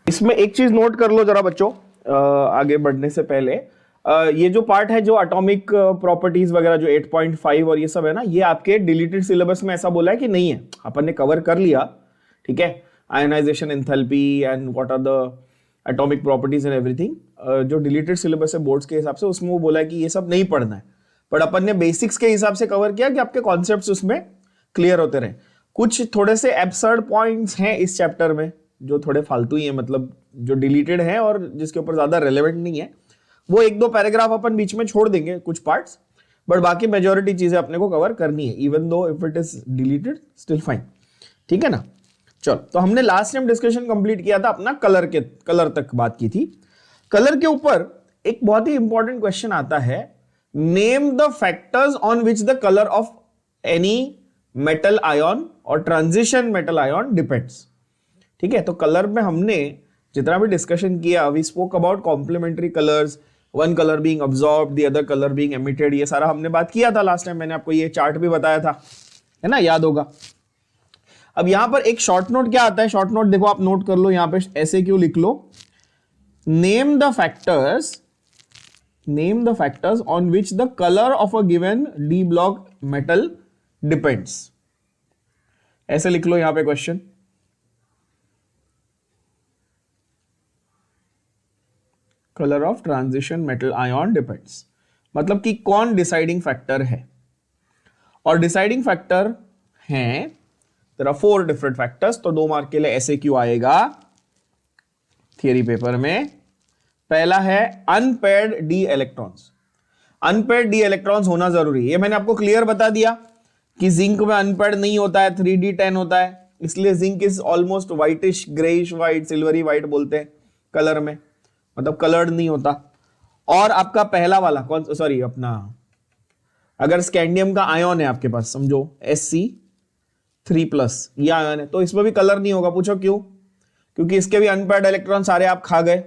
इसमें एक चीज नोट कर लो जरा बच्चों, आगे बढ़ने से पहले, ये जो पार्ट है जो एटॉमिक प्रॉपर्टीज वगैरह जो 8.5 और ये सब है ना, ये आपके डिलीटेड सिलेबस में ऐसा बोला है कि नहीं है, अपन ने कवर कर लिया, ठीक है, ionisation enthalpy and what are the atomic properties and everything, जो डिलीटेड सिलेबस है बोर्ड्स के हिसाब से उसमें वो बोला है कि ये सब नहीं पढ़ना है, बट अपन ने बेसिक्स के हिसाब से कवर किया कि आपके कॉन्सेप्ट्स उसमें क्लियर होते रहे। कुछ थोड़े से एब्सर्ड पॉइंट्स हैं इस चैप्टर में जो थोड़े फालतू ही है, मतलब जो डिलीटेड है और जिसके ऊपर ज्यादा रेलेवेंट नहीं है, वो एक दो पैराग्राफ अपन बीच में छोड़ देंगे कुछ पार्ट्स, बट बाकी मेजॉरिटी चीजें अपने को कवर करनी है, even though if it is deleted still fine, ठीक है ना। चलो, तो हमने लास्ट टाइम डिस्कशन कंप्लीट किया था अपना कलर तक बात की थी। कलर के ऊपर एक बहुत ही इंपॉर्टेंट क्वेश्चन आता है, name the factors on which the colour of any metal ion और ट्रांजिशन मेटल आयन डिपेंड्स। ठीक है, तो कलर में हमने जितना भी डिस्कशन किया, we spoke about complementary colours, one colour being absorbed, the other colour being emitted, ये सारा हमने बात किया था लास्ट टाइम, मैंने आपको ये चार्ट भी बताया था, है ना, याद होगा। अब यहां पर एक शॉर्ट नोट क्या आता है, शॉर्ट नोट देखो आप नोट कर लो, यहां पे ऐसे क्यों लिख लो, name the factors on which the colour of a given D block metal depends, ऐसे लिख लो यहां पे question. Colour of transition metal ion depends, मतलब कि कौन डिसाइडिंग फैक्टर है, और डिसाइडिंग फैक्टर हैं, देयर आर 4 डिफरेंट फैक्टर्स, तो 2 मार्क के लिए ऐसे क्यों आएगा थियरी पेपर में। पहला है unpaired D electrons, unpaired D electrons होना जरूरी है, ये मैंने आपको क्लियर बता दिया कि जिंक में अनपेयर्ड नहीं होता है, 3d10 होता है, इसलिए zinc is almost whitish, greyish white, silvery white बोलते हैं कलर में, मतलब कलर्ड नहीं होता। और आपका पहला वाला कौन, सॉरी अपना, अगर स्कैंडियम का आयन है आपके पास, समझो Sc3+, ये आयन है, तो इसमें भी कलर नहीं होगा। पूछो क्यों? क्योंकि इसके भी अनपेयर्ड इलेक्ट्रॉन सारे आप खा गए,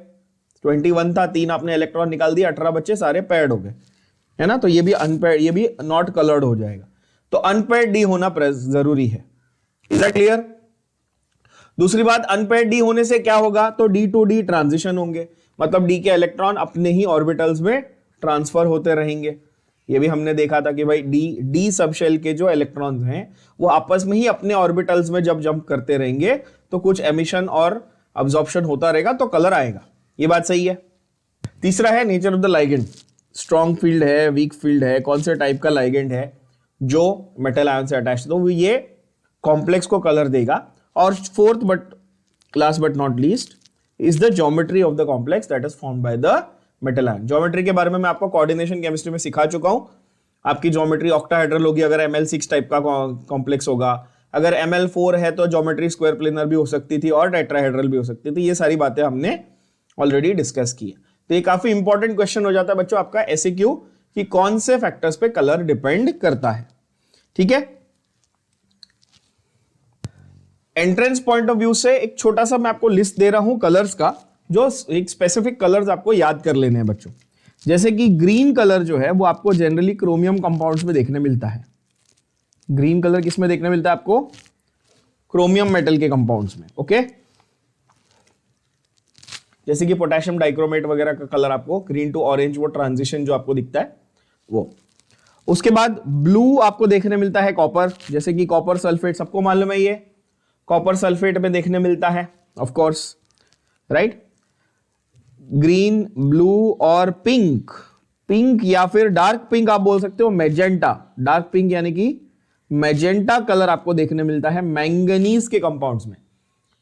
21 था, 3 आपने इलेक्ट्रॉन निकाल दिया, 18 बच्चे सारे पेयर्ड हो गए, है ना, तो ये भी अनपेयर्ड, ये भी नॉट कलर्ड हो जाएगा, तो अनपेयर्ड डी होना जरूरी है। Is that clear? दूसरी बात, अनपेयर्ड डी होने से क्या होगा, तो डी टू डी ट्रांजिशन होंगे, मतलब डी के इलेक्ट्रॉन अपने ही ऑर्बिटल्स में ट्रांसफर होते रहेंगे। ये भी हमने देखा था कि भाई डी सबशेल के जो इलेक्ट्रॉन्स हैं वो आपस में ही अपने ऑर्बिटल्स में जब जंप करते रहेंगे तो कुछ एमिशन और अब्जॉर्प्शन होता रहेगा, तो कलर आएगा। ये बात सही है। तीसरा है nature of the ligand, strong field है, वीक फील्ड है, कौन से टाइप का लाइगेंड है जो मेटल आयन से अटैच, तो ये कॉम्प्लेक्स को कलर देगा। और fourth last but not least is the geometry of the complex that is formed by the metal ion. Geometry के बारे में मैं आपको कोऑर्डिनेशन केमिस्ट्री में सिखा चुका हूं। आपकी ज्योमेट्री ऑक्टाहेड्रल होगी अगर Ml6 टाइप का कॉम्प्लेक्स होगा, अगर Ml4 है तो ज्योमेट्री स्क्वायर प्लेनर भी हो सकती थी और टेट्राहेड्रल भी हो सकती थी। ये सारी बातें हमने ऑलरेडी डिस्कस की है। तो ये काफी इंपॉर्टेंट क्वेश्चन हो जाता है बच्चों आपका एसक्यू कि कौन से फैक्टर्स पे कलर डिपेंड करता है। ठीक है, एंट्रेंस पॉइंट ऑफ व्यू से एक छोटा सा मैं आपको लिस्ट दे रहा हूं कलर्स का, जो एक स्पेसिफिक कलर्स आपको याद कर लेने हैं बच्चों। जैसे कि ग्रीन कलर जो है वो आपको जनरली क्रोमियम कंपाउंड्स में देखने मिलता है। ग्रीन कलर किस में देखने मिलता है आपको? क्रोमियम मेटल के कंपाउंड्स में। ओके, जैसे कि पोटेशियम डाइक्रोमेट वगैरह का कलर आपको ग्रीन टू ऑरेंज, वो ट्रांजिशन जो आपको दिखता है वो। उसके बाद ब्लू आपको देखने मिलता है कॉपर, जैसे कि कॉपर सल्फेट, सबको मालूम है ये कॉपर सल्फेट में देखने मिलता है of course, right. Green, blue और पिंक, पिंक या फिर डार्क पिंक आप बोल सकते हो, मैजेंटा, डार्क पिंक यानी कि मैजेंटा कलर आपको देखने मिलता है मैंगनीज के कंपाउंड्स में,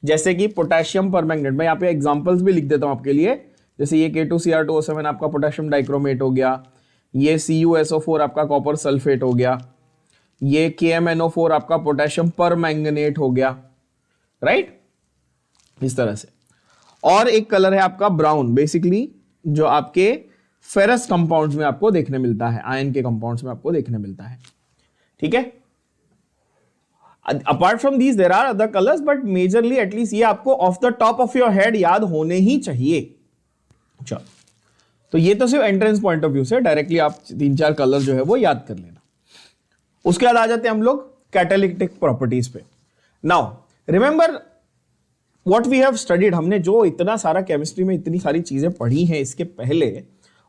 जैसे कि पोटेशियम परमैंगनेट। मैं यहाँ पे एग्जांपल्स भी लिख देता हूं आपके लिए, जैसे ये K2Cr2O7 आपका पोटेशियम डाइक्रोमेट हो गया, ये CuSO4 आपका कॉपर सल्फेट हो गया, ये KMnO4 आपका पोटेशियम परमैंगनेट हो गया, राइट, इस तरह से। और एक कलर है आपका ब्राउन, बेसिकली जो आपके फेरस कंपाउंड्स में आपको देखने मिलता है, आयन के कंपाउंड्स में आपको देखने मिलता है। ठीक है, apart from these there are other colours, but majorly at least ये आपको off the top of your head याद होने ही चाहिए। चलो, तो ये तो सिर्फ एंट्रेंस पॉइंट ऑफ व्यू से डायरेक्टली आप 3-4 कलर जो है वो याद कर लेना। उसके बाद आ जाते हैं हम लोग कैटालिटिक प्रॉपर्टीज पे। Now remember what we have studied, हमने जो इतना सारा केमिस्ट्री में इतनी सारी चीजें पढ़ी हैं इसके पहले,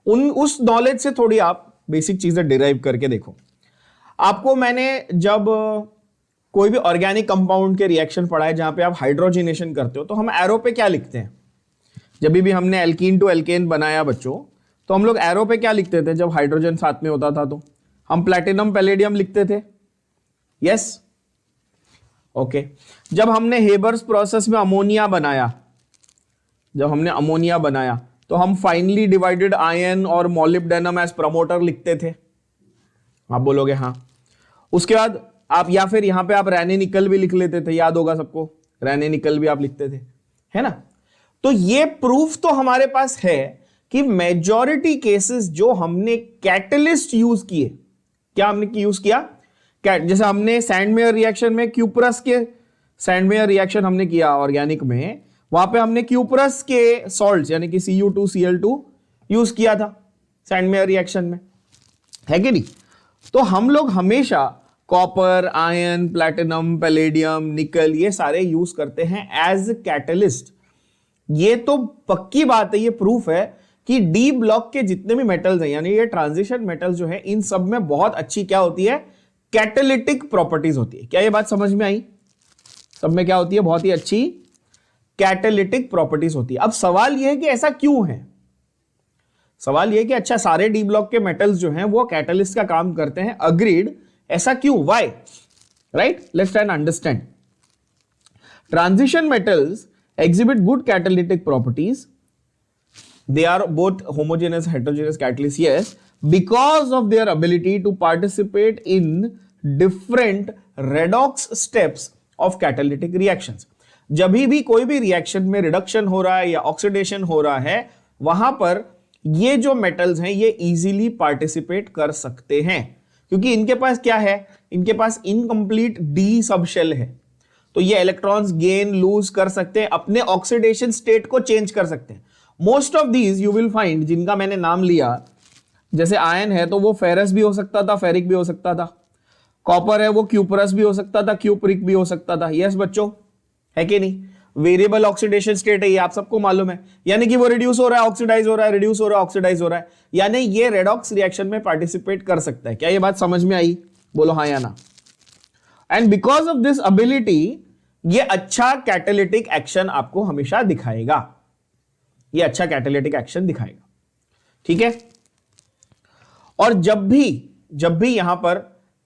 उस नॉलेज से थोड़ी आप बेसिक चीजें डिराइव करके देखो। आपको मैंने जब कोई भी ऑर्गेनिक कंपाउंड के रिएक्शन पढ़ाए जहां पे आप हाइड्रोजिनेशन करते हो, तो हम एरो पे क्या लिखते हैं? जब भी हमने एल्कीन टू एल्केन बनाया बच्चों, तो हम लोग एरो पे क्या लिखते थे? जब हाइड्रोजन साथ में होता था तो हम प्लैटिनम पैलेडियम लिखते थे। Yes, okay. जब हमने हेबर्स प्रोसेस में अमोनिया बनाया, तो हम फाइनली डिवाइडेड आयन और मॉलिब्डेनम एज प्रमोटर लिखते थे। आप बोलोगे हाँ। उसके बाद आप, या फिर यहां पे आप रैने निकल भी लिख लेते थे, याद होगा सबको, रैने निकल भी आप लिखते थे, है ना? तो ये प्रूफ तो हमारे पास है कि मेजॉरिटी केसेस जो हमने कैटलिस्ट यूज किए, क्या हमने यूज किया? जैसे हमने सैंडमेयर रिएक्शन में क्यूप्रस के, सैंडमेयर रिएक्शन हमने किया ऑर्गेनिक में, वहां पे हमने क्यूप्रस के सॉल्ट्स यानी कि Cu2Cl2 यूज किया था सैंडमेयर रिएक्शन में, है कि नहीं? तो हम लोग हमेशा कॉपर, आयरन, प्लैटिनम, पैलेडियम, निकल, ये सारे यूज करते हैं एज कैटलिस्ट। ये तो पक्की बात है, ये प्रूफ है कि डी ब्लॉक के जितने भी मेटल्स हैं, यानी ये ट्रांजिशन मेटल्स जो है, इन सब में बहुत अच्छी क्या होती है? कैटालिटिक प्रॉपर्टीज होती है। क्या ये बात समझ में आई? सब में क्या होती है? बहुत ही अच्छी कैटालिटिक प्रॉपर्टीज होती है। अब सवाल यह है कि ऐसा क्यों है? सवाल यह है कि अच्छा, सारे डी ब्लॉक के मेटल्स जो हैं वो कैटलिस्ट का काम करते हैं, अग्रीड, ऐसा क्यों? Why? Right, let's try and understand. Transition metals exhibit good catalytic properties. They are both homogeneous, heterogeneous catalysts, yes, because of their ability to participate in different redox steps of catalytic reactions. जब भी कोई भी reaction में reduction हो रहा है या oxidation हो रहा है, वहां पर ये जो मेटल्स हैं ये इजीली पार्टिसिपेट कर सकते हैं, क्योंकि इनके पास क्या है? इनके पास इनकम्प्लीट डी सब शेल है, तो ये इलेक्ट्रॉन्स गेन लूज कर सकते हैं, अपने ऑक्सीडेशन स्टेट को चेंज कर सकते हैं। Most of these you will find, जिनका मैंने नाम लिया, जैसे आयन है तो वो फेरस भी हो सकता था, फेरिक भी हो सकता था। कॉपर है वो क्यूपरस भी हो सकता था, क्यूपरिक भी हो सकता था। यस बच्चों, है कि नहीं? वेरिएबल ऑक्सीडेशन स्टेट है, ये आप सबको मालूम है, यानी कि वो रिड्यूस हो रहा है, ऑक्सीडाइज हो रहा है, रिड्यूस हो रहा है, ऑक्सीडाइज हो रहा है, यानी ये रेडॉक्स रिएक्शन में पार्टिसिपेट कर सकता है। क्या ये बात समझ में आई? बोलो हाँ या ना। And because of this ability ये अच्छा कैटालिटिक एक्शन आपको हमेशा दिखाएगा, ये अच्छा कैटालिटिक एक्शन दिखाएगा, ठीक है? और जब भी यहां पर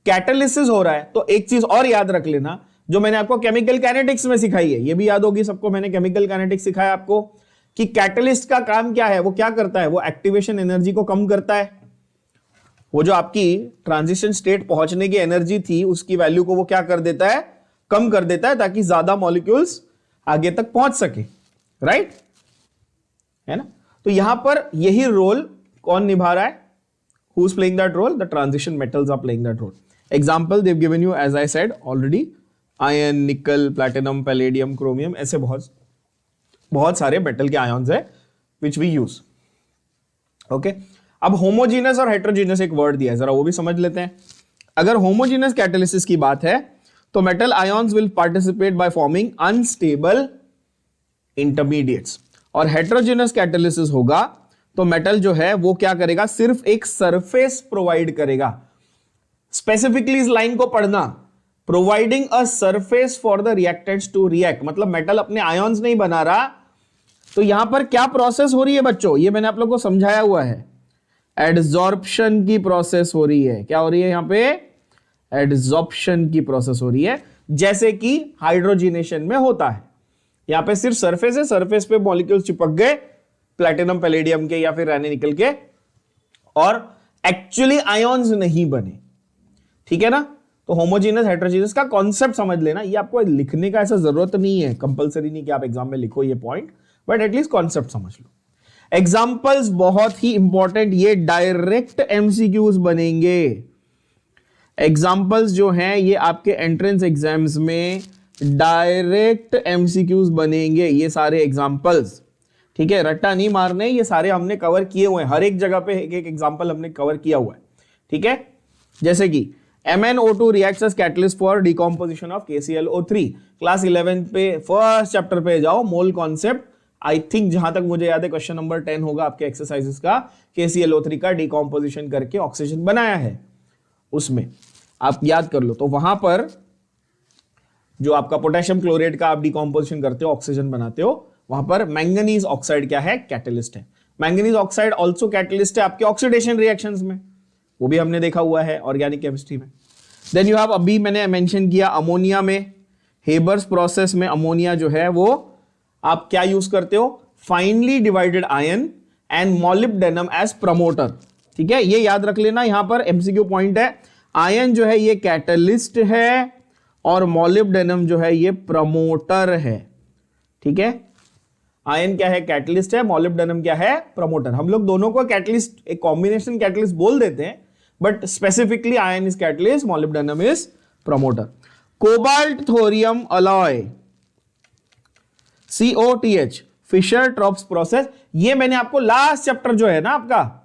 कैटालिसिस हो रहा है, तो एक चीज और याद रख लेना, जो मैंने आपको केमिकल काइनेटिक्स में सिखाई है, ये भी याद होगी सबको, मैंने केमिकल काइनेटिक्स सिखाया आपको कि कैटलिस्ट का काम क्या है, वो क्या करता है? वो एक्टिवेशन एनर्जी को कम करता है। वो जो आपकी ट्रांजिशन स्टेट पहुंचने की एनर्जी थी, उसकी वैल्यू को वो क्या कर देता है? कम कर देता है, ताकि ज्यादा मॉलिक्यूल्स आगे तक पहुंच सके, राइट? है ना? तो यहां पर यही रोल कौन निभा रहा है? Who is playing that role? The transition metals are playing that role. Example they have given you, as I said already, iron, nickel, platinum, palladium, chromium, ऐसे बहुत सारे मेटल के आयन्स है विच वी यूज। ओके, अब homogeneous और heterogeneous एक word दिया है, जरा वो भी समझ लेते हैं। अगर होमोजीनस कैटालिसिस की बात है तो metal ions will participate by forming unstable intermediates, और हेट्रोजीनस कैटालिसिस होगा तो मेटल जो है वो क्या करेगा? सिर्फ एक सरफेस प्रोवाइड करेगा। स्पेसिफिकली इस लाइन को पढ़ना, providing a surface for the reactants to react, मतलब मेटल अपने आयन्स नहीं बना रहा। तो यहां पर क्या प्रोसेस हो रही है बच्चों? ये मैंने आप लोगों को समझाया हुआ है, एडजॉर्प्शन की प्रोसेस हो रही है। क्या हो रही है यहां पे? एडजॉर्प्शन की प्रोसेस हो रही है, जैसे कि हाइड्रोजिनेशन में होता है। यहां पे सिर्फ सरफेस है, सरफेस पे मॉलिक्यूल्स चिपक गए प्लैटिनम पैलेडियम के या फिर रैने निकल के, और एक्चुअली आयन्स नहीं बने, ठीक है ना? तो होमोजीनस हेट्रोजीनस का कॉन्सेप्ट समझ लेना। ये आपको लिखने का ऐसा जरूरत नहीं है, कंपलसरी नहीं कि आप एग्जाम में लिखो ये पॉइंट, बट एटलीस्ट कॉन्सेप्ट समझ लो। एग्जाम्पल्स बहुत ही इंपॉर्टेंट, ये डायरेक्ट एमसीक्यूज बनेंगे। एग्जाम्पल्स जो हैं ये आपके एंट्रेंस एग्जाम्स में डायरेक्ट एमसीक्यूज बनेंगे, ये सारे एग्जाम्पल्स, ठीक है? रट्टा नहीं मारने, ये सारे हमने कवर किए हुए हैं, हर एक जगह पे एक एक एग्जाम्पल हमने कवर किया हुआ है, ठीक है? जैसे कि MnO2 reacts as catalyst for decomposition of KClO3. Class 11 पे फर्स्ट चैप्टर पे जाओ, मोल कॉन्सेप्ट। आई थिंक जहां तक मुझे याद है क्वेश्चन नंबर 10 होगा आपके एक्सरसाइजेस का, KClO3 का डिकॉम्पोजिशन करके ऑक्सीजन बनाया है, उसमें आप याद कर लो। तो वहां पर जो आपका पोटेशियम क्लोराइड का आप डिकॉम्पोजिशन करते हो, ऑक्सीजन बनाते हो, वहां पर मैंगनीज ऑक्साइड क्या है, कैटलिस्ट है। मैंगनीज ऑक्साइड ऑल्सो कैटलिस्ट है आपके ऑक्सीडेशन रिएक्शंस में, वो भी हमने देखा हुआ है ऑर्गेनिक केमिस्ट्री में। देन यू हैव, अभी मैंने मेंशन किया अमोनिया में, हेबर्स प्रोसेस में अमोनिया जो है वो आप क्या यूज करते हो, finely divided iron and molybdenum as promoter. ठीक है, ये याद रख लेना, यहां पर एमसीक्यू पॉइंट है। आयन जो है ये कैटलिस्ट है और मॉलिब्डेनम जो है ये प्रमोटर है। ठीक है, आयन क्या है, कैटलिस्ट है, मॉलिब्डेनम क्या है, प्रमोटर। हम लोग दोनों को कैटलिस्ट, एक कॉम्बिनेशन कैटलिस्ट बोल देते हैं, but specifically iron is catalyst, molybdenum is promoter. Cobalt thorium alloy COTH, Fischer Tropsch process, ये मैंने आपको लास्ट चैप्टर जो है ना आपका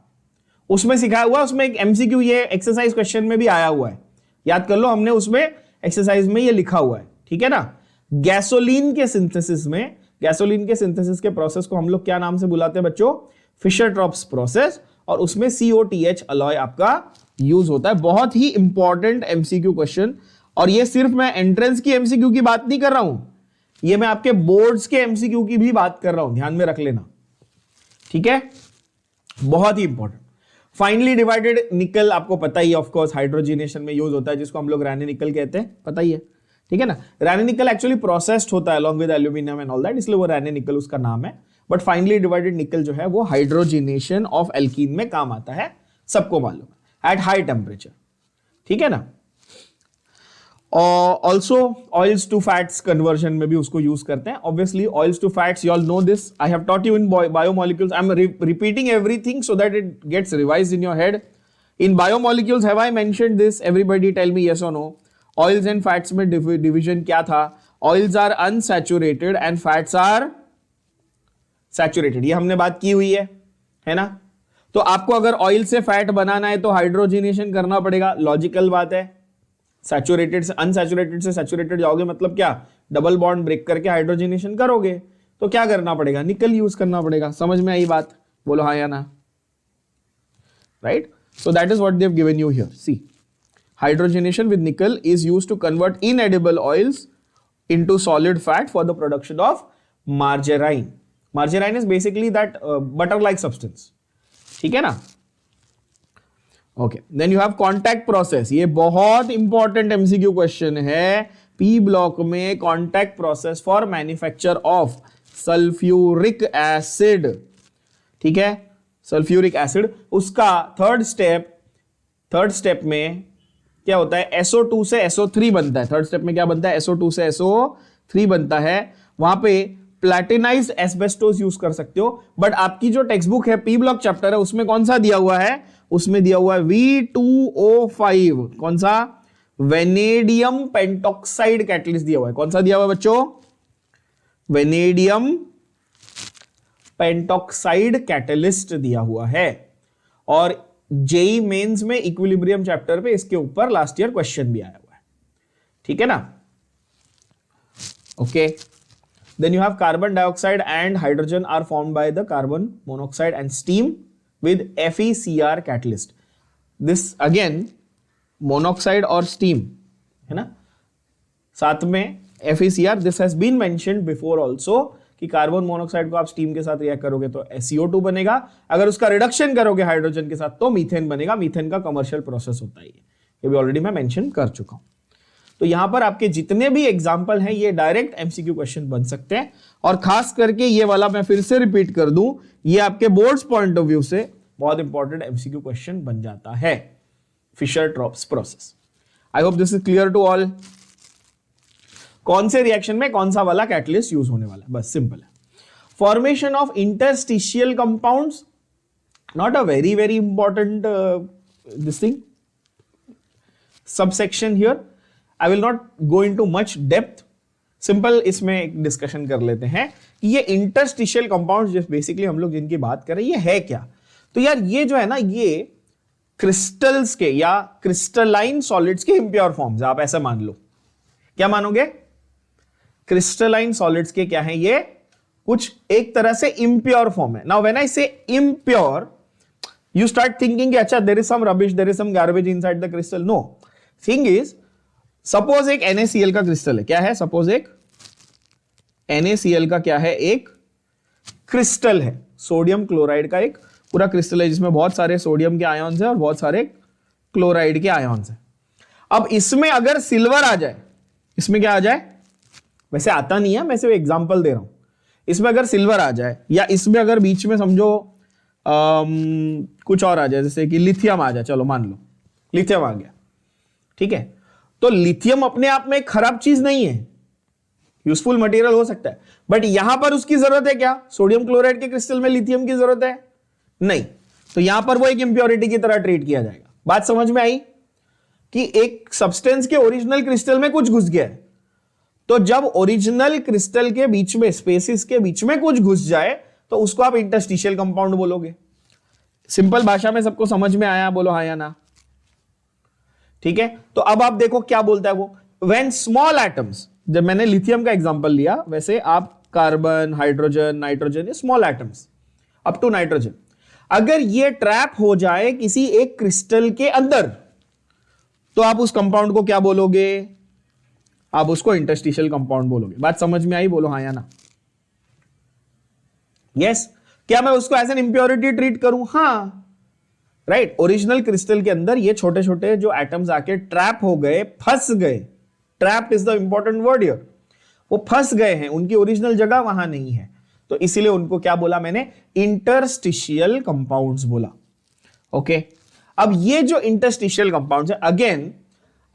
उसमें सिखाया हुआ है, उसमें एक एमसीक्यू ये एक्सरसाइज क्वेश्चन में भी आया हुआ है, याद कर लो, हमने उसमें एक्सरसाइज में ये लिखा हुआ है। ठीक है ना, गैसोलीन के सिंथेसिस में, गैसोलीन के सिंथेसिस के प्रोसेस को हम लोग क्या नाम से बुलाते हैं बच्चों, फिशर ट्रॉप्स प्रोसेस, और उसमें COTH अलॉय आपका यूज होता है। बहुत ही इंपॉर्टेंट एमसीक्यू क्वेश्चन, और ये सिर्फ मैं एंट्रेंस की एमसीक्यू की बात नहीं कर रहा हूं, ये मैं आपके बोर्ड्स के एमसीक्यू की भी बात कर रहा हूं, ध्यान में रख लेना। ठीक है, बहुत ही इंपॉर्टेंट। फाइनली डिवाइडेड निकल आपको पता ही है, ऑफ कोर्स हाइड्रोजिनेशन में यूज होता है, जिसको हम लोग रैने निकल कहते हैं, पता ही है। ठीक है ना, रैने निकल एक्चुअली प्रोसेस्ड होता है along with aluminium and all that, इसलिए वो रैने निकल उसका नाम है। बट फाइनली डिवाइडेड निकल जो है वो हाइड्रोजिनेशन ऑफ एल्कीन में काम आता है, सबको मालूम है, एट हाई टेम्परेचर। ठीक है ना, और also oils to fats conversion में भी उसको यूज करते हैं। Obviously oils to fats, you all know this, I have taught you in biomolecules, I am repeating everything so that it gets revised in your head. In biomolecules have I mentioned this, everybody tell me yes और no. Oils and fats में division क्या था, oils are unsaturated and fats are saturated, ये हमने बात की हुई है ना। तो आपको अगर ऑयल से फैट बनाना है तो हाइड्रोजिनेशन करना पड़ेगा, लॉजिकल बात है। सैचुरेटेड से अनसैचुरेटेड से सैचुरेटेड जाओगे, मतलब क्या, डबल बॉन्ड ब्रेक करके हाइड्रोजिनेशन करोगे, तो क्या करना पड़ेगा, निकल यूज करना पड़ेगा। समझ में आई बात, बोलो हाँ या ना, right. So that is what they have given you here. See, hydrogenation with nickel is used to convert inedible oils into solid fat for the production of margarine. Margarine is basically that butter like substance. ठीक है ना, okay. Then you have contact process, ये बहुत important MCQ question है P block में। Contact process for manufacture of sulphuric acid. ठीक है, sulphuric acid, उसका थर्ड स्टेप में क्या होता है, SO2 से SO3 बनता है। थर्ड स्टेप में क्या बनता है, SO2 से SO3 बनता है। वहां पे प्लैटिनाइज्ड एस्बेस्टोस यूज कर सकते हो, बट आपकी जो टेक्स्ट बुक है, पी ब्लॉक चैप्टर है, उसमें कौन सा दिया हुआ है, उसमें दिया हुआ है V2O5, कौन सा, वेनेडियम पेंटॉक्साइड कैटलिस्ट दिया हुआ है। कौन सा दिया हुआ है बच्चों, वेनेडियम पेंटॉक्साइड कैटलिस्ट दिया हुआ है। और जेई मेंस में इक्विलिब्रियम चैप्टर पे इसके ऊपर लास्ट ईयर क्वेश्चन भी आया हुआ है। ठीक है ना, okay. Then you have carbon dioxide and hydrogen are formed by the carbon monoxide and steam with FeCr catalyst. This again monoxide और steam है ना, साथ में FeCr, this has been mentioned before also कि कार्बन मोनोऑक्साइड को आप steam के साथ रिएक्ट करोगे तो CO2 बनेगा, अगर उसका रिडक्शन करोगे हाइड्रोजन के साथ तो मीथेन बनेगा। मीथेन का कमर्शियल प्रोसेस होता है, ये भी ऑलरेडी मैं मेंशन कर चुका हूं। तो यहां पर आपके जितने भी एग्जाम्पल हैं ये डायरेक्ट एमसीक्यू क्वेश्चन बन सकते हैं, और खास करके ये वाला मैं फिर से रिपीट कर दूं, ये आपके बोर्ड्स पॉइंट ऑफ व्यू से बहुत इंपॉर्टेंट एमसीक्यू क्वेश्चन बन जाता है, Fischer Tropsch process. I hope this is clear to all. कौन से रिएक्शन में कौन सा वाला कैटलिस्ट यूज होने वाला है, बस सिंपल है। Formation of interstitial compounds, not a very very important this thing, subsection here. I will not go into much depth, simple इसमें एक डिस्कशन कर लेते हैं कि ये इंटरस्टिशियल कंपाउंड्स बेसिकली हम लोग जिनकी बात कर रहे हैं ये है क्या। तो यार ये जो है ना, ये क्रिस्टल्स के या क्रिस्टलाइन सॉलिड्स के इम्प्योर फॉर्म्स, आप ऐसा मान लो। क्या मानोगे? क्रिस्टलाइन सॉलिड्स के क्या है ये? कुछ एक तरह से इम्प्योर फॉर्म है। नाउ व्हेन आई से इम्प्योर, you start thinking कि अच्छा there is some rubbish, there is some garbage inside the crystal. No, thing is, suppose एक NaCl का क्रिस्टल है। क्या है? suppose एक NaCl का क्या है? एक क्रिस्टल है, सोडियम क्लोराइड का एक पूरा क्रिस्टल है जिसमें बहुत सारे सोडियम के आयन्स हैं और बहुत सारे क्लोराइड के आयन्स हैं। अब इसमें अगर सिल्वर आ जाए, इसमें क्या आ जाए? वैसे आता नहीं है, मैं सिर्फ एग्जांपल दे रहा हूं। इसमें अगर सिल्वर आ जाए या इसमें अगर बीच में समझो कुछ और आ जाए, जैसे कि लिथियम आ जाए, चलो मान लो लिथियम आ गया, ठीक है। तो लिथियम अपने आप में एक खराब चीज नहीं है, यूजफुल मटेरियल हो सकता है, बट यहां पर उसकी जरूरत है क्या? सोडियम क्लोराइड के क्रिस्टल में लिथियम की जरूरत है? नहीं। तो यहां पर वो एक इंप्योरिटी की तरह ट्रीट किया जाएगा। बात समझ में आई कि एक सब्सटेंस के ओरिजिनल क्रिस्टल में कुछ घुस गया है, तो जब ओरिजिनल क्रिस्टल के बीच में, स्पेसिस के बीच में कुछ घुस जाए तो उसको आप इंटरस्टिशियल कंपाउंड बोलोगे। सिंपल भाषा में सबको समझ में आया? बोलो हाँ या ना। ठीक है, तो अब आप देखो क्या बोलता है वो। व्हेन स्मॉल एटम्स, जब मैंने लिथियम का एग्जांपल लिया, वैसे आप कार्बन, हाइड्रोजन, नाइट्रोजन, ये small atoms up to nitrogen, अगर ये ट्रैप हो जाए किसी एक क्रिस्टल के अंदर, तो आप उस कंपाउंड को क्या बोलोगे? आप उसको इंटरस्टिशियल कंपाउंड बोलोगे। बात समझ में आई? बोलो हाँ या ना। Yes yes. क्या मैं उसको एज एन इंप्योरिटी ट्रीट करूं? हाँ, राइट। ओरिजिनल क्रिस्टल के अंदर ये छोटे छोटे जो एटम्स आके ट्रैप हो गए, फंस गए, trapped is the important word here, वो फंस गए हैं, उनकी ओरिजिनल जगह वहां नहीं है, तो इसीलिए उनको क्या बोला मैंने? इंटरस्टिशियल कंपाउंड्स बोला। ओके, अब ये जो इंटरस्टिशियल कंपाउंड्स है, अगेन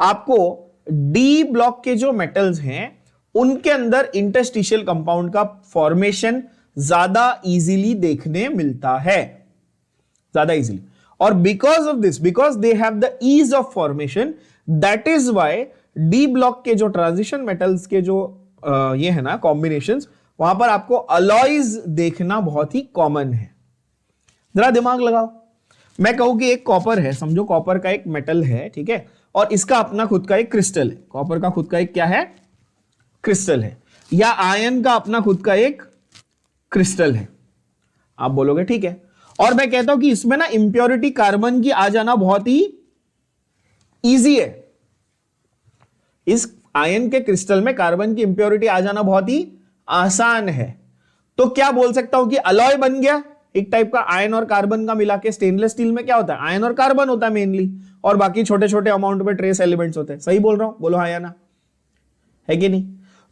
आपको डी ब्लॉक के जो मेटल्स हैं उनके अंदर इंटरस्टिशियल कंपाउंड का फॉर्मेशन ज्यादा इजीली देखने मिलता है, ज्यादा इजीली। और because of this, because they have the ease of formation, that is why D block के जो ट्रांजिशन मेटल्स के जो ये है ना कॉम्बिनेशंस, वहां पर आपको अलॉयज देखना बहुत ही कॉमन है। जरा दिमाग लगाओ, मैं कहूं कि एक कॉपर है, समझो कॉपर का एक मेटल है, ठीक है, और इसका अपना खुद का एक क्रिस्टल है। कॉपर का खुद का एक क्या है? क्रिस्टल है। या आयन का अपना खुद का एक क्रिस्टल है। आप बोलोगे ठीक है, और मैं कहता हूं कि इसमें ना इंप्योरिटी कार्बन की आ जाना बहुत ही इजी है। इस आयन के क्रिस्टल में कार्बन की इंप्योरिटी आ जाना बहुत ही आसान है। तो क्या बोल सकता हूं कि अलॉय बन गया, एक टाइप का आयन और कार्बन का मिला के। स्टेनलेस स्टील में क्या होता है? आयन और कार्बन होता है मेनली, और बाकी छोटे छोटे अमाउंट में ट्रेस एलिमेंट्स होते हैं। सही बोल रहा हूं? बोलो हाँ या ना, है कि नहीं?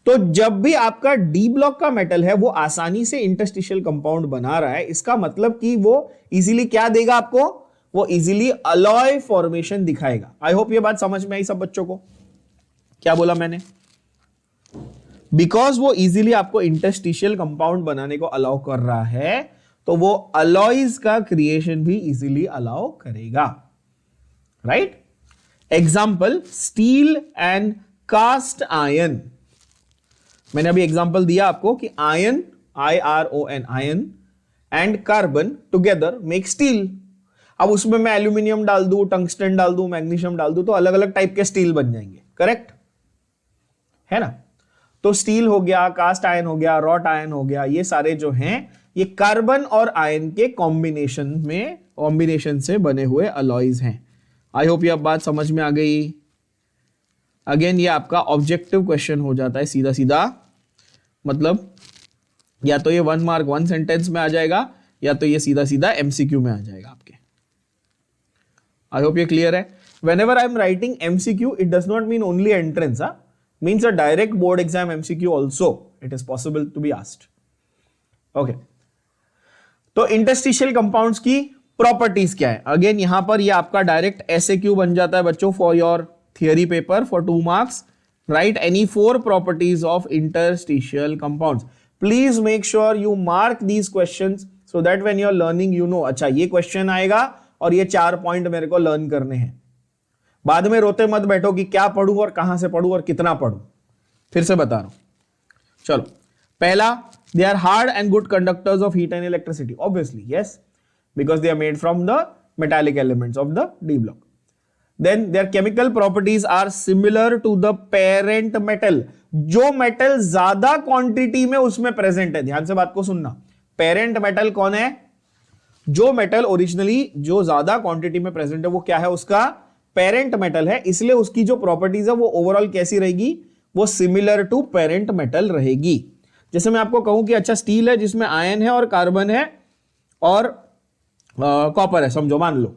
तो जब भी आपका डी ब्लॉक का मेटल है वो आसानी से इंटरस्टिशियल कंपाउंड बना रहा है, इसका मतलब कि वो इजीली क्या देगा आपको? वो इजीली अलॉय फॉर्मेशन दिखाएगा। आई होप ये बात समझ में आई सब बच्चों को। क्या बोला मैंने? बिकॉज वो इजीली आपको इंटरस्टिशियल कंपाउंड बनाने को अलाउ कर रहा है, तो वो अलॉयज का क्रिएशन भी इजीली अलाउ करेगा, right? Example, steel and cast ion. मैंने अभी एग्जांपल दिया आपको कि ion, IRON, ion and carbon together make steel. अब उसमें मैं एल्यूमिनियम डाल दूं, टंगस्टन डाल दूं, मैग्नीशियम डाल दूं, तो अलग अलग टाइप के स्टील बन जाएंगे, करेक्ट है ना? तो स्टील हो गया, कास्ट आयन हो गया, रॉट आयन हो गया, ये सारे जो हैं ये कार्बन और आयन के कॉम्बिनेशन से बने हुए अलॉयज हैं। आई होप ये अब बात समझ में आ गई। अगेन ये आपका ऑब्जेक्टिव क्वेश्चन हो जाता है सीधा सीधा, मतलब या तो ये 1 मार्क 1 सेंटेंस में आ जाएगा, या तो ये सीधा सीधा MCQ में आ जाएगा आपके। आई होप ये क्लियर है। Whenever I am writing MCQ, it does not mean only entrance, means a direct board exam MCQ also it is possible to be asked. Okay. तो इंटरस्टिशियल कंपाउंड्स की properties क्या है? Again यहां पर ये आपका डायरेक्ट SAQ बन जाता है बच्चों for your theory paper for 2 marks. Write any 4 properties of interstitial compounds. Please make sure you mark these questions so that when you are learning you know, अच्छा ये क्वेश्चन आएगा और ये 4 पॉइंट मेरे को लर्न करने हैं। बाद में रोते मत बैठो कि क्या पढ़ूं और कहां से पढ़ूं और कितना पढ़ूं। फिर से बता रहा हूं, चलो। पहला, they are hard and good conductors of heat and electricity. Obviously, yes, because they are made from the metallic elements of the D block. Then their chemical properties are similar to the parent metal. जो metal ज्यादा quantity में उसमें present है, ध्यान से बात को सुनना, पेरेंट मेटल कौन है? जो मेटल ओरिजिनली जो ज्यादा क्वांटिटी में प्रेजेंट है वो क्या है? उसका पेरेंट मेटल है, इसलिए उसकी जो प्रॉपर्टीज है वो ओवरऑल कैसी रहेगी? वो सिमिलर टू पेरेंट मेटल रहेगी। जैसे मैं आपको कहूं कि अच्छा स्टील है जिसमें आयन है और कार्बन है और कॉपर है, समझो, मान लो,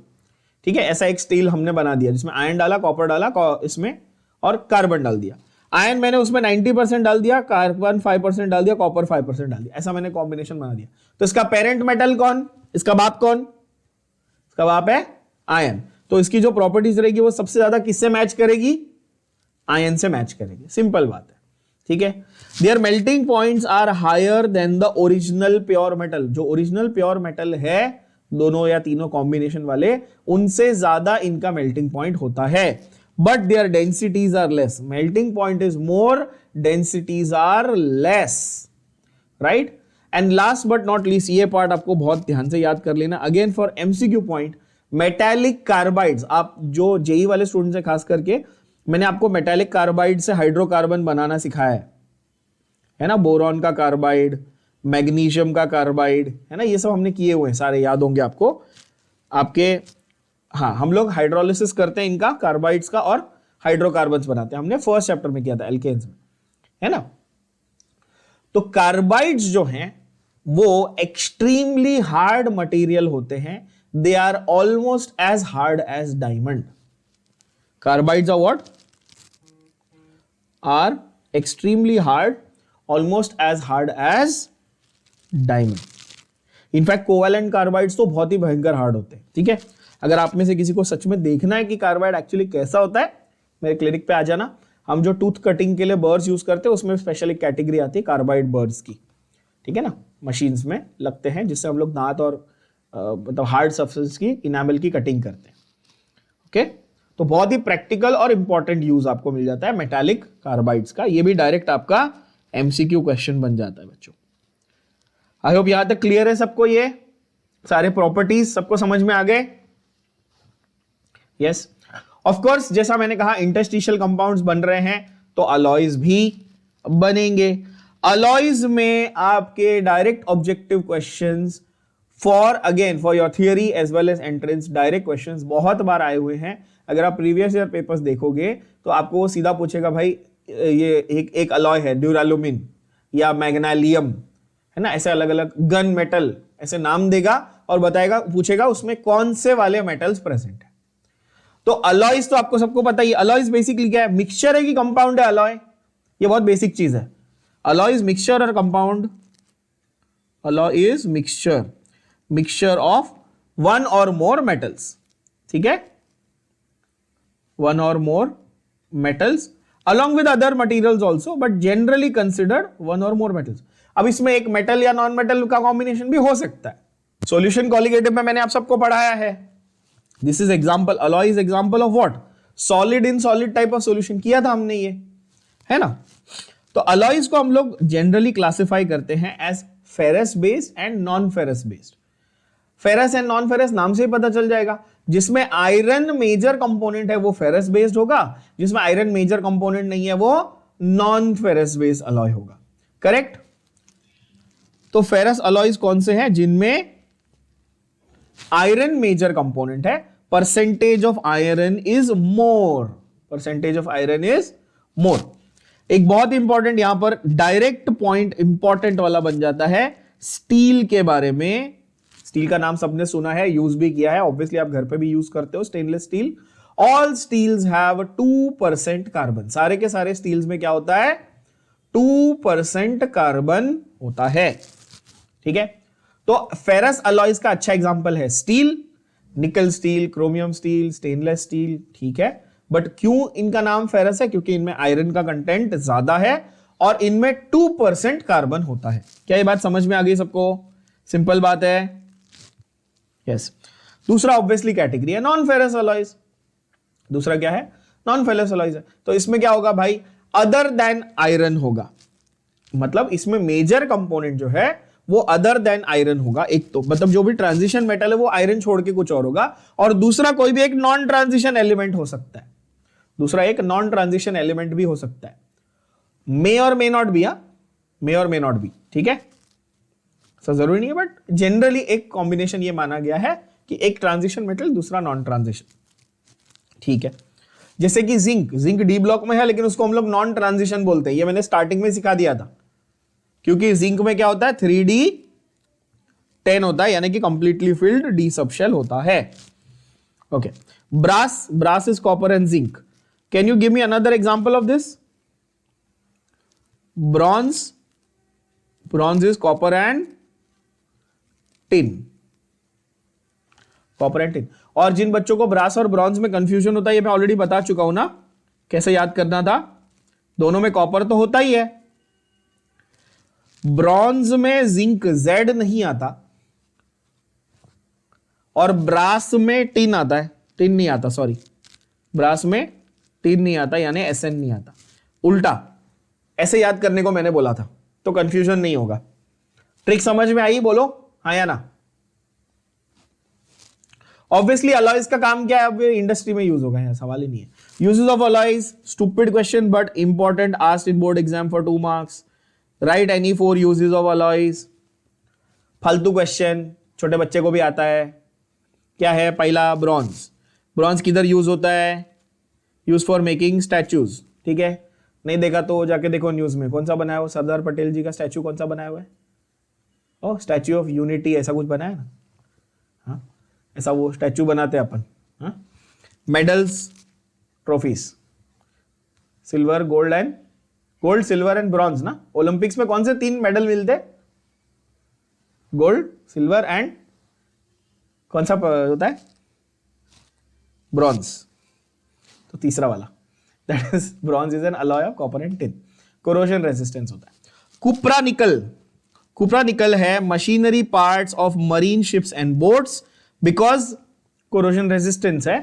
ठीक है, ऐसा एक स्टील हमने बना दिया जिसमें आयन डाला, कॉपर डाला इसमें और कार्बन डाल दिया। आयन मैंने उसमें 90% डाल दिया, कार्बन 5% डाल दिया, कॉपर 5% डाल दिया, ऐसा मैंने कॉम्बिनेशन बना दिया। तो इसका पेरेंट मेटल कौन? इसका बाप कौन? इसका बाप है आयन। तो इसकी जो प्रॉपर्टीज रहेगी वो सबसे ज्यादा किससे मैच करेगी? आयन से मैच करेगी। सिंपल बात है, ठीक है। Their melting points are higher than the original pure metal. जो ओरिजिनल प्योर मेटल है, दोनों या तीनों कॉम्बिनेशन वाले, उनसे ज्यादा इनका मेल्टिंग पॉइंट होता है। But their densities are less. Melting point is more, densities are less, right. And last but not least, ये पार्ट आपको बहुत ध्यान से याद कर लेना, again for MCQ point, metallic carbides. आप जो जेई वाले स्टूडेंट्स हैं खास करके, मैंने आपको मेटालिक कार्बाइड से हाइड्रोकार्बन बनाना सिखाया है ना, बोरॉन का कार्बाइड, मैग्नीशियम का कार्बाइड, है ना, ये सब हमने किए हुए हैं, सारे याद होंगे आपको आपके। हाँ, हम लोग हाइड्रोलिसिस करते हैं इनका, कार्बाइड्स का, और हाइड्रोकार्बन्स बनाते हैं, हमने फर्स्ट चैप्टर में किया था एल्केन्स में, है ना। तो कार्बाइड्स जो हैं वो एक्सट्रीमली हार्ड मटेरियल होते हैं, they are almost as hard as diamond. Carbides are what? Are extremely hard, almost as hard as diamond. In fact covalent carbides तो बहुत ही भयंकर हार्ड होते हैं, ठीक है। अगर आप में से किसी को सच में देखना है कि कार्बाइड एक्चुअली कैसा होता है, मेरे क्लिनिक पे आ जाना। हम जो टूथ कटिंग के लिए बर्स यूज करते हैं उसमें स्पेशल एक कैटेगरी आती है कार्बाइड बर्स की, ठीक है ना, मशीन्स में लगते हैं, जिससे हम लोग दांत और मतलब हार्ड सब्सटेंस की, इनामल की कटिंग करते हैं। ओके, तो बहुत ही प्रैक्टिकल और इंपॉर्टेंट यूज आपको मिल जाता है मेटालिक कार्बाइड्स का। ये भी डायरेक्ट आपका एमसीक्यू क्वेश्चन बन जाता है बच्चों। आई होप यहां तक क्लियर है सबको, ये सारे प्रॉपर्टीज सबको समझ में आ गए? यस, ऑफ कोर्स, जैसा मैंने कहा इंटरस्टिशियल कंपाउंड्स बन रहे हैं तो अलॉयज भी बनेंगे। अलॉयज में आपके direct objective questions for your theory as well as entrance, direct questions बहुत बार आए हुए हैं। अगर आप प्रीवियस ईयर पेपर्स देखोगे तो आपको वो सीधा पूछेगा, भाई ये एक अलॉय है ड्यूरालुमिन या मैग्नेलियम, है ना, ऐसे अलग अलग गन मेटल ऐसे नाम देगा और बताएगा, पूछेगा उसमें कौन से वाले मेटल्स प्रेजेंट है। तो अलॉयज तो आपको सबको पता ही, अलॉयज बेसिकली क्या है? मिक्सचर है कि कंपाउंड है अलॉय? ये बहुत बेसिक चीज है। अलॉय इज मिक्सचर और compound? Alloy is mixture of one और मोर मेटल्स, ठीक है, वन और मोर metals along with other materials also, but generally considered one or more metals. अब इसमें एक मेटल या नॉन मेटल का कॉम्बिनेशन भी हो सकता है। सॉल्यूशन कॉलिगेटिव में मैंने आप सबको पढ़ाया है। This is example, alloy is example of what? Solid in solid type of solution किया था हमने ये, है ना। तो अलॉयज को हम लोग जनरली क्लासिफाई करते हैं as ferrous based and non ferrous based. Ferrous and non ferrous नाम से ही पता चल जाएगा। जिसमें आयरन मेजर कंपोनेंट है वो फेरस बेस्ड होगा, जिसमें आयरन मेजर कंपोनेंट नहीं है वो नॉन फेरस बेस्ड अलॉय होगा, करेक्ट। तो फेरस अलॉयज कौन से हैं? जिनमें आयरन मेजर कंपोनेंट है, percentage of iron is more, percentage of iron is more. एक बहुत इंपॉर्टेंट यहां पर डायरेक्ट पॉइंट इंपॉर्टेंट वाला बन जाता है स्टील के बारे में। स्टील का नाम सबने सुना है, यूज भी किया है, ऑब्वियसली आप घर पे भी यूज करते हो stainless steel. All steels have 2% carbon. सारे के सारे स्टील्स में क्या होता है? 2% कार्बन होता है, ठीक है। तो फेरस अलॉयज का अच्छा एग्जांपल है स्टील, निकल steel, chromium steel, stainless steel, ठीक है। बट क्यों इनका नाम फेरस है? क्योंकि इनमें आयरन का कंटेंट ज्यादा है और इनमें 2% कार्बन होता है। क्या ये बात समझ में आ गई सबको? सिंपल बात है, यस। दूसरा ऑब्वियसली कैटेगरी है नॉन फेरस अलॉयज। दूसरा क्या है? नॉन फेरस अलॉयज है। तो इसमें क्या होगा भाई? अदर देन आयरन होगा, मतलब इसमें मेजर कंपोनेंट जो है वो अदर देन आयरन होगा। एक तो मतलब जो भी ट्रांजिशन मेटल है वो आयरन छोड़ के कुछ और होगा, और दूसरा कोई भी एक नॉन ट्रांजिशन एलिमेंट हो सकता है, दूसरा एक नॉन ट्रांजिशन एलिमेंट भी हो सकता है, मे और मे नॉट बी, मे और मे नॉट बी, ठीक है। सो जरूरी नहीं है, बट जनरली एक कॉम्बिनेशन ये माना गया है कि एक ट्रांजिशन मेटल दूसरा नॉन ट्रांजिशन, ठीक है। जैसे कि जिंक, जिंक डी ब्लॉक में है लेकिन उसको हम लोग नॉन ट्रांजिशन बोलते हैं, ये मैंने स्टार्टिंग में सिखा दिया था, क्योंकि जिंक में क्या होता है 3d10 होता है, यानी कि completely filled D subshell होता है। Okay, brass, brass is copper and zinc. Can you give me another example of this? Bronze, bronze is copper and tin, copper and tin. और जिन बच्चों को ब्रास और ब्रॉन्ज में confusion होता है, ये मैं ऑलरेडी बता चुका हूं ना, कैसे याद करना था। दोनों में कॉपर तो होता ही है, ब्रॉन्ज में जिंक जेड नहीं आता, और ब्रास में टिन आता है, टिन नहीं आता, सॉरी, ब्रास में टिन नहीं आता, यानी एसएन नहीं आता। उल्टा ऐसे याद करने को मैंने बोला था, तो कंफ्यूजन नहीं होगा। ट्रिक समझ में आई? बोलो हाँ या ना। ऑब्वियसली अलॉयज का काम क्या है, अब इंडस्ट्री में यूज होगा, है सवाल ही नहीं है। Uses of alloys, stupid question but important, asked in board exam for 2 marks. Right any 4 uses of alloys. फालतू क्वेश्चन, छोटे बच्चे को भी आता है। क्या है? पहला ब्रॉन्ज, ब्रॉन्ज किधर यूज होता है? यूज फॉर मेकिंग स्टैचूज, ठीक है। नहीं देखा तो जाके देखो न्यूज में, कौन सा बनाया हुआ सरदार पटेल जी का स्टैचू, कौन सा बनाया हुआ है? ओ, स्टैचू ऑफ यूनिटी ऐसा कुछ बनाया ना, हाँ ऐसा वो स्टैचू बनाते हैं अपन। हाँ, medals, trophies, silver, gold and gold, silver and bronze ना। ओलंपिक्स में कौन से 3 मेडल मिलते? गोल्ड, सिल्वर एंड कौन सा होता है? ब्रॉन्ज। तो तीसरा वाला, that is bronze is an alloy of copper and tin. Corrosion resistance होता है। कुप्रा निकल, कुप्रा निकल है machinery parts of marine ships and boats, because corrosion resistance है,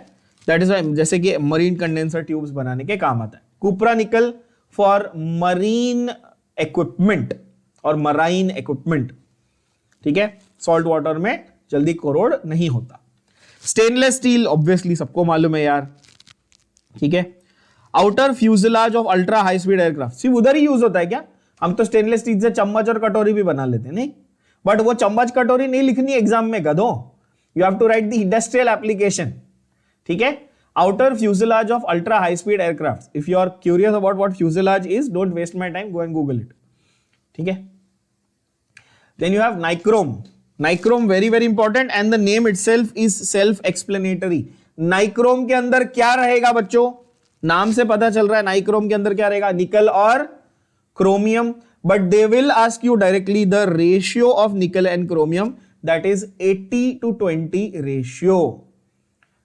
दैट इज जैसे कि मरीन कंडेंसर ट्यूब्स बनाने के काम आता है। कुप्रा निकल फॉर मरीन इक्विपमेंट और मराइन इक्विपमेंट, ठीक है। सॉल्ट वाटर में जल्दी कोरोड नहीं होता। स्टेनलेस स्टील ऑब्वियसली सबको मालूम है यार, ठीक है। Outer fuselage of ultra high speed aircraft, सिर्फ उधर ही यूज होता है क्या? हम तो स्टेनलेस स्टील से चम्मच और कटोरी भी बना लेते हैं, नहीं, बट वो चम्मच कटोरी नहीं लिखनी एग्जाम में गधो, you have to write the industrial application, ठीक है। Outer fuselage of ultra high speed aircraft, if you are curious about what fuselage is, don't waste my time, go and Google it, ठीक है। Then you have nichrome, nichrome very very important and the name itself is self explanatory. Nichrome के अंदर क्या रहेगा बच्चों? नाम से पता चल रहा है नाइक्रोम के अंदर क्या रहेगा, निकल और chromium, but they will ask you directly the ratio of निकल and chromium, that is 80:20 ratio.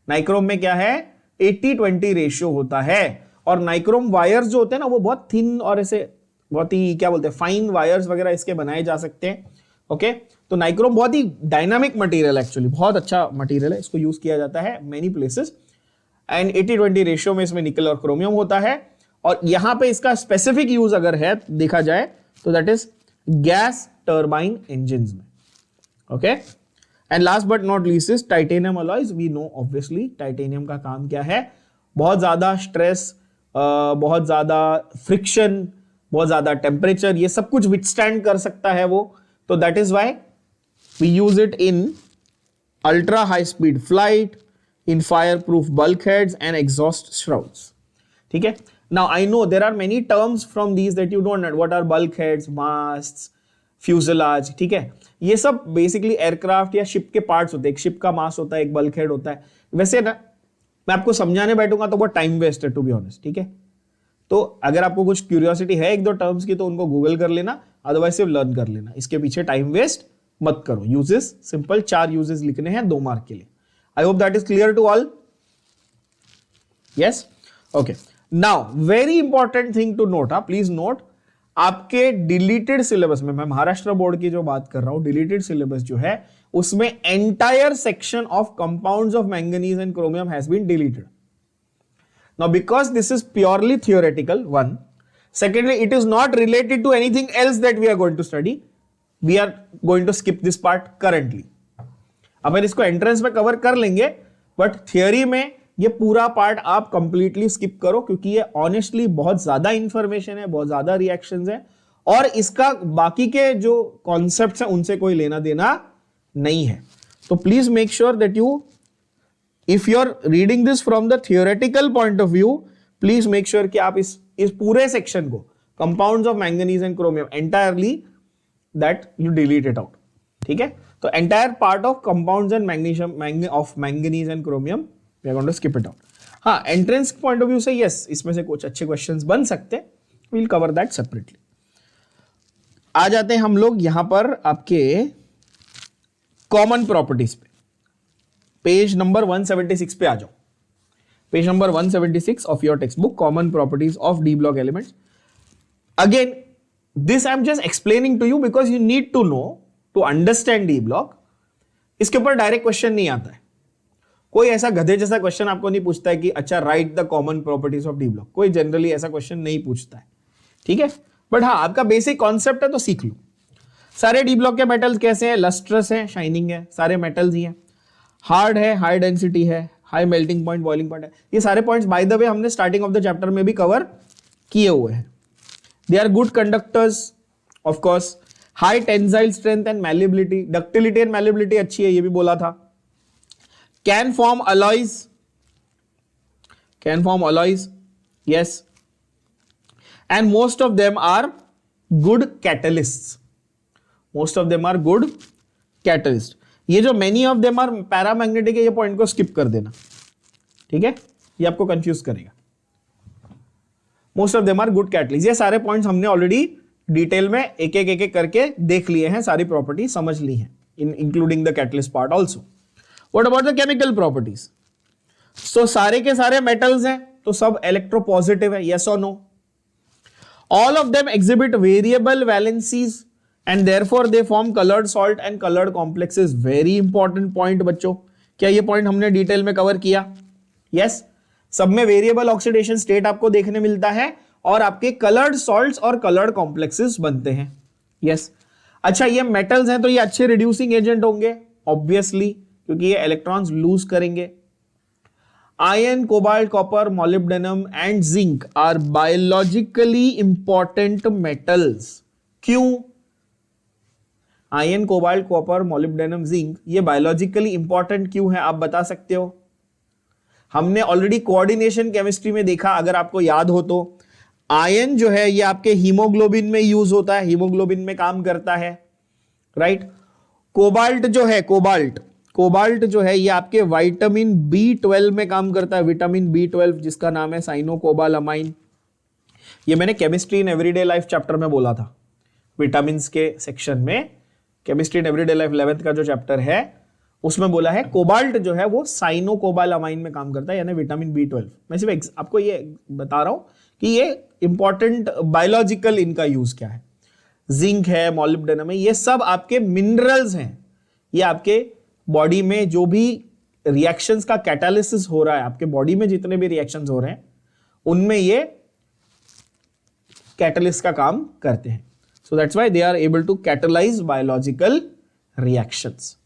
Nichrome में क्या है? 80:20 रेशियो होता है। और नाइक्रोम वायर्स जो होते हैं ना, वो बहुत थिन और ऐसे बहुत ही क्या बोलते हैं, फाइन वायर्स वगैरह इसके बनाए जा सकते हैं, ओके। तो नाइक्रोम बहुत ही डायनामिक मटेरियल, एक्चुअली बहुत अच्छा मटेरियल है, इसको यूज किया जाता है मेनी प्लेसेस, एंड 80:20 रेशियो में इसमें निकल और क्रोमियम होता है। और यहां पे इसका स्पेसिफिक यूज अगर है देखा जाए तो that is gas turbine engines में, okay. And last but not least is titanium alloys. We know obviously titanium का काम क्या है, बहुत ज्यादा स्ट्रेस, बहुत ज्यादा फ्रिक्शन, बहुत ज्यादा टेम्परेचर, ये सब कुछ विथस्टैंड कर सकता है वो, तो that is why we use it in ultra high speed flight, in fireproof bulkheads and exhaust shrouds, ठीक है। Now I know there are many terms from these that you don't know. What are bulkheads, masts, fuselage, ठीक है। ये सब basically aircraft या ship के parts होते हैं। एक शिप का मास होता है, एक बल्कहेड होता है। वैसे ना मैं आपको समझाने बैठूंगा तो बहुत टाइम वेस्ट है, टू बी ऑनेस्ट, ठीक है। तो अगर आपको कुछ क्यूरियोसिटी है 1-2 टर्म्स की तो उनको गूगल कर लेना, अदरवाइज सिर्फ लर्न कर लेना, इसके पीछे टाइम वेस्ट मत करो। यूजेस सिंपल 4 यूजेस लिखने हैं 2 मार्क के लिए। I hope that is clear to all. Yes? Okay. Now, very important thing to note, please note, आपके डिलीटेड सिलेबस में, मैं महाराष्ट्र बोर्ड की जो बात कर रहा हूं, डिलीटेड सिलेबस जो है उसमें entire section of compounds of manganese and chromium has been deleted. Now, because this is purely theoretical, one. Secondly, it is not related to anything else that we are going to study. We are going to skip this part currently. अपन इसको entrance में cover कर लेंगे, but theory में ये पूरा part आप completely skip करो, क्योंकि ये ऑनेस्टली बहुत ज्यादा इंफॉर्मेशन है, बहुत ज्यादा रिएक्शंस है, और इसका बाकी के जो कॉन्सेप्ट्स हैं उनसे कोई लेना देना नहीं है। तो please make sure that you, if you are reading this from the theoretical point of view, please make sure कि आप इस पूरे सेक्शन को, compounds of manganese and chromium, entirely that you delete it out. ठीक है, तो entire part of compounds and magnesium of manganese and chromium we are going to skip it out. हाँ, entrance point of view से yes, इसमें से कुछ अच्छे questions बन सकते हैं, we will cover that separately. आ जाते हैं हम लोग यहां पर आपके कॉमन प्रॉपर्टीज पे, पेज नंबर 176 पे आ जाओ। Page number 176 of your text book, common properties of D block elements. Again this I am just explaining to you because you need to know to understand D block. इसके ऊपर direct question नहीं आता है, कोई ऐसा गधे जैसा question आपको नहीं पूछता है कि अच्छा right the common properties of D block, कोई जनरली ऐसा क्वेश्चन नहीं पूछता है। ठीक है, बट हाँ, आपका बेसिक कॉन्सेप्ट है तो सीख लो। सारे डी ब्लॉक के मेटल्स कैसे हैं? लस्ट्रस है, शाइनिंग है, सारे मेटल्स ही हैं। हार्ड है, हाई डेंसिटी है, high melting point, boiling point है। ये सारे पॉइंट्स बाय द वे हमने स्टार्टिंग ऑफ द चैप्टर में भी कवर किए हुए हैं। They are good conductors, of course, high tensile strength and malleability, ductility and malleability अच्छी है, ये भी बोला था। Can form alloys, yes, and most of them are good catalysts. ये जो many of them are paramagnetic है, ये पॉइंट को स्किप कर देना, ठीक है, ये आपको कंफ्यूज करेगा। Most of them are good catalyst, ये सारे पॉइंट्स हमने ऑलरेडी डिटेल में एक एक करके देख लिए हैं, सारी प्रॉपर्टी समझ ली हैं, including the catalyst part also. What about the chemical properties? So सारे के सारे मेटल्स हैं तो सब इलेक्ट्रोपॉजिटिव है, यस और no? All of them exhibit variable valencies and therefore they form colored salt and colored complexes. Very important point बच्चों, क्या ये पॉइंट हमने डिटेल में कवर किया? यस, सब में वेरिएबल ऑक्सीडेशन स्टेट आपको देखने मिलता है और आपके कलर्ड सॉल्ट्स और कलर्ड कॉम्प्लेक्सेस बनते हैं। यस, अच्छा, ये मेटल्स हैं तो ये अच्छे रिड्यूसिंग एजेंट होंगे ऑब्वियसली, क्योंकि ये इलेक्ट्रॉन्स लूज करेंगे। Iron, cobalt, copper, molybdenum and zinc are biologically important metals. क्यों? Iron, cobalt, copper, molybdenum, zinc ये बायोलॉजिकली इंपॉर्टेंट क्यों है, आप बता सकते हो? हमने ऑलरेडी कोऑर्डिनेशन केमिस्ट्री में देखा, अगर आपको याद हो तो। आयरन जो है ये आपके हीमोग्लोबिन में यूज होता है, हीमोग्लोबिन में काम करता है, राइट। कोबाल्ट जो है, कोबाल्ट जो है ये आपके विटामिन B12 में काम करता है, विटामिन B12 जिसका नाम है साइनोकोबालामाइन। ये मैंने chemistry in everyday life chapter में बोला था, विटामिन के सेक्शन में, chemistry in everyday life 11th का जो चैप्टर है उसमें बोला है कोबाल्ट जो है वो साइनोकोबालामाइन में काम करता है, यानी विटामिन B12। मैं सिर्फ आपको ये बता रहा हूं कि ये इंपॉर्टेंट बायोलॉजिकल इनका यूज क्या है। जिंक है, मॉलिब्डेनम है, ये सब आपके मिनरल्स हैं, ये आपके बॉडी में जो भी रिएक्शंस का कैटालिसिस हो रहा है, आपके बॉडी में जितने भी रिएक्शंस हो रहे हैं उनमें ये कैटालिस्ट का काम करते हैं। So that's why they are able to catalyze biological reactions,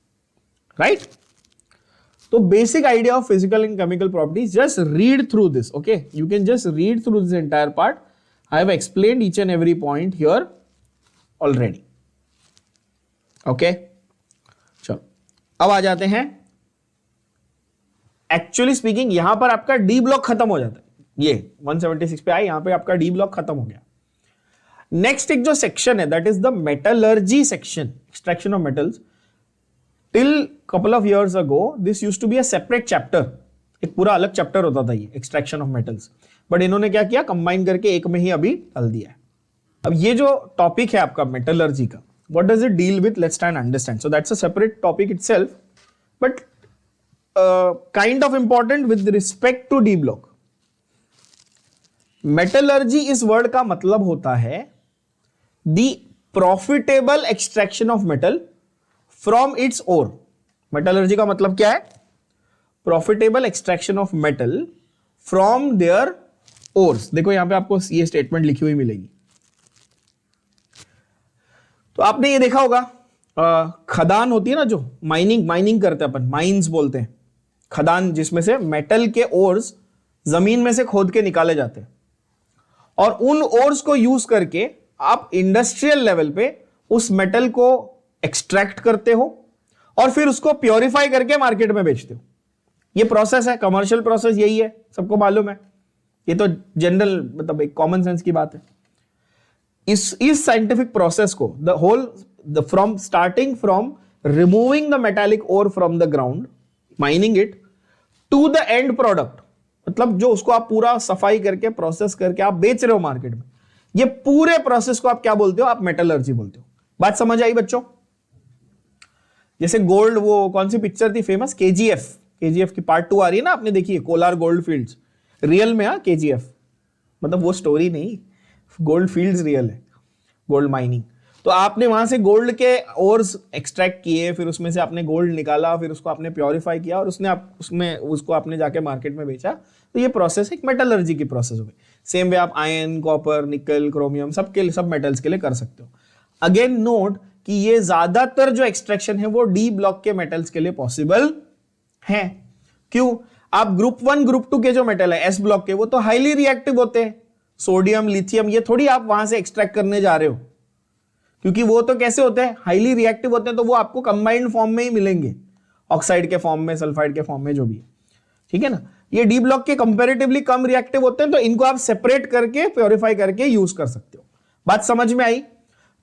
right? So basic idea of physical and chemical properties, just read through this, okay? You can just read through this entire part. I have explained each and every point here already, okay? चलो, अब आ जाते हैं, actually speaking यहां पर आपका D block खत्म हो जाता है, ये 176 पे आए, यहां पे आपका डी ब्लॉक खत्म हो गया। नेक्स्ट एक जो सेक्शन है that is the metallurgy section, extraction of metals. Till couple of years ago this used to be a separate chapter, एक पूरा अलग चैप्टर होता था ये एक्सट्रैक्शन ऑफ मेटल्स, बट इन्होंने क्या किया, कंबाइन करके एक में ही अभी डाल दिया है। अब ये जो टॉपिक है आपका मेटलर्जी का, what does it deal with, let's try and understand. So that's a separate topic itself, but kind of important with respect to D block. Metallurgy इस वर्ड का मतलब होता है the profitable extraction of metal from its ore। metallurgy का मतलब क्या है? profitable extraction of metal from their ores। देखो यहां पे आपको ये स्टेटमेंट लिखी हुई मिलेगी। तो आपने ये देखा होगा खदान होती है ना, जो माइनिंग करते हैं अपन, माइंस बोलते हैं, खदान जिसमें से मेटल के ओर्स जमीन में से खोद के निकाले जाते हैं, और उन ओर्स को यूज करके आप इंडस्ट्रियल लेवल पे उस मेटल को एक्सट्रैक्ट करते हो और फिर उसको प्योरीफाई करके मार्केट में बेचते हो। ये प्रोसेस है, कमर्शियल प्रोसेस यही है, सबको मालूम है, ये तो जनरल मतलब एक कॉमन सेंस की बात है। इस साइंटिफिक प्रोसेस को from starting from removing the metallic ore from the ground, mining it, to the end product, मतलब जो उसको आप पूरा सफाई करके प्रोसेस करके आप बेच रहे हो मार्केट में, ये पूरे प्रोसेस को आप क्या बोलते हो? आप मेटलर्जी बोलते हो। बात समझ आई बच्चों? जैसे गोल्ड, वो कौन सी पिक्चर थी फेमस, केजीएफ की पार्ट 2 आ रही है ना, आपने देखी है, कोलार गोल्ड फील्ड्स, रियल में, केजीएफ मतलब वो स्टोरी नहीं, गोल्ड फील्ड्स रियल है, गोल्ड माइनिंग। तो आपने वहां से गोल्ड के ओर्स एक्सट्रैक्ट किए, फिर उसमें से आपने गोल्ड निकाला, फिर उसको आपने प्योरीफाई किया और उसको आपने जाके मार्केट में बेचा। तो ये प्रोसेस एक मेटलर्जी की प्रोसेस हो गई। सेम वे आप आयरन, कॉपर, निकल, क्रोमियम सब मेटल्स के लिए कर सकते हो। अगेन नोट कि ये ज्यादातर जो एक्सट्रैक्शन है वो डी ब्लॉक के मेटल्स के लिए पॉसिबल है। क्यों? आप ग्रुप 1 ग्रुप 2 के जो मेटल है एस ब्लॉक के, वो तो हाईली रिएक्टिव होते हैं, सोडियम, लिथियम, ये थोड़ी आप वहां से एक्सट्रैक्ट करने जा रहे हो, क्योंकि वो तो कैसे होते हैं, हाईली रिएक्टिव होते हैं, तो वो आपको कंबाइंड फॉर्म में ही मिलेंगे, ऑक्साइड के फॉर्म में, सल्फाइड के फॉर्म में, जो भी है, ठीक है ना। ये डी ब्लॉक के कंपैरेटिवली कम रिएक्टिव होते हैं, तो इनको आप सेपरेट करके प्योरीफाई करके यूज कर सकते हो। बात समझ में आई?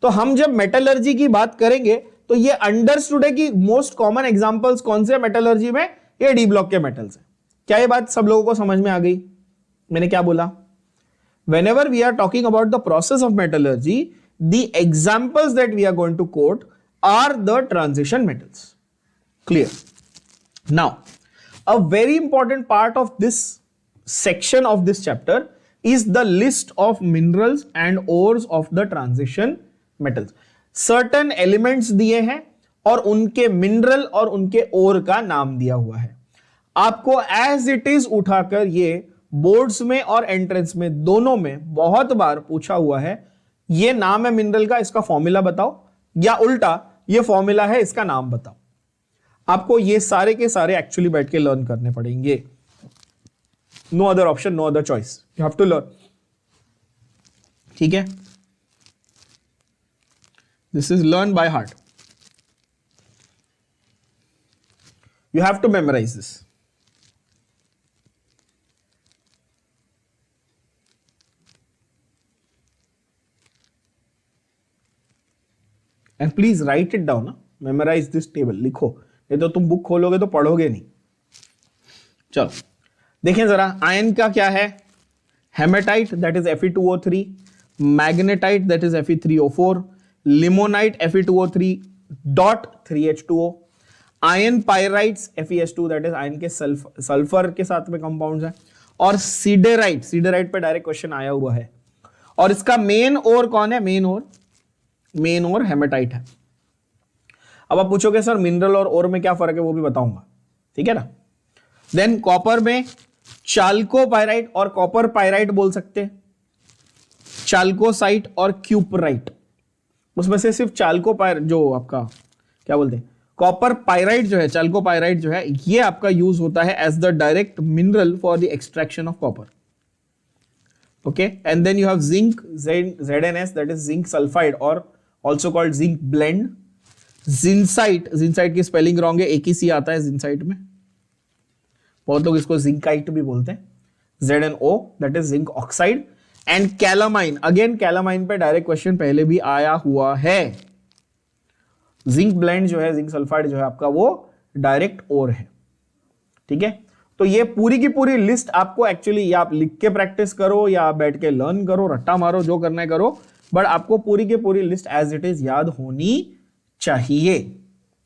तो हम जब मेटलर्जी की बात करेंगे तो ये अंडरस्टूड है कि मोस्ट कॉमन एग्जांपल्स कौन से मेटलर्जी में, ये डी ब्लॉक के मेटल्स है। क्या ये बात सब लोगों को समझ में आ गई? मैंने क्या बोला? Whenever we are talking about the process of metallurgy, the examples that we are going to quote are the transition metals. Clear? Now, a very important part of this section of this chapter is the list of minerals and ores of the transition metals. Certain elements दिए हैं और उनके mineral और उनके ओर का नाम दिया हुआ है। आपको एज इट इज उठाकर ये बोर्ड्स में और एंट्रेंस में दोनों में बहुत बार पूछा हुआ है, ये नाम है मिनरल का, इसका फॉर्मूला बताओ, या उल्टा ये फॉर्मूला है, इसका नाम बताओ। आपको ये सारे के सारे एक्चुअली बैठ के लर्न करने पड़ेंगे। No other option, no other choice, you have to learn. ठीक है, this is learn by heart, you have to memorise this. And please write it down, memorise this table, लिखो, नहीं तो तुम बुक खोलोगे तो पढ़ोगे नहीं। चलो देखें जरा, आयन का क्या है? Hematite that is Fe2O3, magnetite that is Fe3O4, limonite Fe2O3 dot 3H2O, iron pyrites FeS2 that is iron के सल्फर के साथ में कंपाउंड्स हैं, और सीडेराइट, सीडेराइट पे डायरेक्ट क्वेश्चन आया हुआ है। और इसका मेन ओर कौन है? मेन ओर हेमेटाइट है। अब आप पूछोगे सर मिनरल और ओर में क्या फर्क है, वो भी बताऊंगा, ठीक है ना। देन कॉपर में चाल्कोपाइराइट और कॉपर पाइराइट बोल सकते हैं, चाल्कोसाइट और क्यूपराइट। उसमें से सिर्फ चाल्कोपाइर जो आपका क्या बोलते हैं, कॉपर पाइराइट जो है, चाल्कोपाइराइट जो है, ये आपका यूज होता है as the direct mineral for the extraction of copper. Okay, and then you have zinc, ZnS, that is zinc sulfide or also called zinc blend. Zincite की स्पेलिंग रॉन्ग है, एक ही सी आता है जिंसाइट में, बहुत लोग इसको जिंकाइट भी बोलते हैं। ZnO, that is zinc oxide. And calamine, again calamine पे डायरेक्ट क्वेश्चन पहले भी आया हुआ है। जिंक ब्लेंड जो है, जिंक सल्फाइड जो है आपका, वो डायरेक्ट ओर है, ठीक है। तो ये पूरी की पूरी लिस्ट आपको एक्चुअली, या आप लिख के प्रैक्टिस करो या बैठ के लर्न करो, रट्टा मारो, जो करना है करो, बट आपको पूरी की पूरी लिस्ट एज इट इज याद होनी चाहिए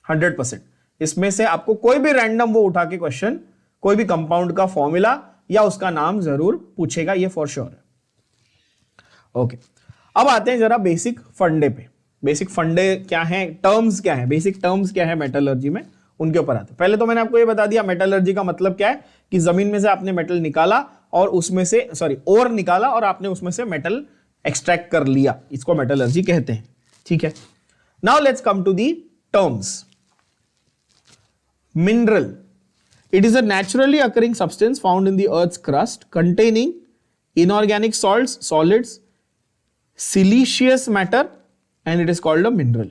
100%। इसमें से आपको कोई भी रैंडम वो उठा के क्वेश्चन, कोई भी कंपाउंड का फॉर्मूला या उसका नाम जरूर पूछेगा, ये फॉर श्योर है। ओके, अब आते हैं जरा बेसिक फंडे पे। बेसिक फंडे क्या है, टर्म्स क्या है, बेसिक टर्म्स क्या है मेटलर्जी में, उनके ऊपर आते हैं। पहले तो मैंने आपको ये बता दिया मेटलर्जी का मतलब क्या है, कि जमीन में से आपने मेटल निकाला और उसमें से ओर निकाला और आपने उसमें से मेटल एक्सट्रैक्ट कर लिया, इसको मेटलर्जी कहते हैं, ठीक है। Now let's come to the terms. Mineral. It is a naturally occurring substance found in the earth's crust containing inorganic salts, solids, siliceous matter and it is called a mineral.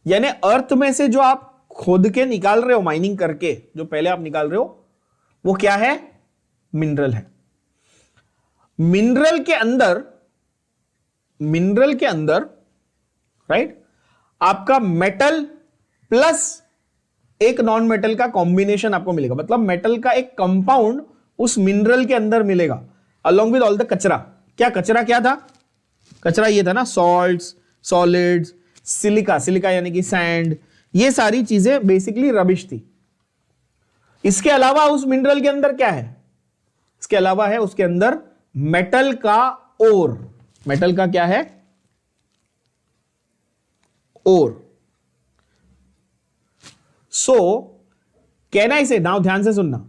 यानी अर्थ में से जो आप खोद के निकाल रहे हो, माइनिंग करके जो पहले आप निकाल रहे हो, वो क्या है? मिनरल है. मिनरल के अंदर राइट आपका मेटल प्लस एक नॉन मेटल का कॉम्बिनेशन आपको मिलेगा. मतलब मेटल का एक कंपाउंड उस मिनरल के अंदर मिलेगा अलोंग विद ऑल द कचरा. कचरा क्या था? कचरा ये था ना, सॉल्ट्स, सॉलिड्स, सिलिका यानी कि सैंड, ये सारी चीजें बेसिकली रबिश थी. इसके अलावा उस मिनरल के अंदर क्या है? इसके अलावा है उसके अंदर मेटल का ओर. मेटल का क्या है? ओर. सो कैन आई से, नाउ ध्यान से सुनना,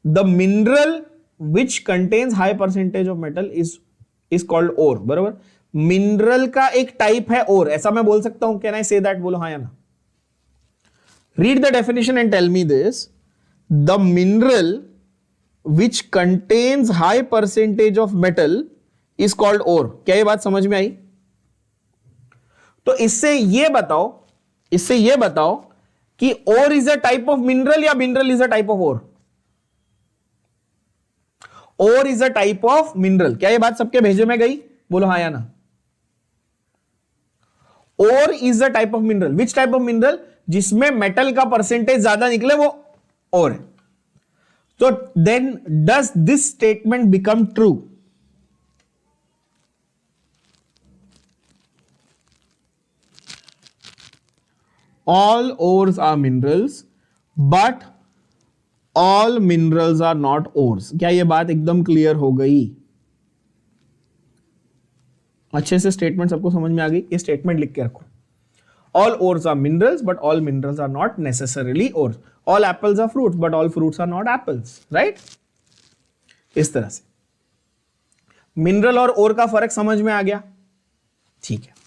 the mineral which contains high percentage of metal is called ore. बरोबर. मिनरल का एक टाइप है ओर, ऐसा मैं बोल सकता हूं. Can I say that? बोलो हाँ या ना. Read the definition and tell me this. The mineral which contains high percentage of metal is called ore. क्या ये बात समझ में आई? तो इससे यह बताओ कि ore is a type of mineral या mineral is a type of ore? Ore is a type of mineral. क्या ये बात सबके भेजे में गई? बोलो हाँ या ना. Ore is a type of mineral. Which type of mineral? जिसमें मेटल का परसेंटेज ज्यादा निकले वो ओर है. तो then does this statement become true? All ores are minerals, but all minerals are not ores. क्या ये बात एकदम क्लियर हो गई? अच्छे से स्टेटमेंट सबको समझ में आ गई? ये स्टेटमेंट लिख के रखो. All ores are minerals, but all minerals are not necessarily ores. All apples are fruits, but all fruits are not apples. Right? इस तरह से मिनरल और ओर का फर्क समझ में आ गया? ठीक है.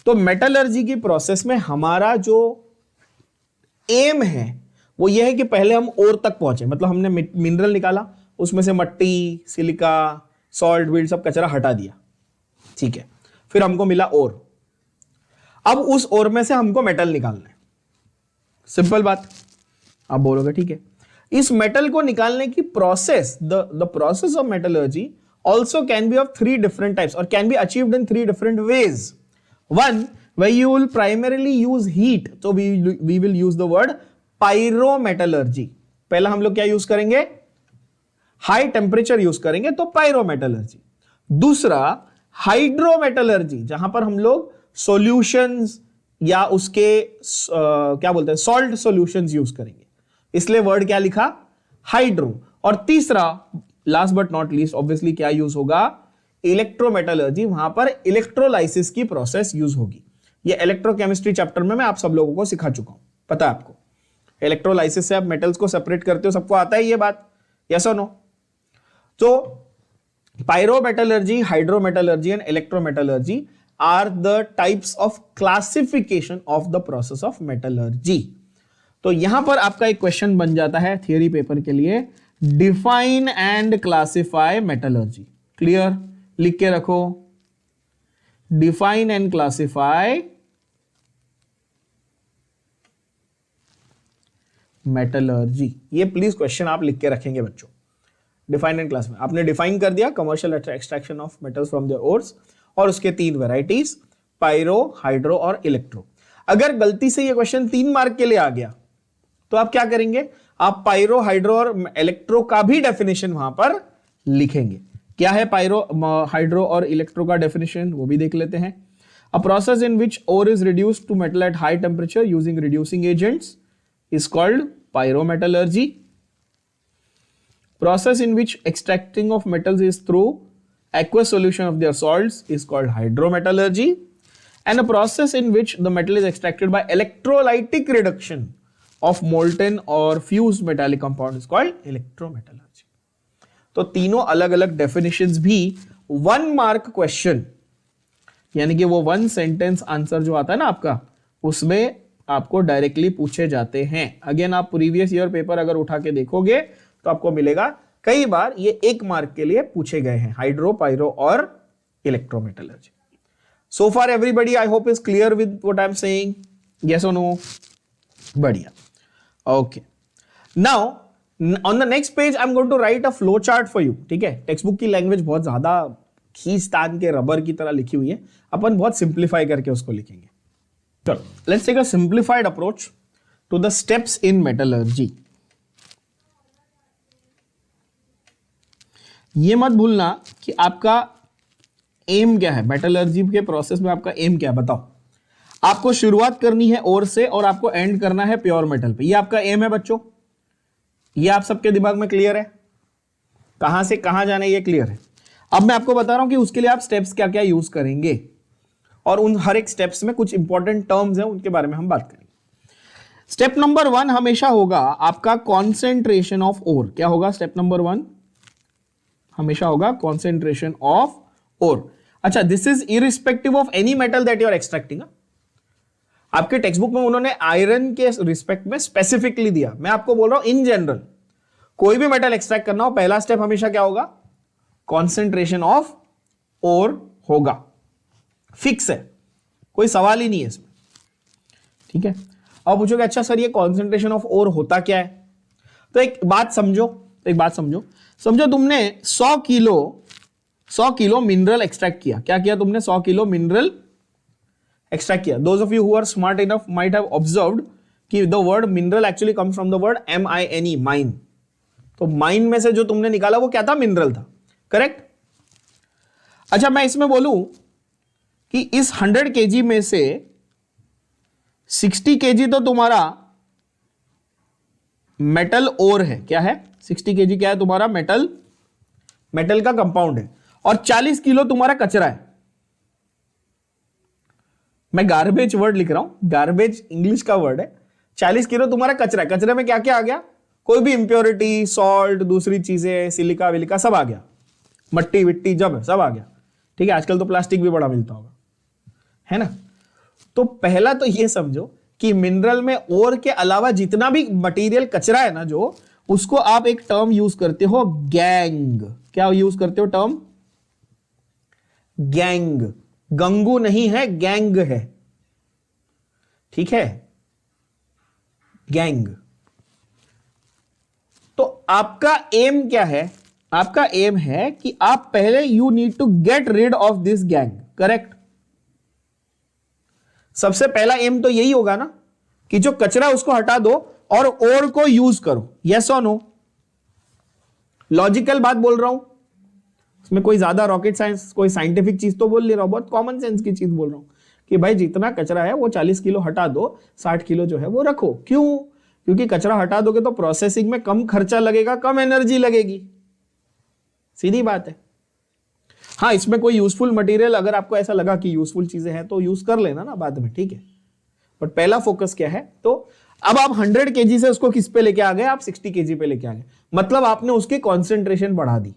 तो मेटलर्जी की प्रोसेस में हमारा जो एम है वो ये है कि पहले हम ओर तक पहुंचे. मतलब हमने मिनरल निकाला, उसमें से मट्टी, सिलिका, सॉल्ट, विल्ड सब कचरा हटा दिया. ठीक है. फिर हमको मिला ओर. अब उस ओर में से हमको मेटल निकालना है. सिंपल बात. आप बोलोगे ठीक है. इस मेटल को निकालने की process, the process of metallurgy also can be of 3 different types और can be achieved in 3 different ways. One, where you will primarily use heat, so we will use the word pyrometallurgy. पहला हम लोग क्या use करेंगे? High temperature use करेंगे, तो pyrometallurgy. दूसरा hydrometallurgy, जहां पर हम लोग सॉल्यूशंस या उसके क्या बोलते हैं, सॉल्ट सॉल्यूशंस यूज करेंगे, इसलिए वर्ड क्या लिखा? हाइड्रो. और तीसरा, last but not least, obviously क्या यूज होगा? इलेक्ट्रोमेटलर्जी. वहां पर इलेक्ट्रोलाइसिस की प्रोसेस यूज होगी. ये इलेक्ट्रोकेमिस्ट्री चैप्टर में मैं आप सब लोगों को सिखा चुका हूं. पता है आपको? इलेक्ट्रोलाइसिस से आप मेटल्स को सेपरेट करते हो. सबको आता है ये बात? यस और नो? तो pyrometallurgy, hydrometallurgy and electrometallurgy are the types of classification of the process of metallurgy. तो यहां पर आपका एक क्वेश्चन बन जाता है थियरी पेपर के लिए, define and classify metallurgy. Clear? लिख के रखो, डिफाइन एंड क्लासिफाई मेटलर्जी. ये प्लीज क्वेश्चन आप लिख के रखेंगे बच्चों. Define and classify. आपने डिफाइन कर दिया commercial extraction of metals from their ores और उसके 3 वेराइटीज, पायरो, हाइड्रो और इलेक्ट्रो. अगर गलती से ये क्वेश्चन 3 मार्क के लिए आ गया तो आप क्या करेंगे? आप पायरो, हाइड्रो और इलेक्ट्रो का भी डेफिनेशन वहां पर लिखेंगे. क्या है पायरो, हाइड्रो और इलेक्ट्रो का डेफिनेशन? वो भी देख लेते हैं. A process in which ore is reduced to metal at high temperature using reducing agents is called pyrometallurgy. Process in which extracting of metals is through aqueous solution of their salts is called hydrometallurgy, and a process in which the metal is extracted by electrolytic reduction of molten or fused metallic compound is called electrometallurgy. तो तीनों अलग अलग definitions भी 1 mark question यानी कि वो 1 sentence answer जो आता है ना आपका, उसमें आपको डायरेक्टली पूछे जाते हैं। अगेन आप प्रीवियस ईयर पेपर अगर उठा के देखोगे तो आपको मिलेगा कई बार ये 1 मार्क के लिए पूछे गए हैं, हाइड्रो, पायरो और electrometallurgy. So far everybody I hope is clear with what I am saying, yes और नो? बढ़िया, okay. Now on the next page I am going to write a flow chart for you, ठीक है? Text book की language बहुत ज्यादा खींचतान के rubber की तरह लिखी हुई है, अपन बहुत सिंप्लीफाई करके उसको लिखेंगे। चलो, let's take a simplified approach to the steps in metallurgy. ये मत भूलना कि आपका एम क्या है मेटलर्जी के प्रोसेस में, आपका एम क्या है बताओ? आपको शुरुआत करनी है ओर से और आपको एंड करना है प्योर मेटल पे, ये आपका एम है बच्चों। ये आप सबके दिमाग में क्लियर है? कहां से कहां जाना है ये क्लियर है? अब मैं आपको बता रहा हूं कि उसके लिए आप स्टेप्स क्या क्या यूज करेंगे, और उन हर एक स्टेप्स में कुछ इंपॉर्टेंट टर्म्स हैं, उनके बारे में हम बात करेंगे। स्टेप नंबर 1 हमेशा होगा आपका कॉन्सेंट्रेशन ऑफ ओर। क्या होगा स्टेप नंबर 1? हमेशा होगा कॉन्सेंट्रेशन ऑफ ओर। अच्छा, this is irrespective of any metal that you are extracting. आपके टेक्स्ट बुक में उन्होंने आयरन के रिस्पेक्ट में स्पेसिफिकली दिया, मैं आपको बोल रहा हूं इन जनरल कोई भी मेटल एक्सट्रैक्ट करना हो, पहला स्टेप हमेशा क्या होगा? कॉन्सेंट्रेशन ऑफ ओर होगा, फिक्स है, कोई सवाल ही नहीं है इसमें, ठीक है? अब पूछोगे अच्छा सर ये कॉन्सेंट्रेशन ऑफ ओर होता क्या है? तो एक बात समझो, समझो तुमने 100 किलो मिनरल एक्सट्रैक्ट किया। क्या किया तुमने? 100 किलो मिनरल एक्सट्रैक्ट किया। Those of you who are smart enough might have observed कि the word mineral actually comes from the word MINE, mine. तो माइन में से जो तुमने निकाला वो क्या था? मिनरल था, करेक्ट? अच्छा, मैं इसमें बोलूं कि इस 100 kg में से 60 kg तो तुम्हारा मेटल ओर है। क्या है? 60 kg क्या है तुम्हारा? मेटल का कंपाउंड है, और 40 किलो तुम्हारा कचरा है। मैं गार्बेज वर्ड लिख रहा हूं, गार्बेज इंग्लिश का वर्ड है। 40 किलो तुम्हारा कचरा है। कचरे में क्या क्या आ गया? कोई भी इंप्योरिटी, सॉल्ट, दूसरी चीजें, सिलिका विलिका सब आ गया, मट्टी विट्टी जब सब आ गया, ठीक है? आजकल तो प्लास्टिक भी बड़ा मिलता होगा, है ना? तो पहला तो ये समझो कि मिनरल में ओर के अलावा जितना भी मटेरियल कचरा है ना, जो उसको आप एक टर्म यूज करते हो, गैंग। क्या यूज करते हो टर्म? गैंग। गंगू नहीं है, गैंग है, ठीक है? गैंग। तो आपका एम क्या है? आपका एम है कि आप पहले you need to get rid of this gangue, correct? सबसे पहला एम तो यही होगा ना कि जो कचरा उसको हटा दो और ओर को यूज करो। यस और नो? लॉजिकल बात बोल रहा हूं, इसमें कोई ज्यादा रॉकेट साइंस, कोई साइंटिफिक चीज तो बोल नहीं रहा हूं, बहुत कॉमन सेंस की चीज बोल रहा हूं कि भाई जितना कचरा है वो 40 किलो हटा दो, 60 किलो जो है वो रखो। क्यों? क्योंकि कचरा हटा दोगे तो प्रोसेसिंग में कम खर्चा लगेगा, कम एनर्जी लगेगी, सीधी बात है। हाँ, इसमें कोई यूजफुल मटेरियल अगर आपको ऐसा लगा कि यूजफुल चीजें हैं तो यूज कर लेना ना बाद में, ठीक है? बट पहला फोकस क्या है? तो अब आप 100 kg से उसको किस पे लेके आ गए? आप 60 kg पे लेके आ गए, मतलब आपने उसकी कॉन्सेंट्रेशन बढ़ा दी।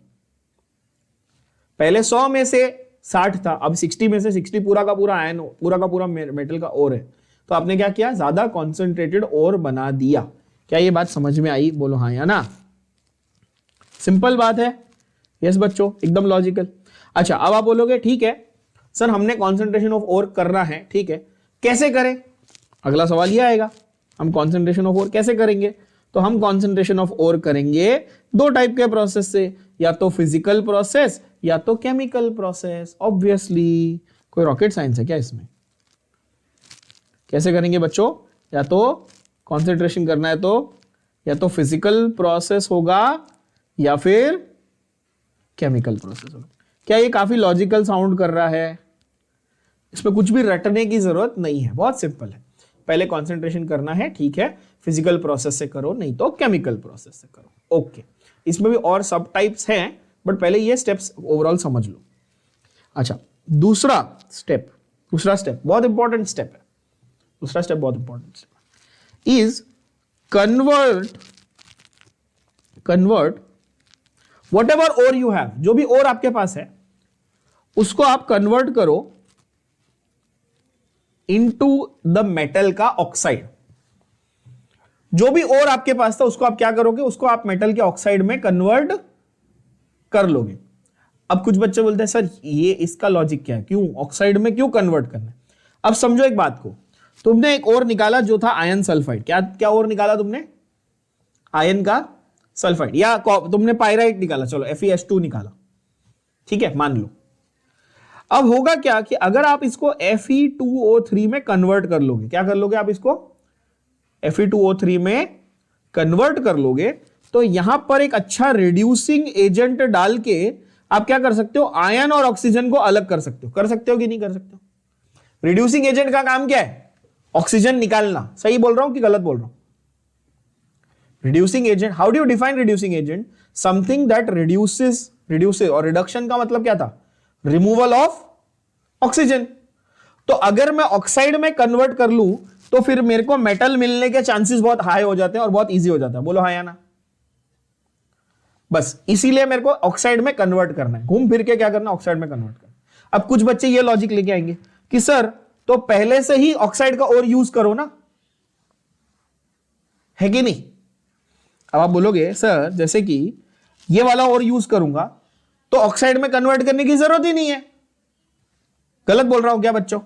पहले 100 में से 60 था, अब 60 में से 60 पूरा का पूरा आयन, पूरा का पूरा मेटल का ओर है, तो आपने क्या किया? ज्यादा कॉन्सेंट्रेटेड ओर बना दिया। क्या ये बात समझ में आई? बोलो हाँ या ना? सिंपल बात है। यस बच्चों, एकदम लॉजिकल। अच्छा, अब आप बोलोगे ठीक है सर हमने कॉन्सेंट्रेशन ऑफ ओर करना है, ठीक है, कैसे करें? अगला सवाल ये आएगा, हम कॉन्सेंट्रेशन ऑफ ओर कैसे करेंगे? तो हम कॉन्सेंट्रेशन ऑफ ओर करेंगे 2 टाइप के प्रोसेस से, या तो फिजिकल प्रोसेस या तो केमिकल प्रोसेस। ऑब्वियसली कोई रॉकेट साइंस है क्या इसमें? कैसे करेंगे बच्चों? या तो कॉन्सेंट्रेशन करना है तो या तो फिजिकल प्रोसेस होगा या फिर केमिकल प्रोसेस होगा। क्या ये काफी लॉजिकल साउंड कर रहा है? इसमें कुछ भी रटने की जरूरत नहीं है, बहुत सिंपल है। पहले कॉन्सेंट्रेशन करना है, ठीक है, फिजिकल प्रोसेस से करो, नहीं तो केमिकल प्रोसेस से करो। ओके, इसमें भी और सब टाइप्स हैं, बट पहले ये स्टेप्स ओवरऑल समझ लो। अच्छा, दूसरा स्टेप बहुत इंपॉर्टेंट स्टेप है। दूसरा स्टेप बहुत important step is convert whatever ore you have, जो भी ओर आपके पास है उसको आप कन्वर्ट करो इनटू द मेटल का ऑक्साइड। जो भी और आपके पास था उसको आप क्या करोगे, उसको आप मेटल के ऑक्साइड में कन्वर्ट कर लोगे। अब कुछ बच्चे बोलते हैं सर ये इसका लॉजिक क्या है, क्यों ऑक्साइड में क्यों कन्वर्ट करना है। अब समझो एक बात को, तुमने एक और निकाला जो था आयन सल्फाइड। क्या क्या और निकाला तुमने, आयन का सल्फाइड, या तुमने पायराइट निकाला, चलो FeS2 निकाला, ठीक है मान लो। अब होगा क्या कि अगर आप इसको Fe2O3 में कन्वर्ट कर लोगे, क्या कर लोगे आप इसको Fe2O3 में कन्वर्ट कर लोगे, तो यहां पर एक अच्छा रिड्यूसिंग एजेंट डाल के आप क्या कर सकते हो, आयन और ऑक्सीजन को अलग कर सकते हो। कर सकते हो कि नहीं कर सकते हो। रिड्यूसिंग एजेंट का काम क्या है, ऑक्सीजन निकालना। सही बोल रहा हूं कि गलत बोल रहा हूं। Reducing agent, how do you define reducing agent, something that reduces, और रिडक्शन का मतलब क्या था, रिमूवल ऑफ ऑक्सीजन। तो अगर मैं ऑक्साइड में कन्वर्ट कर लूं तो फिर मेरे को मेटल मिलने के चांसेस बहुत हाई हो जाते हैं और बहुत इजी हो जाता है। बोलो हाँ या ना। बस इसीलिए मेरे को ऑक्साइड में कन्वर्ट करना है, घूम फिर के क्या करना, ऑक्साइड में कन्वर्ट करना। अब कुछ बच्चे ये लॉजिक लेके आएंगे कि सर तो पहले से ही ऑक्साइड का और यूज करो ना, है कि नहीं। अब आप बोलोगे सर जैसे कि ये वाला और यूज करूंगा तो ऑक्साइड में कन्वर्ट करने की जरूरत ही नहीं है। गलत बोल रहा हूं क्या बच्चों,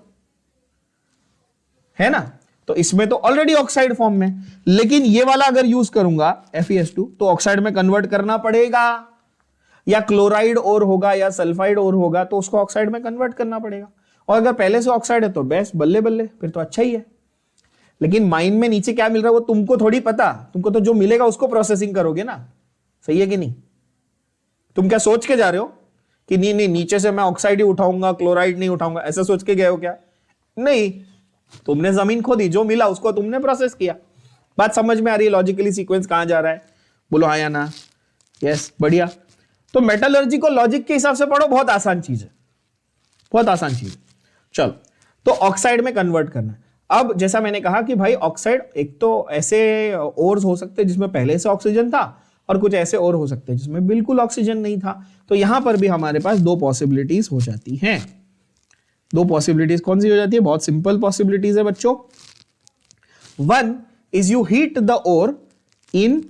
है ना। तो इसमें तो ऑलरेडी ऑक्साइड फॉर्म में, लेकिन ये वाला अगर यूज करूंगा FeS2 तो ऑक्साइड में कन्वर्ट करना पड़ेगा, या क्लोराइड और होगा या सल्फाइड और होगा तो उसको ऑक्साइड में कन्वर्ट करना पड़ेगा। और अगर पहले से ऑक्साइड है तो बेस्ट, बल्ले बल्ले, फिर तो अच्छा ही है। लेकिन माइंड में नीचे क्या मिल रहा है वो तुमको थोड़ी पता, तुमको तो जो मिलेगा उसको प्रोसेसिंग करोगे ना। सही है कि नहीं। तुम क्या सोच के जा रहे हो कि नहीं नहीं नीचे से मैं ऑक्साइड ही उठाऊंगा, क्लोराइड नहीं उठाऊंगा, ऐसा सोच के गए हो क्या। नहीं, तुमने जमीन खोदी, जो मिला उसको तुमने प्रोसेस किया। बात समझ में आ रही है, लॉजिकली सीक्वेंस कहां जा रहा है। बोलो हाँ या ना। यस, बढ़िया। तो मेटलर्जी को लॉजिक के हिसाब से पढ़ो, बहुत आसान चीज है, बहुत आसान चीज है। चलो, तो ऑक्साइड में कन्वर्ट करना है। अब जैसा मैंने कहा कि भाई ऑक्साइड एक तो ऐसे ओर्स हो सकते हैं जिसमें पहले से ऑक्सीजन था, और कुछ ऐसे और हो सकते हैं जिसमें बिल्कुल ऑक्सीजन नहीं था। तो यहां पर भी हमारे पास दो पॉसिबिलिटीज हो जाती हैं। दो पॉसिबिलिटीज कौन सी हो जाती है, बहुत सिंपल पॉसिबिलिटीज है बच्चों। One is you heat the ore in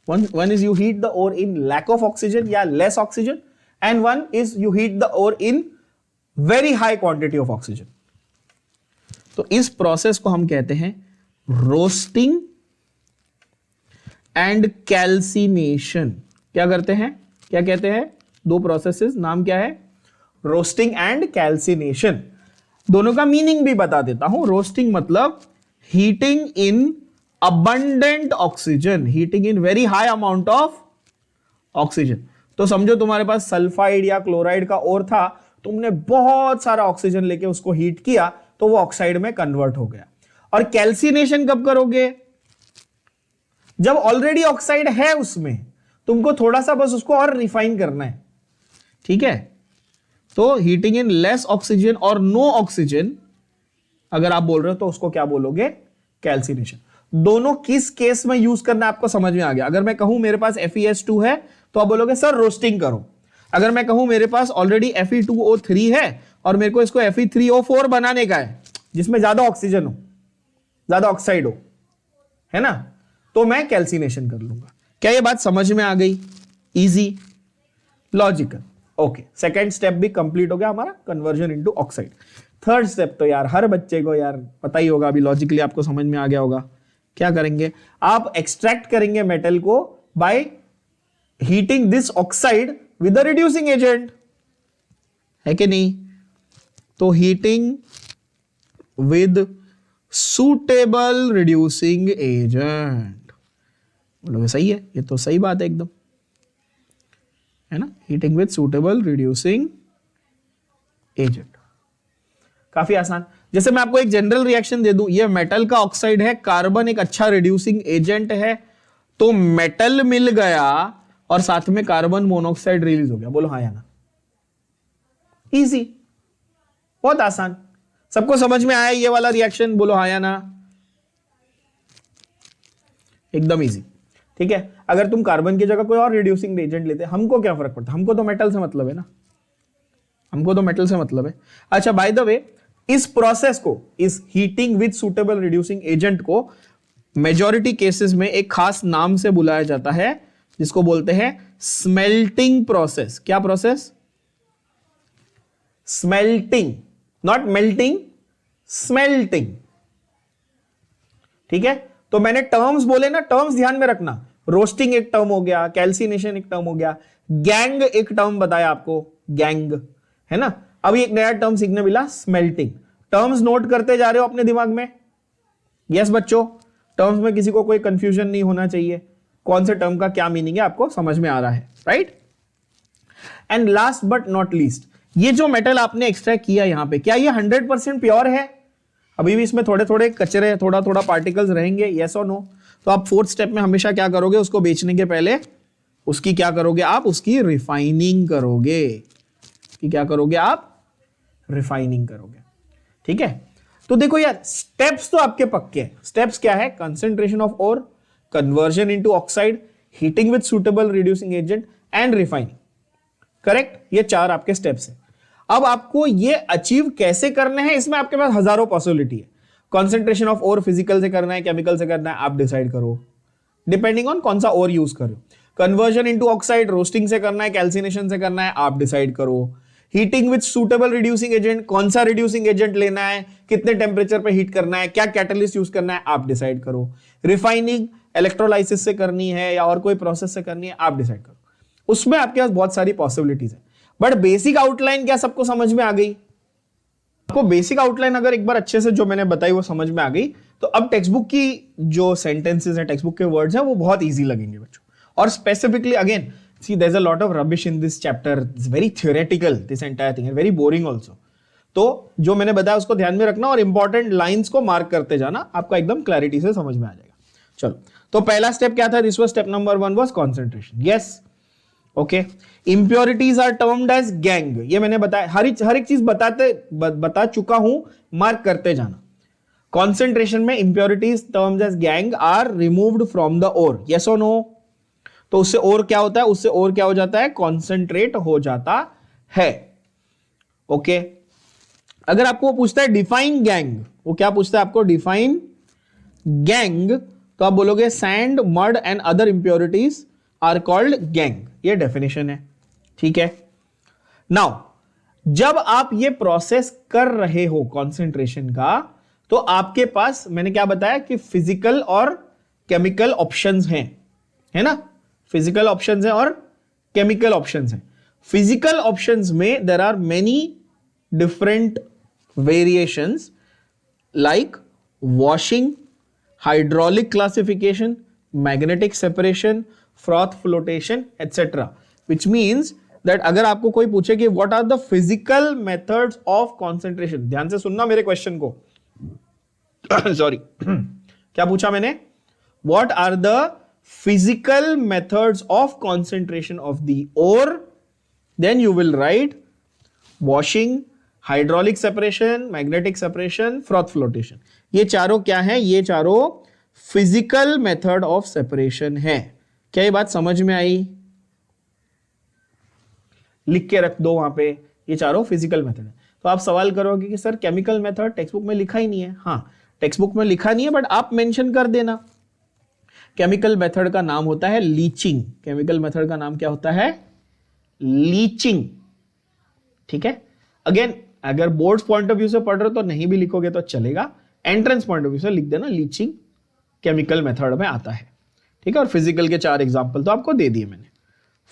one is you heat the ore in lack of oxygen या less oxygen, and one is you heat the ore in very high quantity of oxygen. तो इस process को हम कहते हैं roasting and calcination. क्या करते हैं, क्या कहते हैं, दो प्रोसेसेस, नाम क्या है, रोस्टिंग एंड कैल्सिनेशन। दोनों का मीनिंग भी बता देता हूं। रोस्टिंग मतलब heating in abundant oxygen, heating in very high amount of oxygen। तो समझो तुम्हारे पास सल्फाइड या क्लोराइड का और था, तुमने बहुत सारा ऑक्सीजन लेके उसको हीट किया तो वो ऑक्साइड में कन्वर्ट हो गया। और कैल्सिनेशन कब करोगे, जब ऑलरेडी ऑक्साइड है उसमें, तुमको थोड़ा सा बस उसको और रिफाइन करना है। ठीक है, तो हीटिंग इन लेस ऑक्सीजन और नो ऑक्सीजन अगर आप बोल रहे हो तो उसको क्या बोलोगे, कैल्सिनेशन। दोनों किस केस में यूज करना आपको समझ में आ गया। अगर मैं कहूं मेरे पास FeS2 है तो आप बोलोगे सर रोस्टिंग करो। अगर मैं कहूं मेरे पास ऑलरेडी Fe2O3 है और मेरे को इसको Fe3O4 बनाने का है जिसमें ज्यादा ऑक्सीजन हो, ज्यादा ऑक्साइड हो, है ना, तो मैं कैल्सिनेशन कर लूंगा। क्या ये बात समझ में आ गई, easy, logical. Okay, second step भी कंप्लीट हो गया हमारा, conversion into oxide. Third step तो यार हर बच्चे को यार पता ही होगा, अभी लॉजिकली आपको समझ में आ गया होगा। क्या करेंगे, आप एक्सट्रैक्ट करेंगे मेटल को by heating this oxide with a reducing agent, है कि नहीं। तो heating with suitable reducing agent, बोलोगे सही है, ये तो सही बात है एकदम, है ना। Heating with suitable reducing agent, काफी आसान। जैसे मैं आपको एक जनरल रिएक्शन दे दूं, ये मेटल का ऑक्साइड है, कार्बन एक अच्छा रिड्यूसिंग एजेंट है, तो मेटल मिल गया और साथ में कार्बन मोनोऑक्साइड रिलीज हो गया। बोलो हाँ या ना। इजी, बहुत आसान। सबको समझ में आया ये वाला रिएक्शन, बोलो हाँ या ना। एकदम इजी। ठीक है, अगर तुम कार्बन की जगह कोई और रिड्यूसिंग एजेंट लेते, हमको क्या फर्क पड़ता, हमको तो मेटल से मतलब है ना, हमको तो मेटल से मतलब है। अच्छा, बाय द वे, इस प्रोसेस को, इस heating with suitable reducing agent को मेजॉरिटी केसेस में एक खास नाम से बुलाया जाता है जिसको बोलते हैं स्मेल्टिंग प्रोसेस। क्या process? Smelting, not melting, smelting. ठीक है, तो मैंने टर्म्स बोले ना, टर्म्स ध्यान में रखना। रोस्टिंग एक टर्म हो गया, कैल्सिनेशन एक टर्म हो गया, गैंग एक टर्म बताया आपको, गैंग, है ना। अभी एक नया टर्म सीखने मिला, स्मेल्टिंग। टर्म्स नोट करते जा रहे हो अपने दिमाग में? यस बच्चों, टर्म्स में किसी को कोई कंफ्यूजन नहीं होना चाहिए, कौन से टर्म का क्या मीनिंग है आपको समझ में आ रहा है, right. And last but not least, ये जो मेटल आपने एक्सट्रैक्ट किया यहां पे, क्या ये 100% प्योर है? अभी भी इसमें थोड़े थोड़े कचरे, थोड़ा थोड़ा पार्टिकल्स रहेंगे, यस और नो। तो आप फोर्थ स्टेप में हमेशा क्या करोगे, उसको बेचने के पहले उसकी क्या करोगे आप, उसकी रिफाइनिंग करोगे। कि क्या करोगे आप? रिफाइनिंग करोगे। ठीक है, तो देखो यार, स्टेप्स तो आपके पक्के हैं। स्टेप्स क्या है? Concentration of ore, conversion into oxide, heating with suitable reducing agent and refining. Correct, ये 4 आपके स्टेप्स हैं। अब आपको ये अचीव कैसे करने हैं, इसमें आपके पास हजारों पॉसिबिलिटी है। कंसंट्रेशन ऑफ ओर फिजिकल से करना है, केमिकल से करना है, आप डिसाइड करो, डिपेंडिंग ऑन कौन सा ओर यूज करो। कन्वर्जन इनटू ऑक्साइड, रोस्टिंग से करना है, कैल्सिनेशन से करना है, आप डिसाइड करो। Heating with suitable reducing agent, कौन सा रिड्यूसिंग एजेंट लेना है, कितने टेम्परेचर पे हीट करना है, क्या कैटलिस्ट यूज करना है, आप डिसाइड करो। रिफाइनिंग इलेक्ट्रोलाइसिस से करनी है या और कोई प्रोसेस से करनी है, आप डिसाइड करो। उसमें आपके पास बहुत सारी पॉसिबिलिटीज है, बट बेसिक आउटलाइन क्या सबको समझ में आ गई? आपको बेसिक आउटलाइन अगर एक बार अच्छे से जो मैंने बताई वो समझ में आ गई, तो अब टेक्स्ट बुक की जो सेंटेंसेस है, टेक्स्ट बुक के वर्ड्स हैं, वो बहुत इजी लगेंगे बच्चों। और specifically again, see there's a lot of rubbish in this chapter, it's very theoretical, this entire thing and very boring also। तो जो मैंने बताया उसको ध्यान में रखना और इंपॉर्टेंट लाइंस को मार्क करते जाना, आपका एकदम क्लैरिटी से समझ में आ जाएगा। चलो, तो पहला स्टेप क्या था? This was step number 1 was concentration. Yes, okay. Impurities are termed as gangue, ये मैंने बताया, हर एक चीज बता चुका हूं, मार्क करते जाना। कॉन्सेंट्रेशन में impurities termed as gangue are removed from the ore, yes और नो। तो उससे और क्या होता है? उससे और क्या हो जाता है? कॉन्सेंट्रेट हो जाता है। ओके, अगर आपको पूछता है डिफाइन गैंग, वो क्या पूछता है आपको? डिफाइन गैंग, तो आप बोलोगे sand, mud and other impurities are called gangue. ये डेफिनेशन है, ठीक है। नाउ, जब आप ये प्रोसेस कर रहे हो कॉन्सेंट्रेशन का, तो आपके पास मैंने क्या बताया कि फिजिकल और केमिकल ऑप्शंस हैं, है ना। फिजिकल ऑप्शंस हैं और केमिकल ऑप्शंस हैं। फिजिकल ऑप्शंस में there are many different variations like washing, hydraulic classification, magnetic separation, froth flotation etcetera, which means that अगर आपको कोई पूछे कि what are the physical methods of concentration, ध्यान से सुनना मेरे क्वेश्चन को। सॉरी, क्या पूछा मैंने? What are the physical methods of concentration of the ore, then you will write washing, hydraulic separation, magnetic separation, froth flotation। ये चारों क्या है? ये चारों physical method of separation है। क्या ये बात समझ में आई? लिख के रख दो वहां पे, ये चारों फिजिकल मेथड है। तो आप सवाल करोगे कि sir chemical method text book में लिखा ही नहीं है। हाँ, टेक्स्ट बुक में लिखा नहीं है, बट आप मेंशन कर देना। केमिकल मेथड का नाम होता है लीचिंग। केमिकल मेथड का नाम क्या होता है? लीचिंग, ठीक है। अगेन, अगर बोर्ड पॉइंट ऑफ व्यू से पढ़ रहे हो तो नहीं भी लिखोगे तो चलेगा, एंट्रेंस पॉइंट ऑफ व्यू से लिख देना लीचिंग केमिकल मेथड में आता है, ठीक है। और फिजिकल के 4 एग्जांपल तो आपको दे दिए मैंने।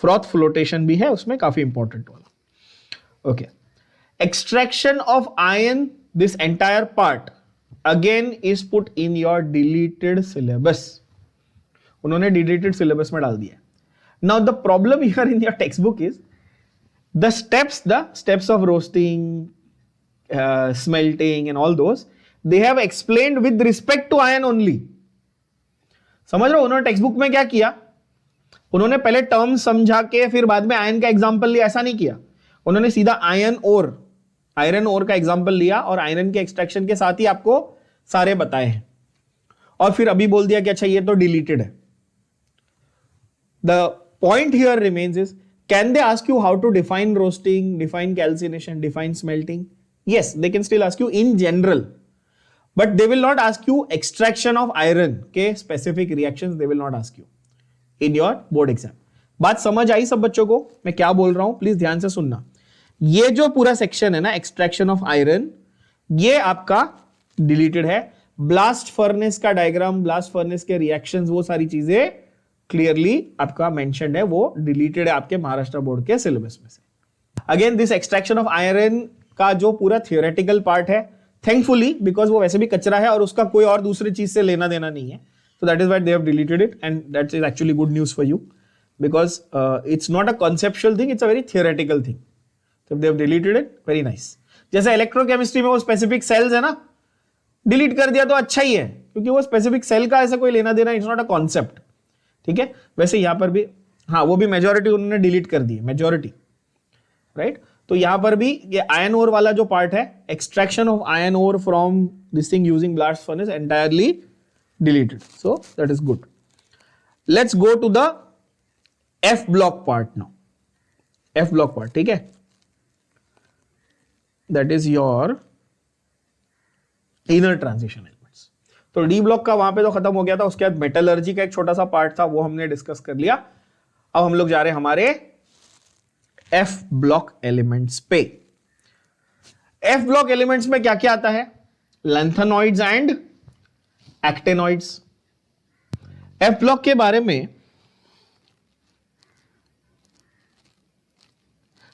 फ्रॉथ फ्लोटेशन भी है उसमें, काफी इंपॉर्टेंट वाला। Okay, extraction of iron, this entire part again is put in your deleted syllabus. उन्होंने डिलीटेड सिलेबस में डाल दिया। Now the problem here in your text book is the steps of roasting, smelting and all those, they have explained with respect to iron only. समझ रहे हो? उन्होंने text book में क्या किया? उन्होंने पहले टर्म समझा के फिर बाद में आयन का एग्जाम्पल लिया, ऐसा नहीं किया। उन्होंने सीधा आयरन ओर का एग्जाम्पल लिया और आयरन के एक्सट्रैक्शन के साथ ही आपको सारे बताए हैं, और फिर अभी बोल दिया कि अच्छा ये तो डिलीटेड है। The point here remains is, can they ask you how to define roasting, define calcination, define smelting? Yes, they can still ask you in general, but they will not ask you extraction of iron के specific reactions, they will not ask you in your board exam. बात समझ आई सब बच्चों को मैं क्या बोल रहा हूं? प्लीज ध्यान से सुनना. ये जो पूरा सेक्शन है ना, एक्सट्रैक्शन ऑफ आयरन, ये आपका डिलीटेड है. ब्लास्ट फर्नेस का डायग्राम, ब्लास्ट फर्नेस के रिएक्शंस, वो सारी चीजें क्लियरली आपका मेंशन्ड है, वो डिलीटेड है आपके महाराष्ट्र बोर्ड के सिलेबस में से. Again this extraction of iron का जो पूरा थियोरेटिकल पार्ट है, थैंकफुली, बिकॉज वो वैसे भी कचरा है और उसका कोई और दूसरी चीज से लेना देना नहीं है, so that is why they have deleted it, and that is actually good news for you because it's not a conceptual thing, it's a very theoretical thing. So they have deleted it, very nice. जैसे electrochemistry में वो specific sales है ना, delete कर दिया तो अच्छा ही है, क्योंकि वो स्पेसिफिक सेल का ऐसा कोई लेना देना, इट्स नॉट अ कॉन्सेप्ट. ठीक है, वैसे यहां पर भी हाँ, वो भी मेजोरिटी उन्होंने डिलीट कर दी है, मेजोरिटी, राइट. तो यहां पर भी ये आयरन ओर वाला जो पार्ट है, extraction of iron ore from this thing using blast furnace, entirely deleted. So that is good. Let's go to the F block part now. F block part, ठीक है, that is your inner transition elements. तो D block का वहां पे तो खत्म हो गया था, उसके बाद मेटलर्जी का एक छोटा सा पार्ट था, वो हमने डिस्कस कर लिया. अब हम लोग जा रहे हैं हमारे F block elements पे. F block elements में क्या क्या आता है? Lanthanoids and actinoids. F block के बारे में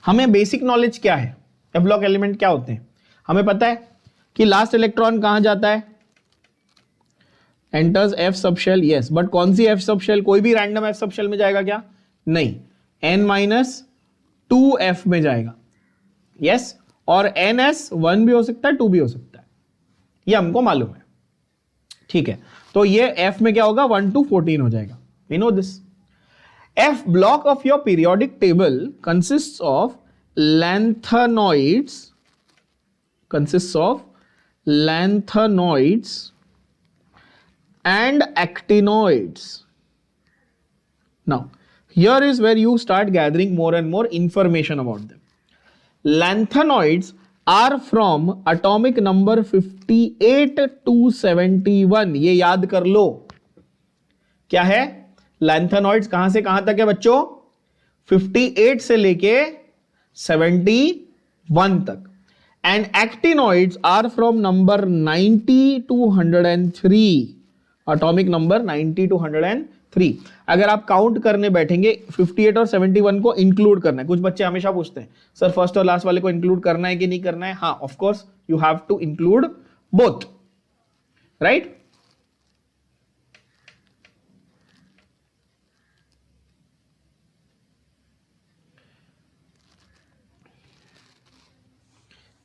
हमें बेसिक नॉलेज क्या है? एफ ब्लॉक एलिमेंट क्या होते हैं? हमें पता है कि लास्ट इलेक्ट्रॉन कहां जाता है? Enters f sub shell. Yes, but कौन सी एफ सब शेल? कोई भी रैंडम एफ सब शेल में जाएगा क्या? नहीं, n-2f में जाएगा. यस, और ns 1 भी हो सकता है, 2 भी हो सकता है, ये हमको मालूम है. ठीक है, तो ये F में क्या होगा? 1 to 14 हो जाएगा. We know this. F block of your periodic table consists of lanthanoids and actinoids. Now, here is where you start gathering more and more information about them. Lanthanoids are from atomic number 58 to 71. ये याद कर लो. क्या है? Lanthanoids कहां से कहां तक है बच्चों? 58 से लेके 71 तक. And actinoids are from number 90 to 103. Atomic number 90 to 103. अगर आप काउंट करने बैठेंगे, 58 और 71 को इंक्लूड करना है. कुछ बच्चे हमेशा पूछते हैं, सर फर्स्ट और लास्ट वाले को इंक्लूड करना है कि नहीं करना है? हाँ, of course you have to include both, right.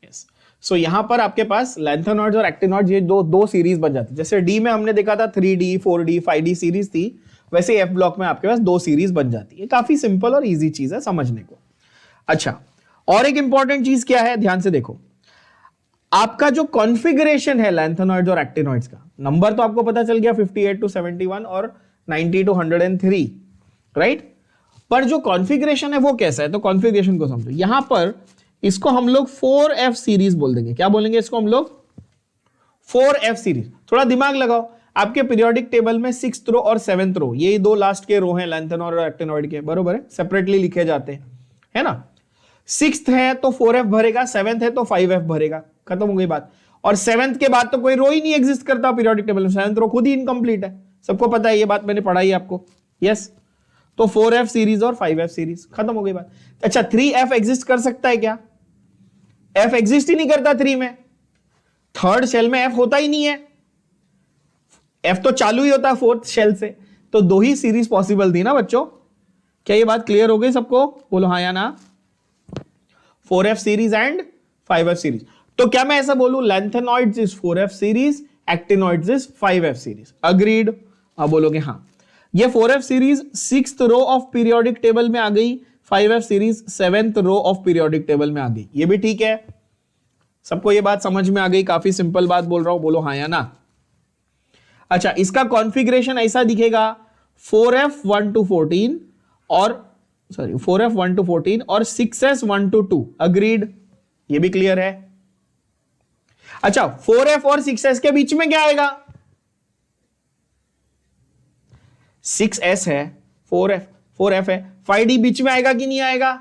Yes, so यहां पर आपके पास लैंथेनॉइड्स और एक्टिनॉइड्स, ये दो सीरीज बन जाती है. जैसे डी में हमने देखा था 3D 4D 5D सीरीज थी, वैसे एफ ब्लॉक में आपके पास 2 सीरीज बन जाती है. काफी सिंपल और इजी चीज है समझने को. अच्छा, और एक इंपॉर्टेंट चीज क्या है, ध्यान से देखो. आपका जो कॉन्फ़िगरेशन है लैंथेनॉइड्स और एक्टिनॉइड्स का, नंबर तो आपको पता चल गया 58 to 71 और 90 to 103, राइट. पर जो कॉन्फ़िगरेशन है वो कैसा है, तो कॉन्फ़िगरेशन को समझो. यहां पर इसको हम लोग 4F सीरीज बोल देंगे. क्या बोलेंगे इसको हम लोग? 4F series. थोड़ा दिमाग लगाओ. आपके पीरियोडिक टेबल में 6th रो और 7th रो, ये 2 लास्ट के रो हैं लैंथेनॉइड और एक्टिनॉइड के, बरोबर है, सेपरेटली लिखे जाते हैं, है ना. 6th है तो 4F भरेगा, 7th है तो 5F भरेगा, खत्म हो गई बात. और 7th के बाद तो कोई रो ही नहीं एग्जिस्ट करता पीरियोडिक टेबल में. 7th रो खुद ही इनकम्प्लीट है, सबको पता है, ये बात मैंने पढ़ाई है आपको. यस, तो 4F सीरीज और 5F सीरीज, खत्म हो गई बात. अच्छा, 3F एग्जिस्ट कर सकता है क्या? F एग्जिस्ट ही नहीं करता 3 में. थर्ड शेल में F होता ही नहीं है. F तो चालू ही होता है 4th शेल से. तो 2 ही सीरीज पॉसिबल थी ना बच्चों. क्या ये बात क्लियर हो गई सबको? बोलो हाँ या ना. 4F series and 5F series. तो क्या मैं ऐसा बोलूं, lanthanoids is 4F series, actinoids is 5F series. Agreed? अब बोलोगे हाँ. ये 4F series 6th row of periodic table में आ गई, 5F series 7th row of periodic table में आ गई. ये भी ठीक है, सबको ये बात समझ में आ गई? काफी सिंपल बात बोल रहा हूं, बोलो हाँ या ना. अच्छा, इसका कॉन्फ़िगरेशन ऐसा दिखेगा 4F 1 to 14 और 4F 1 to 14 और 6S 1 to 2. अग्रीड? ये भी क्लियर है. अच्छा 4f और 6s के बीच में क्या आएगा? 6s है, 4f है, 5d बीच में आएगा कि नहीं आएगा?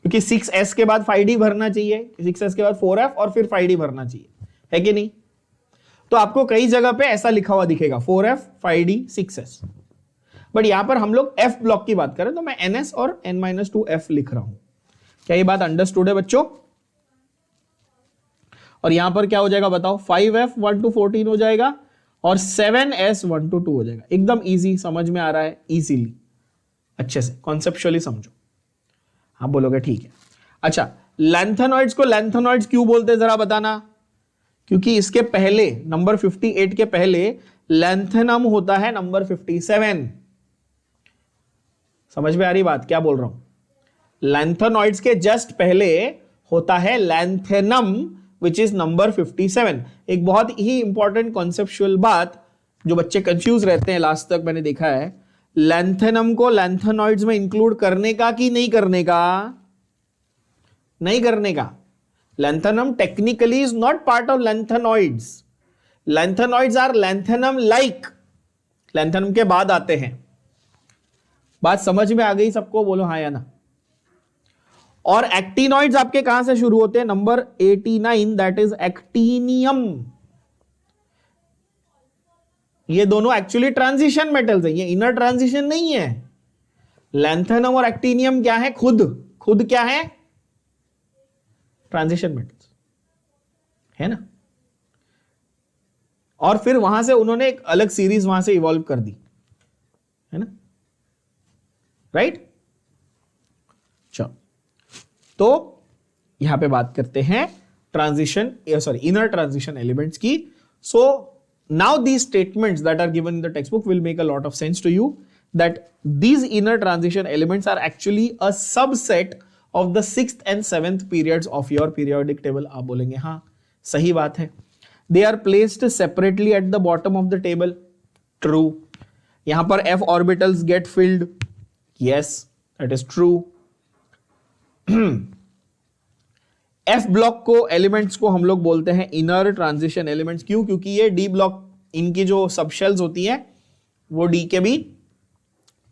क्योंकि 6s के बाद 5d भरना चाहिए, 6s के बाद 4f और फिर 5d भरना चाहिए, है कि नहीं? तो आपको कई जगह पे ऐसा लिखा हुआ दिखेगा 4f 5d 6s, बट यहां पर हम लोग f ब्लॉक की बात करें तो मैं ns और n-2f लिख रहा हूं। क्या ये बात अंडरस्टूड है बच्चों? और यहां पर क्या हो जाएगा बताओ? 5f 1 to 14 हो जाएगा और 7s 1 to 2 हो जाएगा। एकदम इजी, समझ में आ रहा है? इजीली, अच्छे से कॉन्सेप्चुअली समझो। हाँ बोलोगे ठीक है। अच्छा लैंथेनॉइड्स को लैंथेनॉइड्स क्यों बोलते हैं जरा बताना? क्योंकि इसके पहले नंबर 58 के पहले लैंथेनम होता है नंबर 57। समझ में आ रही बात क्या बोल रहा हूं? लैंथेनॉइड्स के जस्ट पहले होता है लैंथेनम विच इज नंबर 57। एक बहुत ही इंपॉर्टेंट कॉन्सेप्चुअल बात जो बच्चे कंफ्यूज रहते हैं लास्ट तक मैंने देखा है, लैंथेनम को लैंथेनॉइड्स में इंक्लूड करने का कि नहीं करने का? नहीं करने का। Lanthanum technically is not part of lanthanoids. Lanthanoids are lanthanum like, lanthanum के बाद आते हैं। बात समझ में आ गई सबको? बोलो हाँ या ना। और एक्टिनॉइड्स आपके कहां से शुरू होते हैं? Number 89 that is actinium. ये दोनों एक्चुअली ट्रांजिशन मेटल्स हैं, ये इनर ट्रांजिशन नहीं है। लैंथेनम और एक्टिनियम क्या है? खुद क्या है? ट्रांजिशन मेटल्स है ना। और फिर वहां से उन्होंने एक अलग सीरीज वहां से इवॉल्व कर दी, है ना, राइट? चलो तो यहां पे बात करते हैं ट्रांजिशन इनर ट्रांजिशन एलिमेंट्स की। So now these statements that are given in the textbook will make a lot of sense to you, that these inner transition elements are actually a subset of the 6th and 7th periods of your periodic table। आप बोलेंगे हाँ सही बात है। They are placed separately at the bottom of the table। True। यहां पर f orbitals get filled। Yes, that is true। F block को elements को हम लोग बोलते हैं इनर ट्रांजिशन एलिमेंट्स। क्यों? क्योंकि ये डी ब्लॉक, इनकी जो सबशेल्स होती है वो डी के भी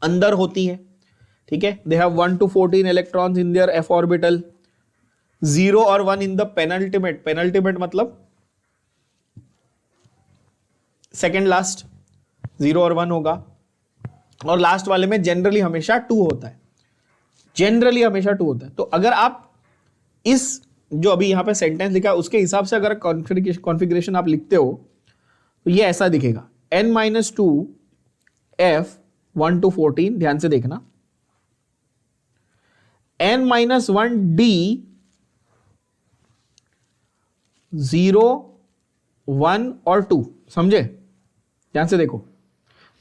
अंदर होती है, ठीक है। They have 1 to 14 electrons in their F orbital, 0 और 1 इन द पेनल्टीमेट। पेनल्टीमेट मतलब सेकेंड लास्ट, 0 और 1 होगा। और लास्ट वाले में जनरली हमेशा 2 होता है, जनरली हमेशा 2 होता है। तो अगर आप इस जो अभी यहां पे सेंटेंस लिखा है उसके हिसाब से अगर कॉन्फ़िगरेशन आप लिखते हो तो ये ऐसा दिखेगा, n-2 f 1 to 14, ध्यान से देखना, n-1 d 0 1 और 2। समझे? ध्यान से देखो,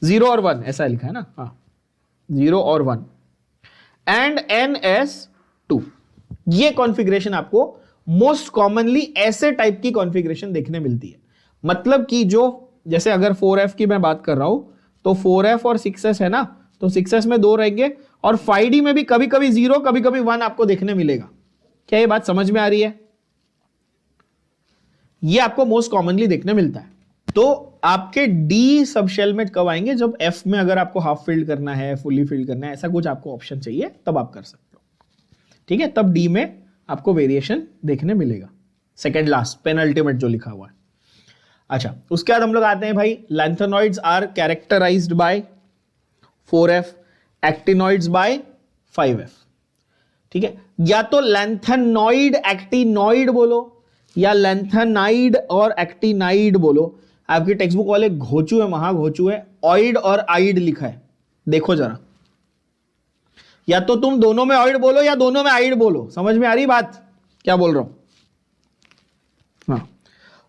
0 और 1 ऐसा लिखा है ना, हाँ 0 और 1 एंड ns2। ये कॉन्फ़िगरेशन आपको मोस्ट कॉमनली ऐसे टाइप की कॉन्फ़िगरेशन देखने मिलती है। मतलब कि जो जैसे अगर 4f की मैं बात कर रहा हूं तो 4f और 6s है ना, तो 6s में 2 रहेंगे और 5d में भी कभी कभी 0 कभी कभी 1 आपको देखने मिलेगा। क्या ये बात समझ में आ रही है? ये आपको मोस्ट कॉमनली देखने मिलता है। तो आपके डी सबशेल में कब आएंगे? जब एफ में अगर आपको हाफ फिल्ड करना है, फुली फिल्ड करना है, ऐसा कुछ आपको ऑप्शन चाहिए तब आप कर सकते हो, ठीक है। तब डी में आपको वेरिएशन देखने मिलेगा, सेकेंड लास्ट पेनल्टीमेट जो लिखा हुआ है। अच्छा उसके बाद हम लोग आते हैं भाई, lanthanoids are characterized by 4f, actinoids by 5f, ठीक है। या तो लैंथेनॉइड एक्टिनॉइड बोलो या लैंथेनाइड और एक्टिनाइड बोलो। आपकी टेक्स्ट बुक वाले घोचू है, महा घोचू है, ऑइड और आइड लिखा है, देखो जरा। या तो तुम दोनों में ऑइड बोलो या दोनों में आइड बोलो। समझ में आ रही बात क्या बोल रहा हूं? हाँ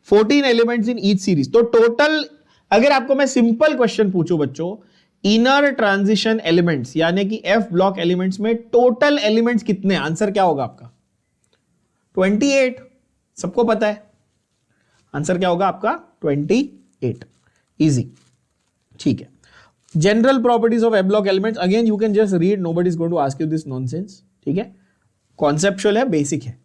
14 एलिमेंट्स इन ईच सीरीज। तो टोटल अगर आपको मैं सिंपल क्वेश्चन पूछूं बच्चों, इनर ट्रांजिशन एलिमेंट्स यानी कि एफ ब्लॉक एलिमेंट्स में टोटल एलिमेंट्स कितने, आंसर क्या होगा आपका? 28। सबको पता है आंसर क्या होगा आपका? 28। इजी, ठीक है। General properties of f block elements, again you can just read, nobody is going to ask you this nonsense, ठीक है। कॉन्सेप्चुअल है, बेसिक है।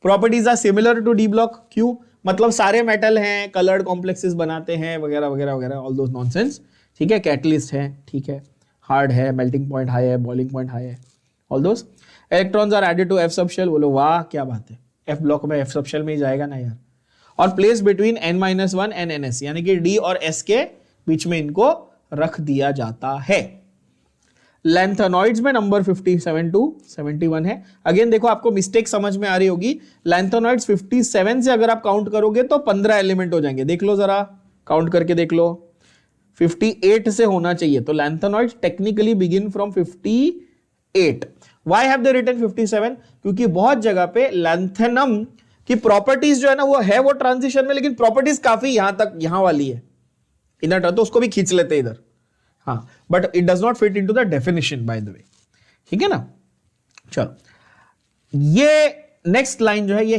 Properties are similar to D block, क्यों? मतलब सारे मेटल हैं, कलर्ड कॉम्प्लेक्सेस बनाते हैं वगैरह वगैरह वगैरह, ऑल दोस नॉनसेंस, ठीक है। कैटलिस्ट है, ठीक है, हार्ड है, मेल्टिंग पॉइंट हाई है, बॉइलिंग पॉइंट हाई है, all those. Electrons are added to f sub shell, बोलो वाह क्या बात है, एफ ब्लॉक में एफ सब शेल में ही जाएगा ना यार। और place between n-1 and ns, यानी कि d और s के बीच में इनको रख दिया जाता है। लैंथेनॉइड्स में नंबर 57 टू 71 है। अगेन देखो आपको मिस्टेक समझ में आ रही होगी, लैंथेनॉइड्स 57 से अगर आप काउंट करोगे तो 15 एलिमेंट हो जाएंगे। देख लो जरा, काउंट करके देख लो, 58 से होना चाहिए, तो lanthanoids technically begin from 58। Why have they written 57? क्योंकि बहुत जगह पे लैंथेनम की प्रॉपर्टीज जो है ना वो ट्रांजिशन में, लेकिन प्रॉपर्टीज काफी यहां तक, यहां वाली है इनर, तो उसको भी खींच लेते हैं इधर, हाँ, but it does not fit into the definition bye the वे, ठीक है ना। चलो, ये नेक्स्ट लाइन जो है ये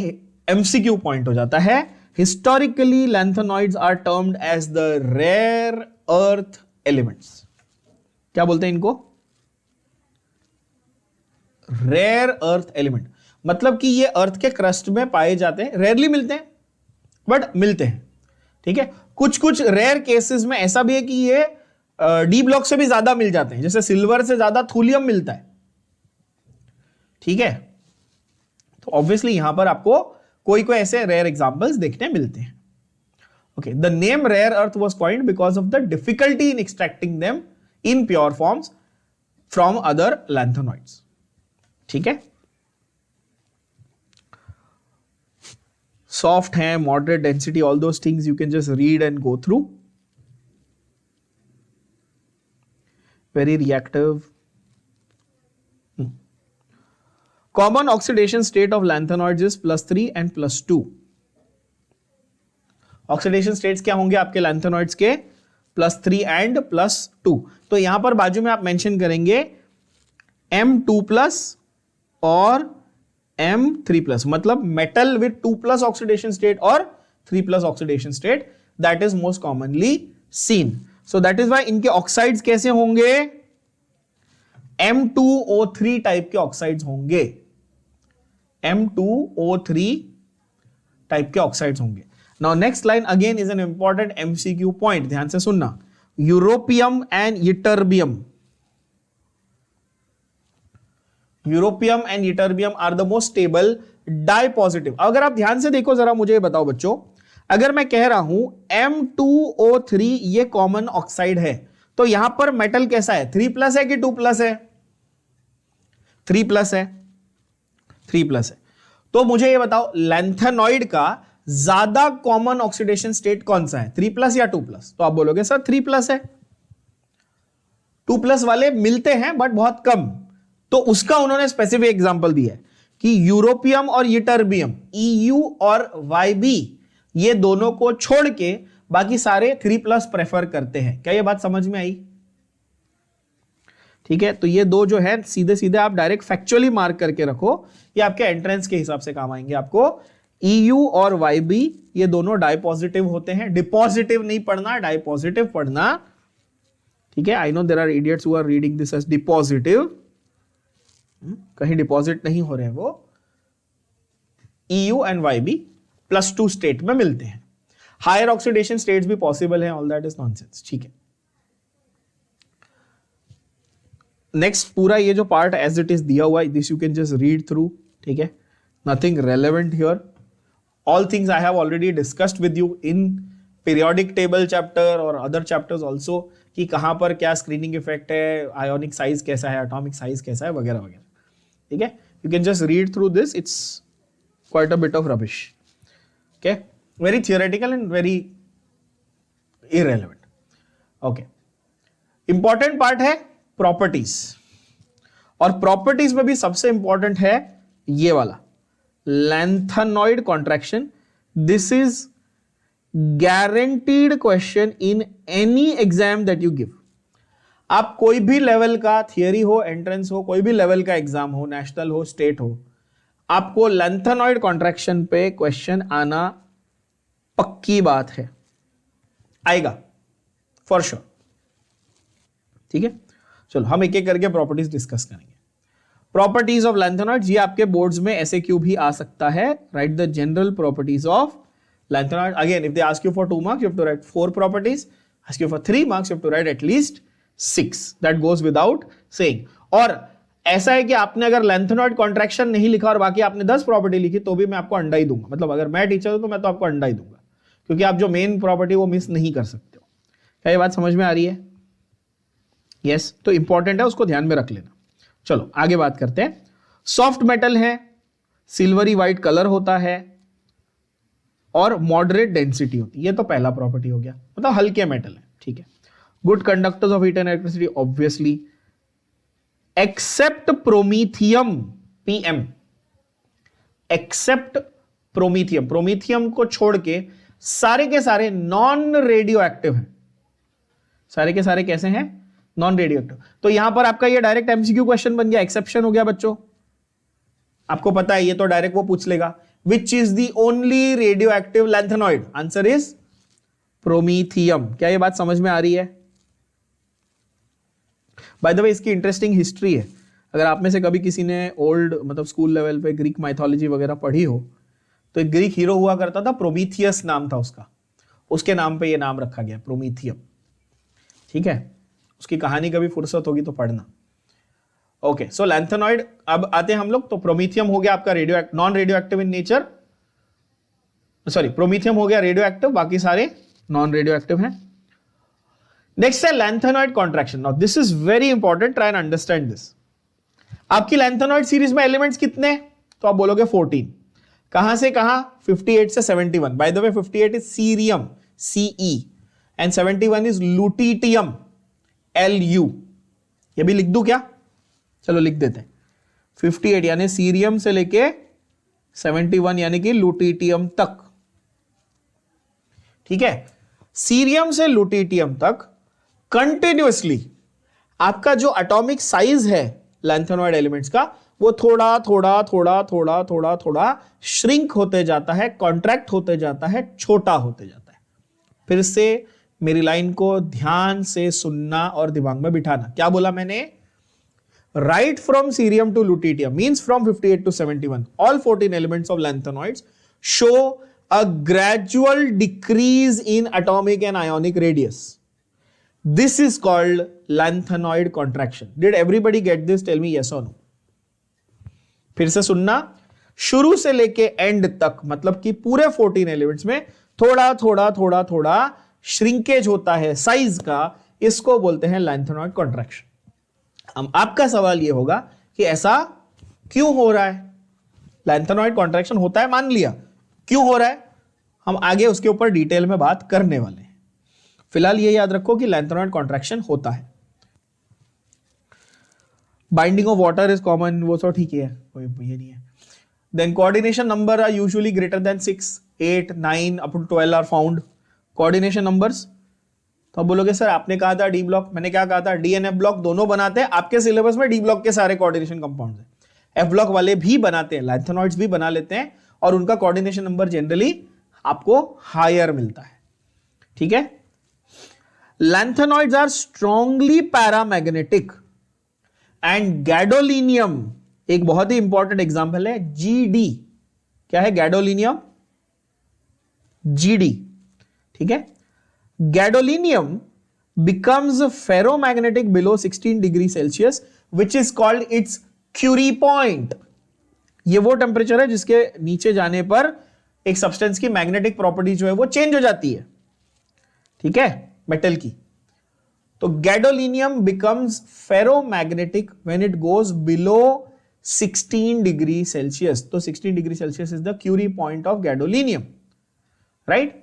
एमसीक्यू पॉइंट हो जाता है। Historically lanthanoids are termed as the rare earth elements. क्या बोलते हैं इनको? रेयर अर्थ एलिमेंट, मतलब कि ये अर्थ के क्रस्ट में पाए जाते हैं, रेयरली मिलते हैं बट मिलते हैं, ठीक है। कुछ कुछ रेयर केसेस में ऐसा भी है कि ये डी ब्लॉक से भी ज्यादा मिल जाते हैं, जैसे सिल्वर से ज्यादा थूलियम मिलता है, ठीक है। तो ऑब्वियसली यहां पर आपको कोई कोई ऐसे रेयर एग्जांपल्स देखने मिलते हैं। Okay, the name rare earth was coined because of the difficulty in extracting them in pure forms from other lanthanoids, ठीक है। सॉफ्ट है, moderate density, all those things you can just read and go through. Very reactive. Common oxidation state of lanthanoids is +3 and +2. Oxidation states क्या होंगे आपके lanthanoids के? +3 and +2. तो यहां पर बाजू में आप मेंशन करेंगे M2+ और M3+, मतलब metal with 2+ oxidation state और 3+ oxidation state, that is most commonly seen. So that is why इनके ऑक्साइड्स कैसे होंगे? M2O3 टाइप के ऑक्साइड्स होंगे, M2O3 टाइप के ऑक्साइड्स होंगे। Now next line again is an important MCQ point, ध्यान से सुनना। Europium and ytterbium, europium and ytterbium are the most stable dipositive. अगर आप ध्यान से देखो जरा, मुझे बताओ बच्चों, अगर मैं कह रहा हूं M2O3 ये कॉमन ऑक्साइड है, तो यहां पर मेटल कैसा है? 3+ है कि 2+ है? 3+ है, 3+ है। तो मुझे ये बताओ लैंथेनॉइड का ज्यादा कॉमन ऑक्सीडेशन स्टेट कौन सा है, 3+ या 2+? तो आप बोलोगे सर 3+ है। 2+ वाले मिलते हैं बट बहुत कम, तो उसका उन्होंने स्पेसिफिक एग्जांपल दिया है कि यूरोपियम और यटर्बियम, EU और YB, ये दोनों को छोड़ के बाकी सारे 3+ प्रेफर करते हैं। क्या ये बात समझ में आई? ठीक है, तो ये दो जो है सीधे सीधे आप डायरेक्ट फैक्चुअली मार्क करके रखो, ये आपके एंट्रेंस के हिसाब से काम आएंगे आपको। EU और YB ये दोनों डाई पॉजिटिव होते हैं, डिपॉजिटिव नहीं पढ़ना, डाई पॉजिटिव पढ़ना, ठीक है। I know there are idiots who are reading this as dipositive, कहीं डिपॉजिट नहीं हो रहे हैं वो। EU एंड YB +2 स्टेट में मिलते हैं, हायर ऑक्सीडेशन स्टेट्स भी पॉसिबल है, ऑल दैट इज नॉनसेंस, ठीक है। नेक्स्ट पूरा ये जो पार्ट एज इट इज दिया हुआ है, this you can just read through, ठीक है, nothing relevant here, all things I have already discussed with you in periodic table chapter और अदर चैप्टर्स ऑल्सो, कि कहां पर क्या स्क्रीनिंग इफेक्ट है, आयोनिक साइज कैसा है, एटॉमिक साइज कैसा है, वगैरह वगैरह, ठीक है। You can just read through this, it's quite a bit of rubbish, okay, very theoretical and very irrelevant, okay. Important part है प्रॉपर्टीज, और प्रॉपर्टीज में भी सबसे इंपॉर्टेंट है ये वाला lanthanoid contraction. This is guaranteed question in any exam that you give. आप कोई भी लेवल का थियरी हो, एंट्रेंस हो, कोई भी लेवल का एग्जाम हो, नेशनल हो, स्टेट हो, आपको लैंथेनॉइड कॉन्ट्रैक्शन पे क्वेश्चन आना पक्की बात है, आएगा फॉर श्योर, ठीक है। चलो हम एक एक करके प्रॉपर्टीज डिस्कस करेंगे। प्रॉपर्टीज ऑफ लैंथेनॉइड्स, ये आपके बोर्ड्स में SAQ भी आ सकता है. Right the general properties of lanthanoid. Again if they ask you for 2 marks, you have to write 4 properties. Ask you for 3 marks, you have to write at least 6. That goes without saying. और ऐसा है कि आपने अगर lanthanoid contraction नहीं लिखा और बाकी आपने 10 प्रॉपर्टी लिखी तो भी मैं आपको अंडा ही दूंगा. मतलब अगर मैं टीचर हूं तो मैं तो आपको अंडा ही दूंगा, क्योंकि आप जो मेन प्रॉपर्टी वो मिस नहीं कर सकते हो. क्या ये बात समझ में आ रही है? यस. तो इंपॉर्टेंट है, उसको ध्यान में रख लेना. चलो आगे बात करते हैं. सॉफ्ट मेटल है, सिल्वरी व्हाइट कलर होता है और मॉडरेट डेंसिटी होती है. ये तो पहला प्रॉपर्टी हो गया, मतलब हल्के मेटल है. ठीक है. Good conductors of heat and electricity obviously, except promethium PM. Except promethium, promethium को छोड़ के सारे के सारे नॉन रेडियो एक्टिव हैं. सारे के सारे कैसे हैं? Non radio active. तो यहां पर आपका ये डायरेक्ट MCQ क्वेश्चन बन गया, एक्सेप्शन हो गया बच्चों. आपको पता है ये तो डायरेक्ट वो पूछ लेगा, which is the only radio active lanthanoid? Answer is promethium. क्या ये बात समझ में आ रही है? बाय द वे इसकी इंटरेस्टिंग हिस्ट्री है. अगर आप में से कभी किसी ने ओल्ड मतलब स्कूल लेवल पे ग्रीक माइथोलॉजी वगैरह पढ़ी हो तो एक ग्रीक हीरो हुआ करता था, प्रोमीथियस नाम था उसका. उसके नाम पे ये नाम रखा गया प्रोमीथियम. ठीक है, उसकी कहानी कभी फुर्सत होगी तो पढ़ना. ओके, सो लैंथेनॉइड अब आते हैं हम लोग. तो प्रोमीथियम हो गया आपका radio non radio active in nature. Sorry, promethium हो गया रेडियो एक्टिव, बाकी सारे नॉन रेडियो एक्टिव हैं. नेक्स्ट है lanthanoid contraction. Now this is very important, try and understand this. आपकी लैंथेनॉइड सीरीज में एलिमेंट्स कितने? तो आप बोलोगे 14. कहां से कहां? 58 से 71. By the way 58 is cerium CE and 71 is lutetium LU. ये भी लिख दूं क्या? चलो लिख देते हैं. 58 यानी सीरियम से लेके 71 यानी कि लुटीटियम तक. ठीक है, सीरियम से लुटीटियम तक कंटिन्यूअसली आपका जो एटॉमिक साइज है लैंथेनॉइड एलिमेंट्स का वो थोड़ा थोड़ा थोड़ा थोड़ा थोड़ा थोड़ा श्रिंक होते जाता है, कॉन्ट्रैक्ट होते जाता है, छोटा होते जाता है. फिर से मेरी लाइन को ध्यान से सुनना और दिमाग में बिठाना. क्या बोला मैंने? Right from cerium to lutetium means from 58 to 71 all 14 elements of lanthanolids show a gradual decrease in atomic and ionic radius. This is called lanthanoid contraction. Did everybody get this? Tell me yes or no. फिर से सुनना, शुरू से लेके and तक, मतलब कि पूरे 14 एलिमेंट्स में थोड़ा थोड़ा थोड़ा थोड़ा श्रिंकेज होता है साइज का. इसको बोलते हैं लैंथेनॉइड कॉन्ट्रैक्शन. अब आपका सवाल यह होगा कि ऐसा क्यों हो रहा है? लैंथेनॉइड कॉन्ट्रैक्शन होता है, मान लिया, क्यों हो रहा है हम आगे उसके ऊपर डिटेल में बात करने वाले हैं. फिलहाल ये याद रखो कि लैंथेनॉइड कॉन्ट्रैक्शन होता है. Binding of water is common, वो तो ठीक है, कोई ये नहीं है. Then coordination number are usually greater than 6, 8, 9 up to 12 are found. Coordination numbers, तो आप बोलोगे सर आपने कहा था डी ब्लॉक, मैंने क्या कहा था? डी एंड एफ ब्लॉक दोनों बनाते हैं. आपके सिलेबस में डी ब्लॉक के सारे कोऑर्डिनेशन कंपाउंड्स हैं, एफ ब्लॉक वाले भी बनाते हैं, लैंथेनॉइड्स भी बना लेते हैं, और उनका कोऑर्डिनेशन नंबर जनरली आपको हायर मिलता है. ठीक है. Lanthanoids are strongly paramagnetic and gadolinium एक बहुत ही इंपॉर्टेंट एग्जांपल है. GD क्या है? Gadolinium, GD. ठीक है. Gadolinium becomes ferromagnetic below 16 degree Celsius, which is called its Curie point. ये वो टेम्परेचर है जिसके नीचे जाने पर एक सब्सटेंस की मैग्नेटिक प्रॉपर्टी जो है वो चेंज हो जाती है. ठीक है, मेटल की. तो gadolinium becomes ferromagnetic when it goes below 16 degree Celsius. तो 16 degree Celsius is the Curie point of gadolinium, right?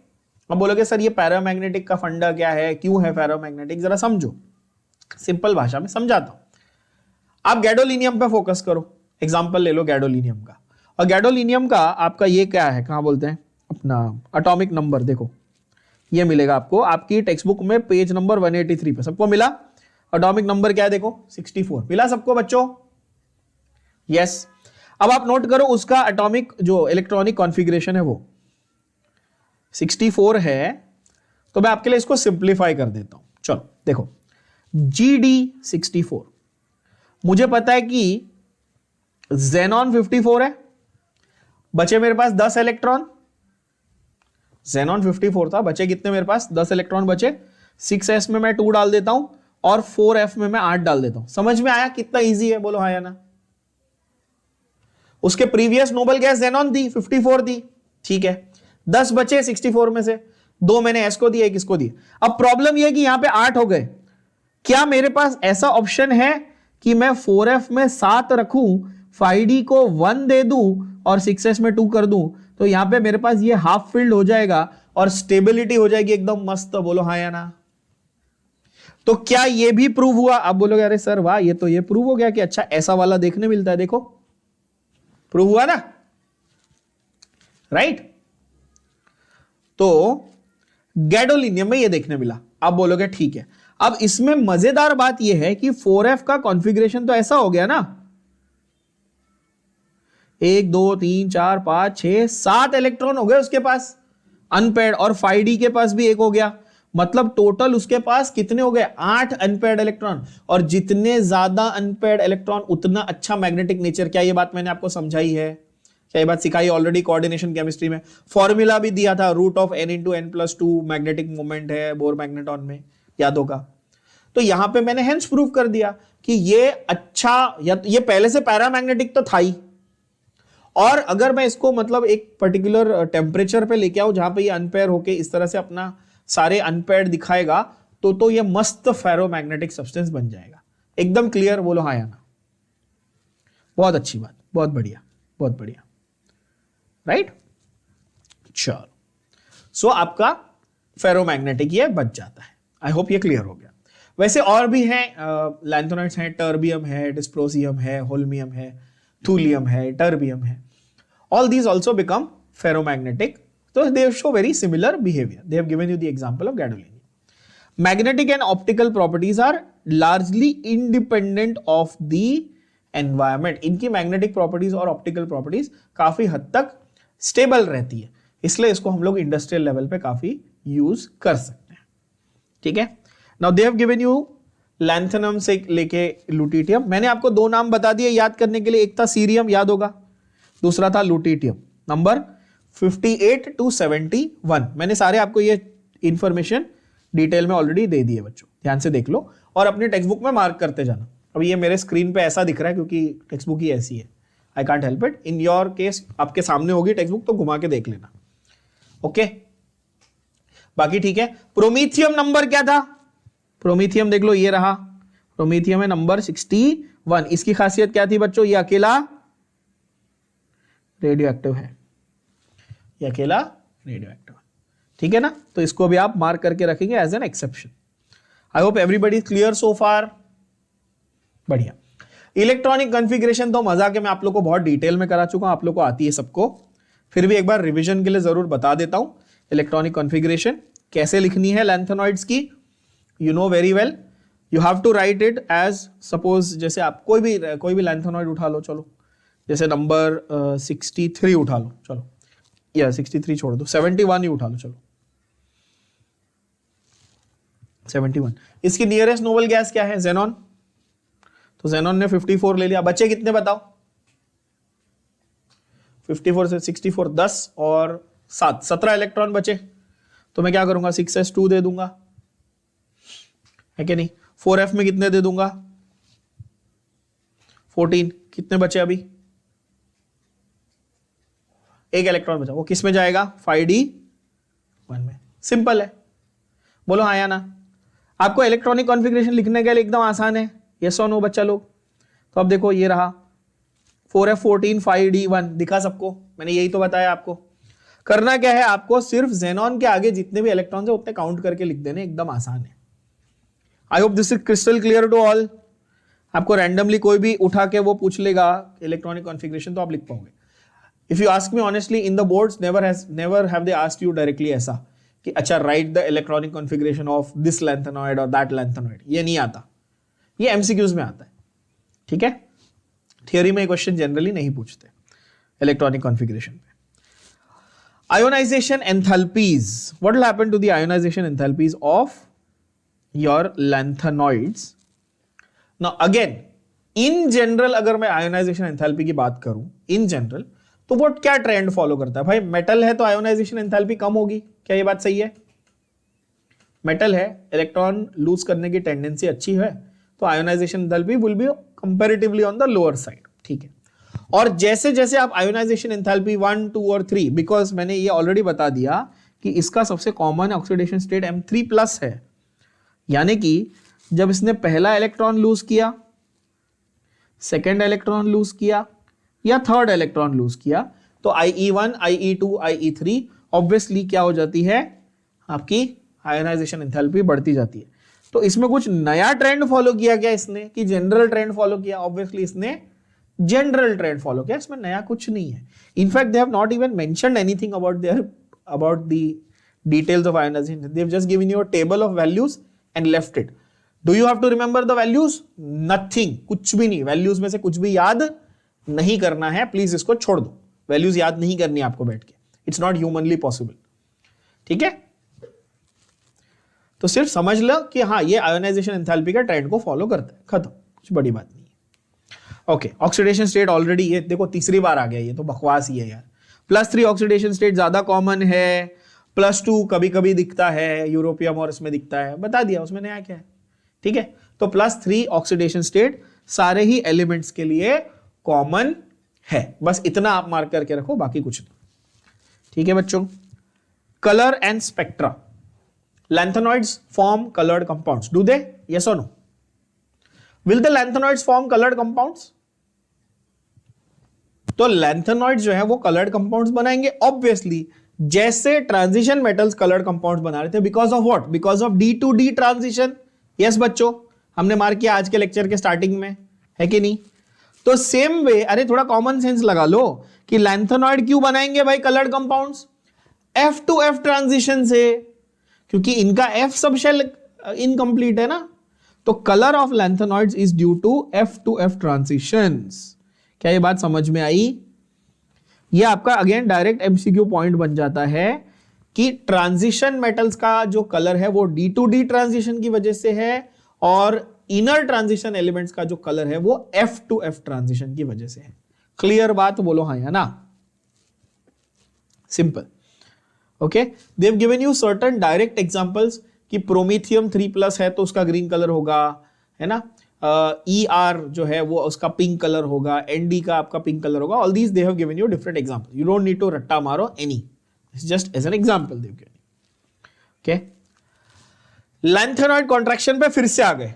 अब बोलोगे सर ये पैरामैग्नेटिक का फंडा क्या है, क्यों है पैरामैग्नेटिक? जरा समझो, सिंपल भाषा में समझाता हूं. आप गैडोलिनियम पे फोकस करो. एग्जांपल ले लो गैडोलिनियम का. और गैडोलिनियम का आपका ये क्या है, कहां बोलते हैं अपना एटॉमिक नंबर, देखो ये मिलेगा आपको आपकी टेक्स्ट बुक में पेज नंबर 183 पे. सबको मिला? एटॉमिक नंबर क्या है? देखो 64. मिला सबको बच्चों? यस. अब आप नोट करो उसका एटॉमिक जो इलेक्ट्रॉनिक कॉन्फ़िगरेशन है वो 64 है. तो मैं आपके लिए इसको सिंप्लीफाई कर देता हूं. चलो देखो, GD 64. मुझे पता है कि जेनॉन 54 है, बचे मेरे पास 10 इलेक्ट्रॉन। जेनॉन 54 था, बचे कितने मेरे पास? 10 इलेक्ट्रॉन बचे। 6s में मैं 2 डाल देता हूं और 4f में मैं 8 डाल देता हूं। समझ में आया कितना इजी है? बोलो हाँ या ना। उसके प्रीवियस नोबल गैस जेनॉन थी, 54 थी, ठीक है। 10 बचे 64 में से, 2 मैंने एस को दिए, 1 इसको दिए। अब प्रॉब्लम यह कि यहां पे 8 हो गए। क्या मेरे पास ऐसा ऑप्शन है कि मैं 4f में 7 रखूं, 5d को 1 दे दूं और 6s में 2 कर दूं? तो यहां पे मेरे पास ये हाफ फिल्ड हो जाएगा और स्टेबिलिटी हो जाएगी एकदम मस्त। बोलो हाँ या ना। तो क्या ये भी प्रूव हुआ? आप बोलोगे अरे सर वाह, ये तो ये प्रूव हो गया कि अच्छा ऐसा वाला देखने मिलता है। देखो प्रूव हुआ ना, राइट। तो गैडोलिनियम में ये देखने मिला। आप बोलोगे ठीक है। अब इसमें मजेदार बात यह है कि 4f का कॉन्फ़िगरेशन तो ऐसा हो गया ना, 1 2 3 4 5 6 7 इलेक्ट्रॉन हो गए उसके पास अनपेयर्ड, और 5d के पास भी 1 हो गया। मतलब टोटल उसके पास कितने हो गए? 8 अनपेयर्ड इलेक्ट्रॉन। और जितने ज्यादा अनपेयर्ड इलेक्ट्रॉन उतना अच्छा मैग्नेटिक नेचर। क्या ये बात मैंने आपको समझाई है? क्या ये बात सिखाई ऑलरेडी कोऑर्डिनेशन केमिस्ट्री में? फॉर्मूला भी दिया था, root of n into n plus 2 magnetic moment है बोर मैग्नेटॉन में, याद होगा। तो यहां पे मैंने हेंस प्रूव कर दिया कि ये अच्छा, या ये पहले से पैरामैग्नेटिक तो था ही, और अगर मैं इसको मतलब एक पर्टिकुलर टेम्परेचर पे लेके आऊं जहां पे ये अनपेयर होके इस तरह से अपना सारे अनपेयर्ड दिखाएगा, तो ये मस्त फेरोमैग्नेटिक सब्सटेंस बन जाएगा। एकदम क्लियर? बोलो हाँ या ना। बहुत अच्छी बात, बहुत बढ़िया, बहुत बढ़िया, राइट। चलो, सो आपका फेरोमैग्नेटिक ये बच जाता है। आई होप ये क्लियर हो गया। वैसे और भी हैं, लैंथोनाइट्स हैं, टर्बियम है, डिस्प्रोसियम है, होल्मियम है, थूलियम है, टर्बियम है। All these also become ferromagnetic. So they show very similar behavior. They have given you the example of gadolinium. Magnetic and optical properties are largely independent of the environment. इनकी magnetic properties और optical properties काफी हद तक stable रहती है, इसलिए इसको हम लोग इंडस्ट्रियल लेवल पे काफी यूज कर सकते हैं। ठीक है। Now they have given you lanthanum से लेके लुटिटियम। मैंने आपको 2 नाम बता दिए याद करने के लिए, एक था सीरियम, याद होगा, दूसरा था लुटिटियम। Number 58 to 71। मैंने सारे आपको ये इंफॉर्मेशन डिटेल में ऑलरेडी दे दी है बच्चों, ध्यान से देख लो और अपने टेक्स्ट बुक में मार्क करते जाना। अब ये मेरे स्क्रीन पे ऐसा दिख रहा है क्योंकि टेक्स्ट बुक ही ऐसी है, I can't help it. In your case आपके सामने होगी टेक्स्ट बुक, तो घुमा के देख लेना। ओके, बाकी ठीक है। प्रोमीथियम नंबर क्या था? प्रोमीथियम देख लो, ये रहा प्रोमीथियम है नंबर 61। इसकी खासियत क्या थी बच्चों? ये अकेला रेडियो एक्टिव है, ये अकेला रेडियो एक्टिव है। ठीक है ना, तो इसको भी आप मार्क करके रखेंगे as an exception. I hope everybody clear so far. बढ़िया। इलेक्ट्रॉनिक कॉन्फ़िगरेशन तो मजा के मैं आप लोग को बहुत डिटेल में करा चुका हूं, आप लोग को आती है सबको, फिर भी एक बार रिवीजन के लिए जरूर बता देता हूं। इलेक्ट्रॉनिक कॉन्फ़िगरेशन कैसे लिखनी है लैंथेनॉइड्स की, you know very well. You have to write it as, suppose जैसे आप कोई भी लैंथेनॉइड उठा लो, चलो जैसे नंबर 63 उठा लो, चलो या 63 छोड़ दो, 71 ही उठा लो, चलो 71। इसकी नियरेस्ट नोबल गैस क्या है? जेनॉन। तो जेनॉन ने 54 ले लिया, बचे कितने बताओ? 54 से 64, 10 और 7, 17 इलेक्ट्रॉन बचे। तो मैं क्या करूंगा? 6s2 दे दूंगा, है कि नहीं? 4f में कितने दे दूंगा? 14। कितने बचे अभी? 1 इलेक्ट्रॉन बचा, वो किस में जाएगा? 5d1 में। सिंपल है, बोलो हाँ या ना। आपको इलेक्ट्रॉनिक कॉन्फ़िगरेशन लिखने के लिए एकदम आसान है, यस और नो बच्चा लोग। तो अब देखो ये रहा 4f14 5d1, दिखा सबको? मैंने यही तो बताया आपको। करना क्या है आपको? सिर्फ जेनॉन के आगे जितने भी इलेक्ट्रॉन है उतने काउंट करके लिख देने, एकदम आसान है। I hope this is crystal clear to all. आपको रैंडमली कोई भी उठा के वो पूछ लेगा इलेक्ट्रॉनिक कॉन्फ़िगरेशन, तो आप लिख पाओगे। If you ask me honestly, in the boards never have they asked you directly ऐसा कि अच्छा right the electronic configuration of this lanthanoid और दैट लैंथेनॉइड, ये नहीं आता, ये एमसीक्यूज में आता है। ठीक है, थियोरी में क्वेश्चन जनरली नहीं पूछते इलेक्ट्रॉनिक कॉन्फ़िगरेशन पे। Ionization enthalpies, what will happen to the ionization enthalpies of your lanthanoids? Now again, in general अगर मैं आयोनाइजेशन एंथैल्पी की बात करूं इन जनरल, तो वो क्या ट्रेंड फॉलो करता है भाई? मेटल है तो आयोनाइजेशन एंथैल्पी कम होगी, क्या ये बात सही है? मेटल है, इलेक्ट्रॉन लूज करने की टेंडेंसी अच्छी है, तो ionisation enthalpy will be comparatively on the lower side, ठीक है। और जैसे जैसे आप आयोनाइजेशन एंथैल्पी 1, 2 और 3, बिकॉज मैंने ये ऑलरेडी बता दिया कि इसका सबसे कॉमन ऑक्सीडेशन स्टेट M3+ है, यानी कि जब इसने पहला इलेक्ट्रॉन लूज किया, सेकेंड इलेक्ट्रॉन लूज किया या थर्ड इलेक्ट्रॉन लूज किया, तो IE1, IE2, IE3 ऑब्वियसली क्या हो जाती है? आपकी आयोनाइजेशन एंथैल्पी बढ़ती जाती है। तो इसमें कुछ नया ट्रेंड फॉलो किया गया इसने कि जनरल ट्रेंड फॉलो किया? ऑब्वियसली इसने जनरल ट्रेंड फॉलो किया, इसमें नया कुछ नहीं है। In fact they have not even mentioned anything about the details of ionization. They have just given you a table of values and left it. Do you have to remember the values? Nothing, कुछ भी नहीं, values में से कुछ भी याद नहीं करना है, प्लीज इसको छोड़ दो, वैल्यूज याद नहीं करनी आपको बैठ के, इट्स नॉट ह्यूमनली पॉसिबल, ठीक है। तो सिर्फ समझ लो कि हाँ ये आयोनाइजेशन एंथैल्पी का ट्रेंड को फॉलो करता है, खत्म, कुछ बड़ी बात नहीं है। ओके, ऑक्सीडेशन स्टेट ऑलरेडी ये देखो तीसरी बार आ गया, ये तो बकवास ही है यार। +3 ऑक्सीडेशन स्टेट ज्यादा कॉमन है, +2 कभी कभी दिखता है, यूरोपियम और इसमें दिखता है, बता दिया, उसमें नया क्या है, ठीक है। तो +3 ऑक्सीडेशन स्टेट सारे ही एलिमेंट्स के लिए कॉमन है, बस इतना आप मार्क करके रखो, बाकी कुछ नहीं, ठीक है बच्चों। Colour and spectra, lanthanoids form colored compounds, do they? Yes or no? Will the lanthanoids form colored compounds? तो लैंथेनॉइड्स जो है वो कलर्ड कंपाउंड्स बनाएंगे ऑब्वियसली, जैसे ट्रांजिशन मेटल्स कलर्ड कंपाउंड्स बना रहे थे, because of what? Because of D to D transition. Yes बच्चों, हमने मार्क किया आज के लेक्चर के स्टार्टिंग में, है कि नहीं? तो सेम वे, अरे थोड़ा कॉमन सेंस लगा लो कि लैंथेनॉइड क्यों बनाएंगे भाई coloured compounds? F to F transition से, क्योंकि इनका F सब शेल इनकम्प्लीट है ना, तो colour of lanthanoids is due to F to F transitions. क्या ये बात समझ में आई? ये आपका अगेन डायरेक्ट MCQ पॉइंट बन जाता है कि ट्रांजिशन मेटल्स का जो कलर है वो D to D ट्रांजिशन की वजह से है, और इनर ट्रांजिशन एलिमेंट्स का जो कलर है वो F to F ट्रांजिशन की वजह से है। क्लियर बात? बोलो हाँ या ना। Simple. Okay, they have given you certain direct examples कि प्रोमीथियम 3+ है तो उसका ग्रीन कलर होगा, है ना, ER जो है वो उसका पिंक कलर होगा, ND का आपका पिंक कलर होगा। All these they have given you different example, you don't need to रट्टा मारो any, just as an example they have given. Okay, lanthanoid contraction पे फिर से आ गए,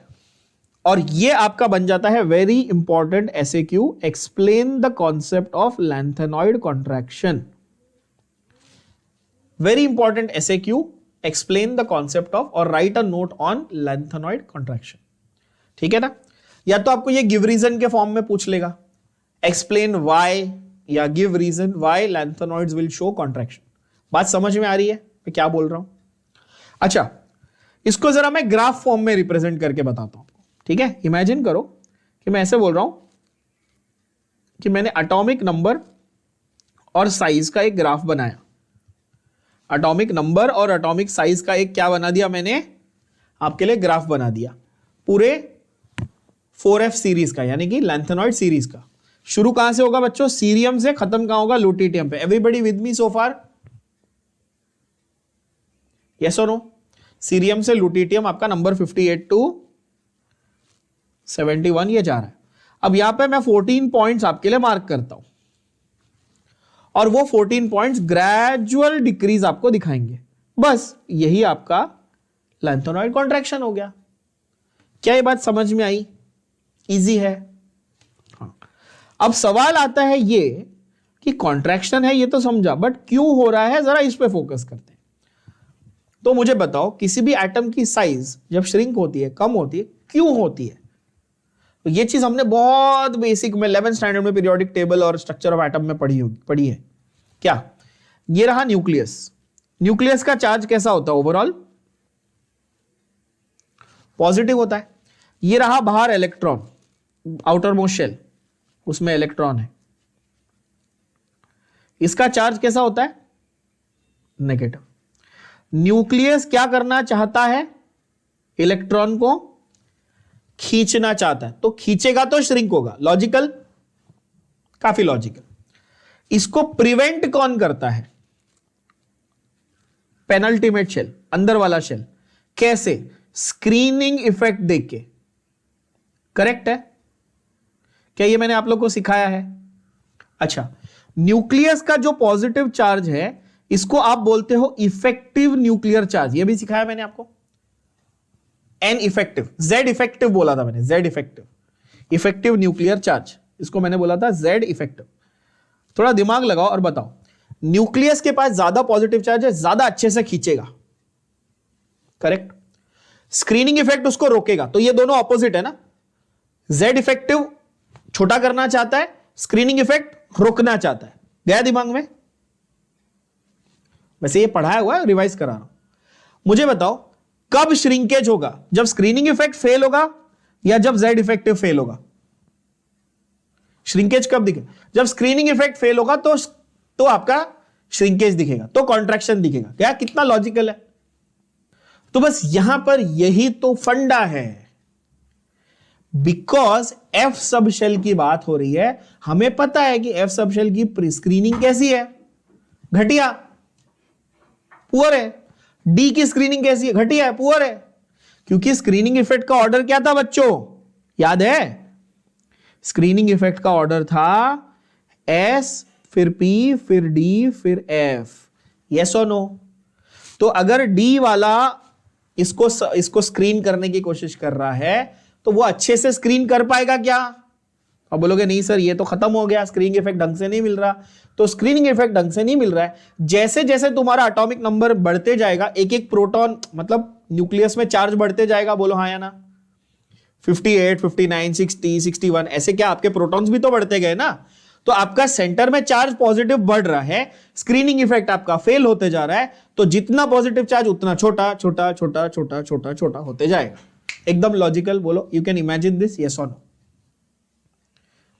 और ये आपका बन जाता है very important SAQ, explain the concept of lanthanoid contraction. Very important SAQ, explain the concept of or write a note on lanthanoid contraction, ठीक है ना। या तो आपको ये give reason के फॉर्म में पूछ लेगा, explain why या give reason why lanthanoids will show contraction। बात समझ में आ रही है मैं क्या बोल रहा हूं? अच्छा, इसको जरा मैं ग्राफ फॉर्म में रिप्रेजेंट करके बताता हूं आपको, ठीक है। इमेजिन करो कि मैं ऐसे बोल रहा हूं कि मैंने एटॉमिक नंबर और साइज का एक ग्राफ बनाया, एटॉमिक नंबर और एटॉमिक साइज का एक क्या बना दिया मैंने आपके लिए ग्राफ बना दिया, पूरे 4F सीरीज का, यानी कि लैंथेनॉइड सीरीज का। शुरू कहां से होगा बच्चों? सीरियम से, खत्म कहां होगा? लुटिटियम पे। Everybody with me so far? Yes और नो? सीरियम से लुटिटियम आपका नंबर 58 to 71 ये जा रहा है। अब यहां पे मैं 14 पॉइंट्स आपके लिए मार्क करता हूं, और वो 14 पॉइंट्स ग्रेजुअल डिक्रीज आपको दिखाएंगे, बस यही आपका लैंथेनॉइड कॉन्ट्रैक्शन हो गया। क्या ये बात समझ में आई? इजी है। हाँ। अब सवाल आता है ये कि कॉन्ट्रैक्शन है ये तो समझा, बट क्यों हो रहा है, जरा इस पे फोकस करते हैं। तो मुझे बताओ, किसी भी एटम की साइज जब श्रिंक होती है, कम होती है, क्यों होती है? तो ये चीज हमने बहुत बेसिक में 11th स्टैंडर्ड में पीरियोडिक टेबल और स्ट्रक्चर ऑफ एटम में पढ़ी है। क्या? ये रहा न्यूक्लियस। न्यूक्लियस का चार्ज कैसा होता है? ओवरऑल पॉजिटिव होता है। ये रहा बाहर इलेक्ट्रॉन, आउटर मोस्ट शेल, उसमें इलेक्ट्रॉन है, इसका चार्ज कैसा होता है? नेगेटिव। न्यूक्लियस क्या करना चाहता है? इलेक्ट्रॉन को खींचना चाहता है, तो खींचेगा तो श्रिंक होगा। लॉजिकल, काफी लॉजिकल। इसको प्रिवेंट कौन करता है? पेनल्टीमेट शेल, अंदर वाला शेल। कैसे? स्क्रीनिंग इफेक्ट देख के। करेक्ट है क्या? ये मैंने आप लोग को सिखाया है। अच्छा, न्यूक्लियस का जो पॉजिटिव चार्ज है इसको आप बोलते हो इफेक्टिव न्यूक्लियर चार्ज, ये भी सिखाया मैंने आपको। एन इफेक्टिव, जेड इफेक्टिव बोला था मैंने, Z effective, effective nuclear charge, इसको मैंने बोला था जेड इफेक्टिव। थोड़ा दिमाग लगाओ और बताओ, न्यूक्लियस के पास ज्यादा पॉजिटिव चार्ज है, ज्यादा अच्छे से खींचेगा। करेक्ट। स्क्रीनिंग इफेक्ट उसको रोकेगा, तो ये दोनों ऑपोजिट है ना। जेड इफेक्टिव छोटा करना चाहता है, स्क्रीनिंग इफेक्ट रोकना चाहता है। गया दिमाग में? वैसे ये पढ़ाया हुआ है, रिवाइज करा रहा हूं। मुझे बताओ कब श्रिंकेज होगा? जब स्क्रीनिंग इफेक्ट फेल होगा या जब जेड इफेक्टिव फेल होगा? श्रिंकेज कब दिखेगा? जब स्क्रीनिंग इफेक्ट फेल होगा तो आपका श्रिंकेज दिखेगा, तो कॉन्ट्रैक्शन दिखेगा। क्या? कितना लॉजिकल है। तो बस यहां पर यही तो फंडा है। बिकॉज एफ सब शेल की बात हो रही है, हमें पता है कि एफ सब शेल की स्क्रीनिंग कैसी है? घटिया, पुअर है। डी की स्क्रीनिंग कैसी है? घटिया है, पुअर है। क्योंकि स्क्रीनिंग इफेक्ट का ऑर्डर क्या था बच्चों? याद है? स्क्रीनिंग इफेक्ट का ऑर्डर था एस, फिर पी, फिर डी, फिर एफ। यस और नो? तो अगर डी वाला इसको स्क्रीन करने की कोशिश कर रहा है तो वो अच्छे से स्क्रीन कर पाएगा क्या? अब बोलोगे नहीं सर ये तो खत्म हो गया, स्क्रीनिंग इफेक्ट ढंग से नहीं मिल रहा। तो स्क्रीनिंग इफेक्ट ढंग से नहीं मिल रहा है। जैसे जैसे तुम्हारा एटॉमिक नंबर बढ़ते जाएगा, एक एक प्रोटॉन मतलब न्यूक्लियस में चार्ज बढ़ते जाएगा। बोलो हाँ या ना? 58, 59, 60, 61 ऐसे क्या आपके प्रोटॉन्स भी तो बढ़ते गए ना। तो आपका सेंटर में चार्ज पॉजिटिव बढ़ रहा है, स्क्रीनिंग इफेक्ट आपका फेल होते जा रहा है, तो जितना पॉजिटिव चार्ज उतना छोटा छोटा छोटा छोटा छोटा छोटा होते जाएगा। एकदम लॉजिकल। बोलो you can imagine this? Yes और नो?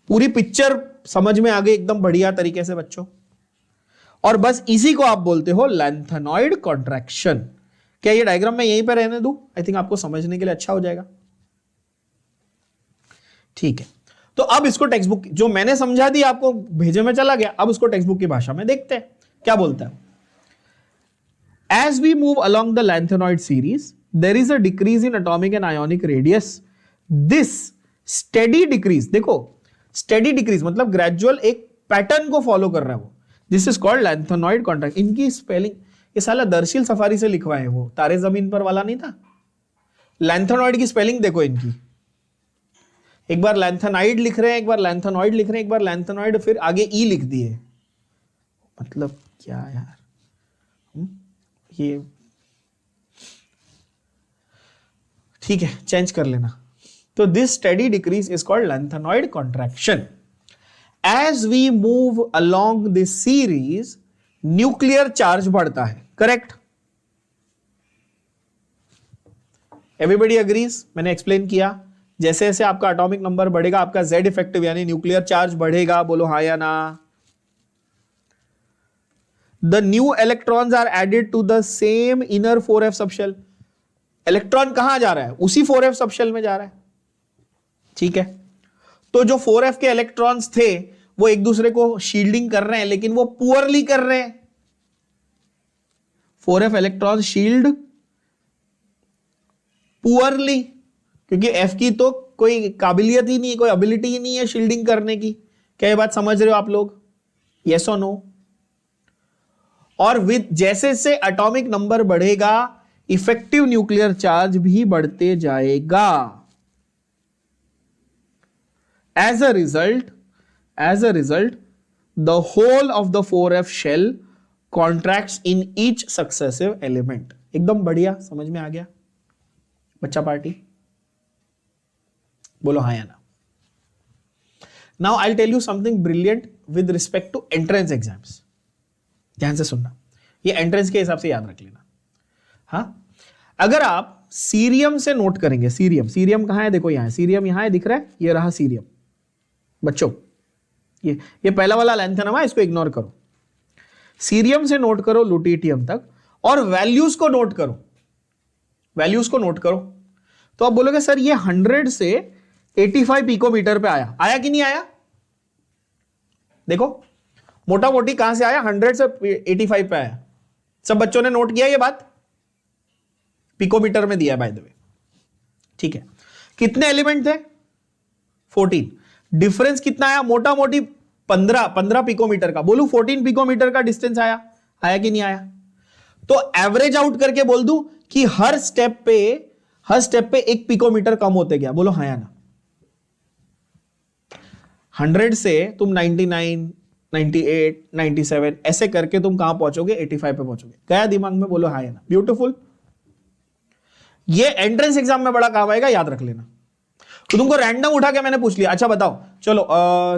पूरी पिक्चर समझ में आ गई एकदम बढ़िया तरीके से बच्चों। और बस इसी को आप बोलते हो लैंथेनॉइड कॉन्ट्रैक्शन। क्या ये डायग्राम मैं यहीं पे रहने दूं? आई थिंक आपको समझने के लिए अच्छा हो जाएगा। ठीक है, तो अब इसको टेक्स्ट बुक जो मैंने समझा दी आपको भेजे में चला गया, अब उसको टेक्स्ट बुक की भाषा में देखते हैं क्या बोलता है। As we move along the lanthanoid series, there is a decrease in atomic and ionic radius. This steady decrease, देखो steady decrease मतलब ग्रेजुअल एक पैटर्न को फॉलो कर रहा है वो। This is called lanthanoid contraction. इनकी स्पेलिंग ये साला दर्शिल सफारी से लिखवा है, वो तारे जमीन पर वाला नहीं था। लैंथेनॉइड की स्पेलिंग देखो इनकी, एक बार लैंथेनाइड लिख रहे हैं, एक बार लैंथेनॉइड लिख रहे हैं, एक बार लैंथेनॉइड, फिर आगे ई लिख दिए। मतलब क्या यार ये? ठीक है, चेंज कर लेना। तो this steady decrease is called lanthanoid contraction. As we move along this series nuclear charge बढ़ता है। करेक्ट? Everybody agrees? मैंने एक्सप्लेन किया जैसे जैसे आपका एटॉमिक नंबर बढ़ेगा आपका जेड इफेक्टिव यानी न्यूक्लियर चार्ज बढ़ेगा। बोलो हाँ या ना? The new electrons are added to the same inner 4f subshell. Electron कहां जा रहा है? उसी 4f सबशेल में जा रहा है। ठीक है, तो जो 4f के इलेक्ट्रॉन्स थे वो एक दूसरे को शील्डिंग कर रहे हैं, लेकिन वो पुअरली कर रहे हैं। 4f इलेक्ट्रॉन शील्ड पुअरली, क्योंकि f की तो कोई काबिलियत ही नहीं है, कोई एबिलिटी ही नहीं है शील्डिंग करने की। क्या ये बात समझ रहे हो आप लोग? यस और नो? और विद जैसे से एटॉमिक नंबर बढ़ेगा इफेक्टिव न्यूक्लियर चार्ज भी बढ़ते जाएगा। As a result the whole of the 4f shell contracts in each successive element. एकदम बढ़िया, समझ में आ गया बच्चा पार्टी? बोलो हाँ या ना? Now I tell you something brilliant with respect to entrance exams. ध्यान से सुनना, ये एंट्रेंस के हिसाब से याद रख लेना। हाँ, अगर आप सीरियम से नोट करेंगे, सीरियम कहां है? देखो यहां है सीरियम, यहां है, दिख रहा है? ये रहा सीरियम बच्चों। ये पहला वाला लैंथेनम है, इसको इग्नोर करो। सीरियम से नोट करो लुटिटियम तक और वैल्यूज को नोट करो। तो आप बोलोगे सर ये 100 से 85 पिकोमीटर पे आया कि नहीं आया? देखो मोटा मोटी कहां से आया, 100 से 85 पे आया। सब बच्चों ने नोट किया ये बात? पिकोमीटर में दिया बाय द वे, ठीक है। कितने एलिमेंट थे? 14। डिफरेंस कितना आया? मोटा मोटी 15 पिकोमीटर का। बोलू 14 पिकोमीटर का डिस्टेंस आया कि नहीं आया? तो एवरेज आउट करके बोल दूं कि हर स्टेप पे 1 पिकोमीटर कम होते गया। बोलो हाँ या ना? 100 से तुम 99, 98, 97 ऐसे करके तुम कहां पहुंचोगे? 85 पे पहुंचोगे। गया दिमाग में? बोलो हाँ या ना? ब्यूटीफुल। ये एंट्रेंस एग्जाम में बड़ा काम आएगा, याद रख लेना। तो तुमको रैंडम उठा के मैंने पूछ लिया, अच्छा बताओ चलो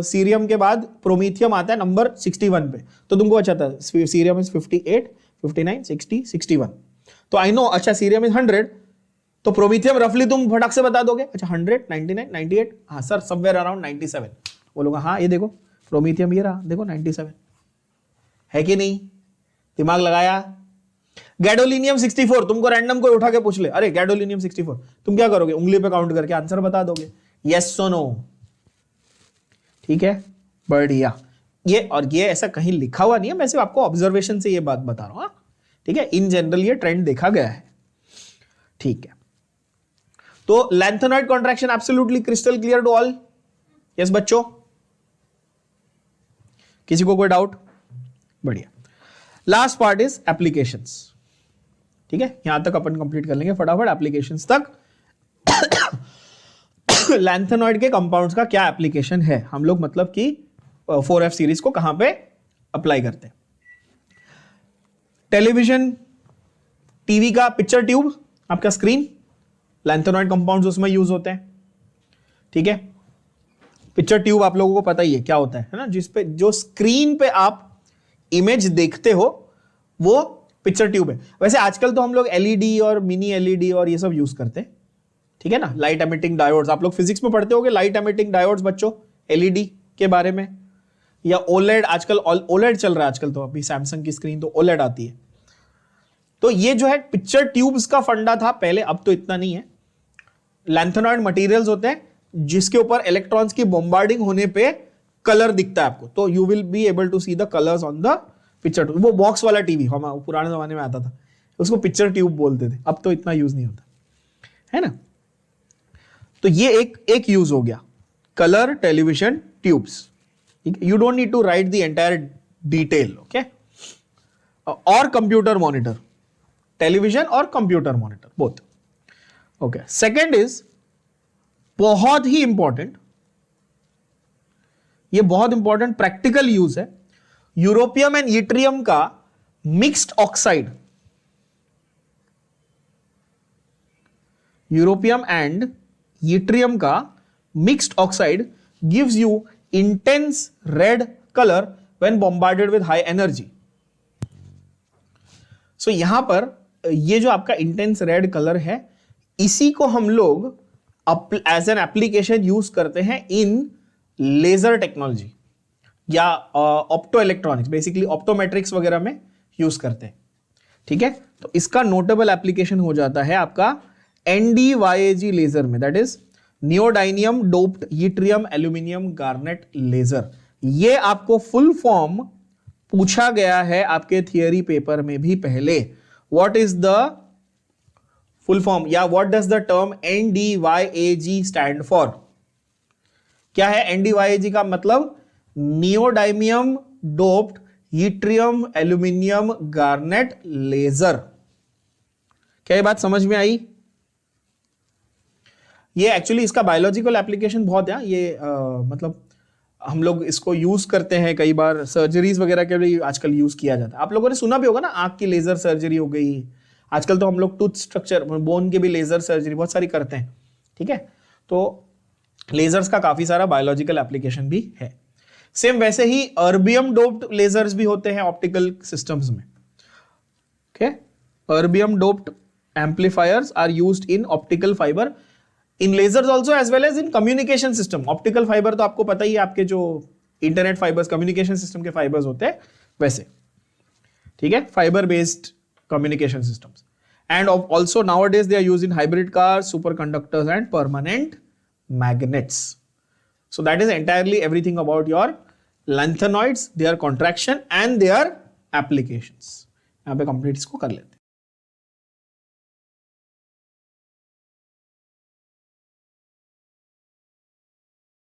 सीरियम के बाद प्रोमीथियम आता है नंबर 61 पे, तो तुमको अच्छा था सीरियम इज 58, 59, 60, 61। तो आई नो अच्छा सीरियम इज 100, तो प्रोमीथियम रफली तुम फटाक से बता दोगे। अच्छा 100, 99, 98, हाँ सर समवेयर अराउंड 97। बोलूंगा हाँ ये देखो प्रोमीथियम ये रहा, देखो 97 है कि नहीं? दिमाग लगाया। गैडोलिनियम 64, तुमको रैंडम कोई उठा के पूछ ले, अरे गैडोलिनियम 64, तुम क्या करोगे? उंगली पे काउंट करके आंसर बता दोगे, यस सो नो। ठीक है, बढ़िया। ये ऐसा कहीं लिखा हुआ नहीं है, मैं सिर्फ आपको ऑब्जर्वेशन से ये बात बता रहा हूं। ठीक है, इन जनरल ये ट्रेंड देखा गया है। ठीक है, तो lanthanoid contraction absolutely crystal clear to all? Yes बच्चों, किसी को कोई डाउट? बढ़िया। Last part is applications. ठीक है, यहां तक अपन कंप्लीट कर लेंगे फटाफट एप्लीकेशंस तक। लैंथेनॉइड के कंपाउंड्स का क्या एप्लीकेशन है, हम लोग मतलब कि 4F सीरीज को कहां पे अप्लाई करते हैं? टेलीविजन, टीवी का पिक्चर ट्यूब, आपका स्क्रीन, लैंथेनॉइड कंपाउंड्स उसमें यूज होते हैं। ठीक है, पिक्चर ट्यूब आप लोगों को पता ही है क्या होता है ना? जिस पे जो स्क्रीन पे आप इमेज देखते हो वो पिक्चर ट्यूब है। वैसे आजकल तो हम लोग एलईडी और मिनी एलईडी और ये सब यूज करते हैं। ठीक है ना, लाइट एमिटिंग डायोड्स, आप लोग फिजिक्स में पढ़ते होगे लाइट एमिटिंग डायोड्स बच्चों, एलईडी के बारे में। या ओलेड, आजकल ओलेड चल रहा है आजकल, तो अभी सैमसंग की स्क्रीन तो ओलेड आती है। तो ये जो है पिक्चर ट्यूब्स का फंडा था पहले, अब तो इतना नहीं है। लैंथेनॉइड मटेरियल्स होते हैं जिसके ऊपर इलेक्ट्रॉन्स की बॉम्बार्डिंग होने पे कलर दिखता है आपको, तो you will be able to see the colours on the picture tube. वो बॉक्स वाला टीवी हम पुराने जमाने में आता था, उसको पिक्चर ट्यूब बोलते थे, अब तो इतना यूज नहीं होता है ना। तो ये एक यूज हो गया, colour television tubes. You don't need to write the entire detail, okay. और कंप्यूटर मॉनिटर, टेलीविजन और computer monitor both, okay. Second is बहुत ही इंपॉर्टेंट, ये बहुत इंपॉर्टेंट प्रैक्टिकल यूज है, यूरोपियम एंड यट्रियम का mixed oxide. Europium and yttrium का mixed oxide gives you intense red colour when bombarded with high energy. So यहां पर ये जो आपका इंटेंस रेड कलर है, इसी को हम लोग एज एन एप्लीकेशन यूज करते हैं इन लेजर टेक्नोलॉजी या ऑप्टो इलेक्ट्रॉनिक्स, बेसिकली ऑप्टोमेट्रिक्स वगैरह में यूज करते हैं। ठीक है, तो इसका नोटेबल एप्लीकेशन हो जाता है आपका NDYAG लेजर में, that is neodymium doped yttrium aluminium garnet laser. ये आपको फुल फॉर्म पूछा गया है आपके थियरी पेपर में भी पहले। What is the full form या what does the term NDYAG stand for? क्या है NDYAG का मतलब? Neodymium doped yttrium aluminium garnet laser. क्या ये बात समझ में आई? ये एक्चुअली इसका बायोलॉजिकल एप्लीकेशन बहुत है। ये मतलब हम लोग इसको यूज करते हैं कई बार, सर्जरीज वगैरह के लिए आजकल यूज किया जाता है। आप लोगों ने सुना भी होगा ना, आंख की लेजर सर्जरी हो गई, आजकल तो हम लोग टूथ स्ट्रक्चर, बोन के भी लेजर सर्जरी बहुत सारी करते हैं। ठीक है, तो लेजर्स का काफी सारा बायोलॉजिकल एप्लीकेशन भी है। सेम वैसे ही अर्बियम डोप्ड लेजर्स भी होते हैं ऑप्टिकल सिस्टम्स में। Okay, erbium doped amplifiers are used in optical fibre, in lasers also as well as in communication system. Optical fibre तो आपको पता ही है, आपके जो इंटरनेट फाइबर्स कम्युनिकेशन सिस्टम के फाइबर्स होते हैं वैसे। ठीक है, fibre based communication systems. and also nowadays they are used in hybrid cars, superconductors and permanent magnets. So that is entirely everything about your lanthanoids, their contraction and their applications. यहाँ पे complete इसको कर लेते हैं.